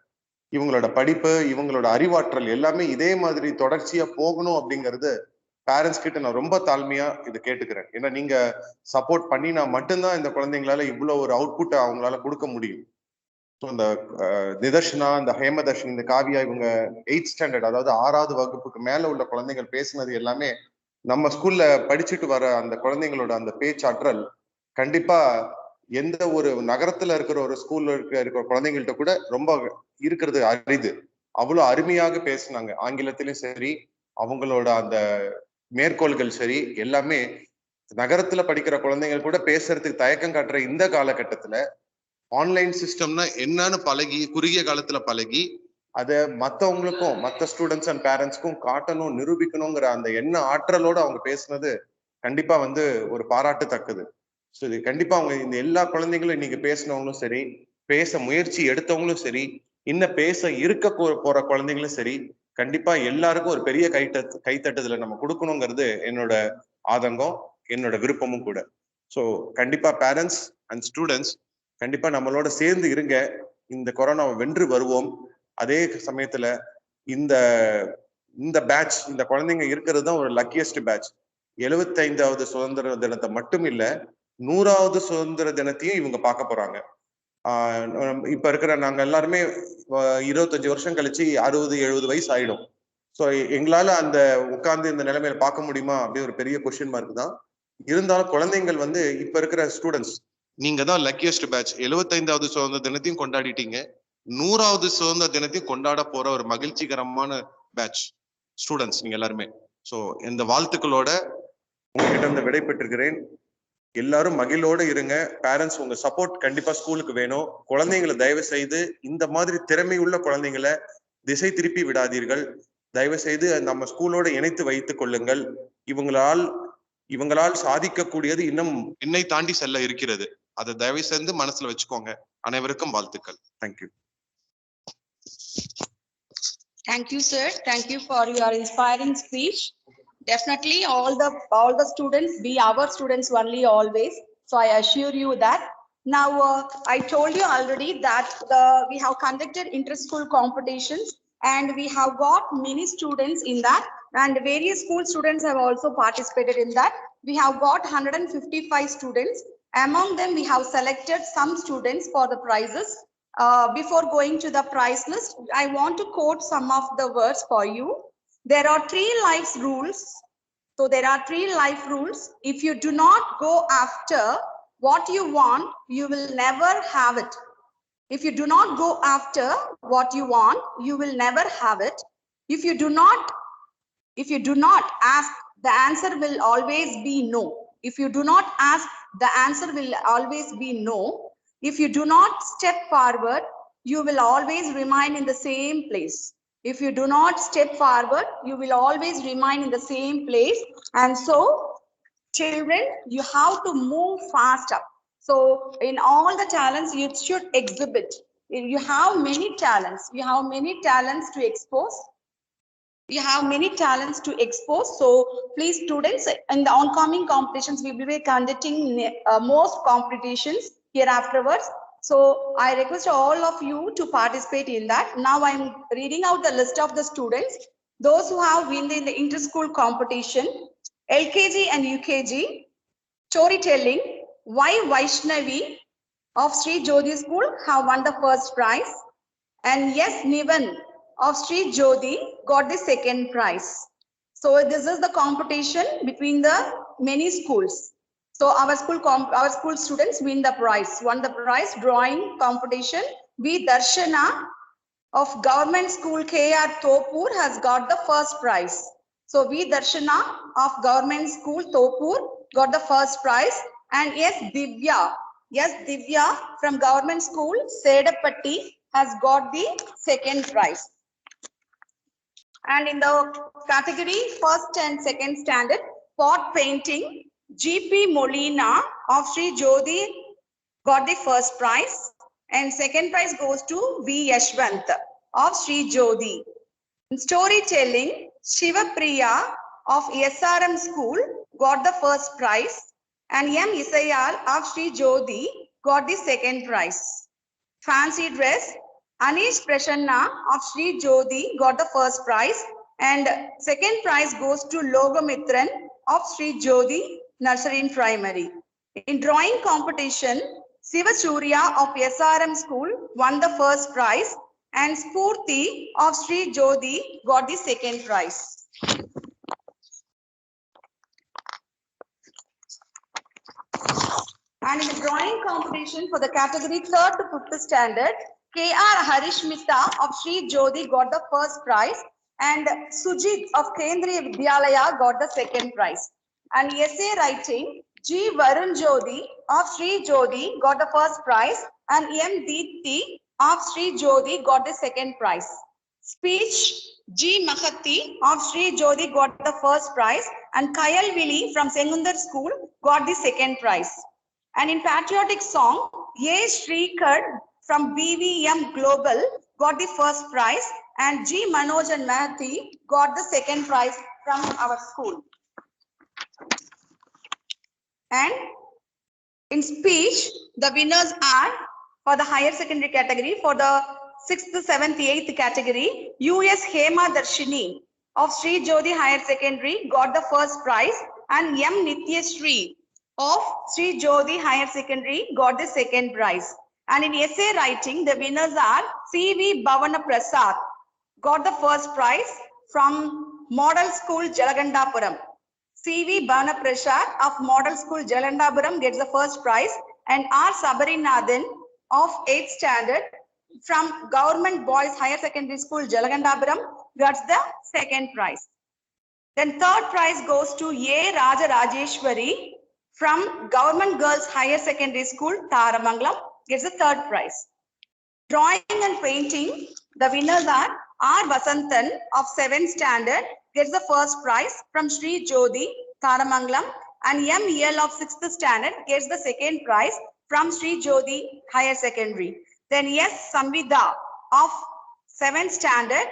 இவங்களோட படிப்பு, இவங்களோட அறிவாற்றல் எல்லாமே இதே மாதிரி தொடர்ச்சியா போகணும் அப்படிங்கிறது பேரண்ட்ஸ் கிட்ட நான் ரொம்ப தாழ்மையா இது கேட்டுக்கிறேன். ஏன்னா நீங்க சப்போர்ட் பண்ணினா மட்டும்தான் இந்த குழந்தைங்களால இவ்வளவு ஒரு அவுட்புட் அவங்களால கொடுக்க முடியும். ஸோ இந்த நிதர்ஷனா, இந்த ஹேமதர்ஷினி, இந்த காவியா, இவங்க 8th ஸ்டாண்டர்ட், அதாவது 6வது வகுப்புக்கு மேல உள்ள குழந்தைகள் பேசினது எல்லாமே நம்ம ஸ்கூல்ல படிச்சுட்டு வர அந்த குழந்தைங்களோட அந்த பேச்சாற்றல் கண்டிப்பா எந்த ஒரு நகரத்துல இருக்கிற ஒரு ஸ்கூல்ல இருக்கிற குழந்தைங்கள்ட்ட கூட ரொம்ப இருக்கிறது அரிது. அவ்வளவு அருமையாக பேசினாங்க. ஆங்கிலத்திலும் சரி, அவங்களோட அந்த மேற்கோள்கள் சரி, எல்லாமே நகரத்துல படிக்கிற குழந்தைகள் கூட பேசுறதுக்கு தயக்கம் காட்டுற இந்த காலகட்டத்துல ஆன்லைன் சிஸ்டம்னா என்னன்னு பழகி, குறுகிய காலத்துல பழகி, அதை மற்றவங்களுக்கும், மற்ற ஸ்டூடெண்ட்ஸ் அண்ட் பேரண்ட்ஸ்க்கும் காட்டணும், நிரூபிக்கணுங்கிற அந்த எண்ண ஆற்றலோட அவங்க பேசுனது கண்டிப்பா ஒரு பாராட்டுத்தக்கது. ஸோ இது கண்டிப்பா அவங்க இந்த எல்லா குழந்தைங்களும் இன்னைக்கு பேசினவங்களும் சரி, பேச முயற்சி எடுத்தவங்களும் சரி, இன்னும் பேச இருக்க போற குழந்தைங்களும் சரி, கண்டிப்பா எல்லாருக்கும் ஒரு பெரிய கைத்தட்டுதலை நம்ம கொடுக்கணுங்கிறது என்னோட ஆதங்கம், என்னோட விருப்பமும் கூட. ஸோ கண்டிப்பா பேரண்ட்ஸ் அண்ட் ஸ்டூடெண்ட்ஸ் கண்டிப்பா நம்மளோட சேர்ந்து இருங்க. இந்த கொரோனாவை வென்று வருவோம். அதே சமயத்துல இந்த பேட்ச், இந்த குழந்தைங்க இருக்கிறது தான் ஒரு லக்கியஸ்ட் பேட்ச். 75வது சுதந்திர தினத்தை மட்டும் இல்ல, 100வது சுதந்திர தினத்தையும் இவங்க பார்க்க போறாங்க. இப்ப இருக்கிற நாங்க எல்லாருமே 25 வருஷம் கழிச்சு 60-70 வயசு ஆயிடும். ஸோ எங்களால அந்த உட்கார்ந்து இந்த நிலைமையில பார்க்க முடியுமா அப்படின்னு ஒரு பெரிய கொஸ்டின் மார்க் தான். இருந்தாலும் குழந்தைங்கள் இப்ப இருக்கிற ஸ்டூடெண்ட்ஸ் நீங்க தான் லக்கியஸ்ட் பேட்ச். 75வது சுதந்திர தினத்தையும் கொண்டாடிட்டீங்க, 100வது சுதந்திர தினத்தையும் கொண்டாட போற ஒரு மகிழ்ச்சிகரமான பேட்ச் ஸ்டூடெண்ட்ஸ் நீங்க எல்லாருமே. ஸோ இந்த வாழ்த்துக்களோட உங்ககிட்ட இருந்து விடை பெற்றிருக்கிறேன். எல்லாரும் மகிழோட இருங்க. பேரண்ட்ஸ் உங்க சப்போர்ட் கண்டிப்பா ஸ்கூலுக்கு வேணும். குழந்தைங்களை தயவு செய்து இந்த மாதிரி திறமை உள்ள குழந்தைங்களை திசை திருப்பி விடாதீர்கள். தயவு செய்து நம்ம ஸ்கூலோட இணைத்து வைத்துக் கொள்ளுங்கள். இவங்களால் சாதிக்கக்கூடியது இன்னும் என்னை தாண்டி செல்ல இருக்கிறது. அதை தயவு செய்து மனசுல வச்சுக்கோங்க. அனைவருக்கும் வாழ்த்துக்கள். Thank you. Thank you, sir. Thank you for your inspiring speech. Definitely all the students be our students only always. So I assure you that. Now I told you already that we have conducted inter-school competitions and we have got many students in that, and various school students have also participated in that. We have got 155 students. Among them we have selected some students for the prizes. Before going to the prize list, I want to quote some of the words for you. There are 3 life rules. So there are 3 life rules. If you do not go after what you want, you will never have it. If you do not go after what you want, you will never have it. If you do not ask, the answer will always be no. If you do not ask, the answer will always be no. If you do not step forward, you will always remain in the same place. If you do not step forward, you will always remain in the same place. And so, children, you have to move faster. So, in all the talents, you should exhibit. You have many talents. You have many talents to expose. We have many talents to expose. So please students, in the oncoming competitions, we will be conducting most competitions here afterwards. So I request all of you to participate in that. Now I'm reading out the list of the students. Those who have won in the inter-school competition, LKG and UKG, storytelling, Y. Vaishnavi of Sri Jyoti School have won the first prize. And yes, Nivan of Sri Jyoti got the second prize. So this is the competition between the many schools. So our school students won the prize, drawing competition. V. Darshana of Government School KR Topur has got the first prize. So V. Darshana of Government School Topur got the first prize. And yes, Divya from Government School Sedapatti has got the second prize. And in the category first and second standard, pot painting, GP Molina of Sri Jyoti got the first prize. And second prize goes to V. Yashwant of Sri Jyoti. In storytelling, Shivapriya of SRM School got the first prize. And M. Isayal of Sri Jyoti got the second prize. Fancy dress, Anish Prasanna of Sri Jyoti got the first prize. And second prize goes to Logamitran of Sri Jyoti Nursery and Primary. In drawing competition, Siva Surya of SRM School won the first prize. And Spurti of Sri Jyoti got the second prize. And in the drawing competition for the category 3rd to 5th standard, K.R. Harishmita of Sri Jyoti got the first prize. And Sujit of Kendriya Vidyalaya got the second prize. And essay writing, G. Varun Jyoti of Sri Jyoti got the first prize. And M. Deepthi of Sri Jyoti got the second prize. Speech, G. Mahati of Sri Jyoti got the first prize. And Kayal Vili from Sengundar School got the second prize. And in patriotic song, A. Shrikar from BVM Global got the first prize. And G. Manoj and Mahati got the second prize from our school. And in speech, the winners are for the higher secondary category, for the 6th, 7th, 8th category, US Hema Darshini of Sri Jyoti Higher Secondary got the first prize. And M. Nityashree of Sri Jyoti Higher Secondary got the second prize. And in essay writing, the winners are C.V. Bhavana Prasad got the first prize from Model School Jalagandapuram. C.V. Bhavana Prasad of Model School Jalagandapuram gets the first prize. And R. Sabarinathan of 8th standard from Government Boys Higher Secondary School Jalagandapuram gets the second prize. Then third prize goes to A. Raja Rajeshwari from Government Girls Higher Secondary School Taramangalam gets the third prize. Drawing and painting, the winners are R. Vasantan of 7th standard gets the first prize from Sri Jyoti Taramangalam. And M. EL of 6th standard gets the second prize from Sri Jyoti Higher Secondary. Then S. Samvidha of 7th standard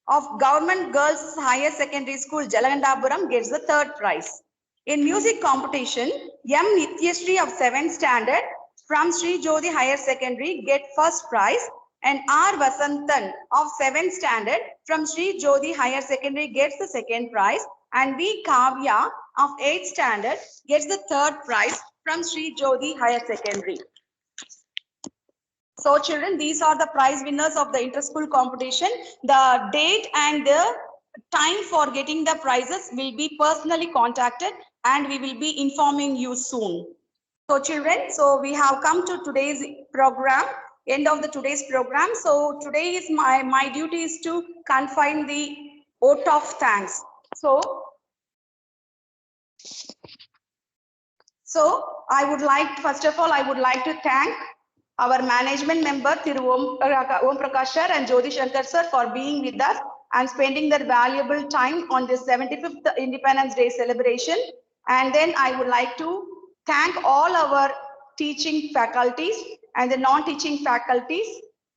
of Government Girls Higher Secondary School Jalagandapuram gets the third prize. In music competition, M. Nityashree of 7th standard from Sri Jyoti Higher Secondary get first prize. And R. Vasantan of 7th standard from Sri Jyoti Higher Secondary gets the second prize. And V. Kavya of 8th standard gets the third prize from Sri Jyoti Higher Secondary. So children, these are the prize winners of the inter-school competition. The date and the time for getting the prizes will be personally contacted and we will be informing you soon. So children, so we have come to today's program, end of the today's program. So today is my duty is to confine the vote of thanks. So I would like, first of all, I would like to thank our management member Thiru Om Prakash sir and Jyoti Shankar sir for being with us and spending their valuable time on this 75th Independence Day celebration. And then I would like to thank all our teaching faculties and the non-teaching faculties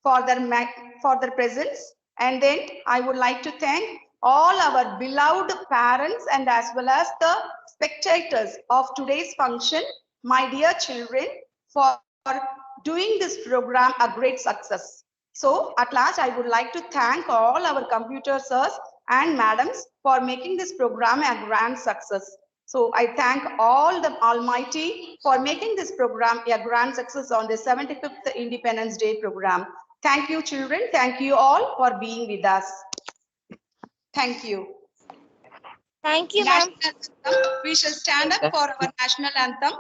for their presence. And then I would like to thank all our beloved parents and as well as the spectators of today's function, my dear children, for doing this program a great success. So at last, I would like to thank all our computer sirs and madams for making this program a grand success. So I thank all the Almighty for making this program a grand success on the 75th Independence Day program. Thank you, children. Thank you all for being with us. Thank you. Thank you, ma'am. We shall stand up for our national anthem.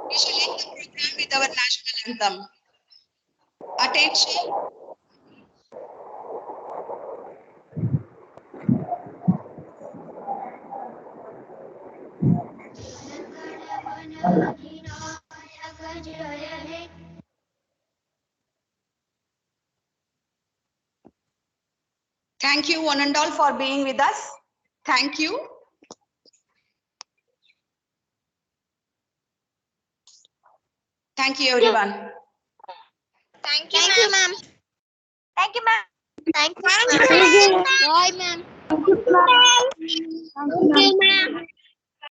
We shall end the program with our national anthem. Attention. Thank you one and all for being with us. Thank you. Thank you, everyone. Thank you, ma'am. Thank you, ma'am. Thank you, ma'am. Bye, ma'am. Thank you, ma'am.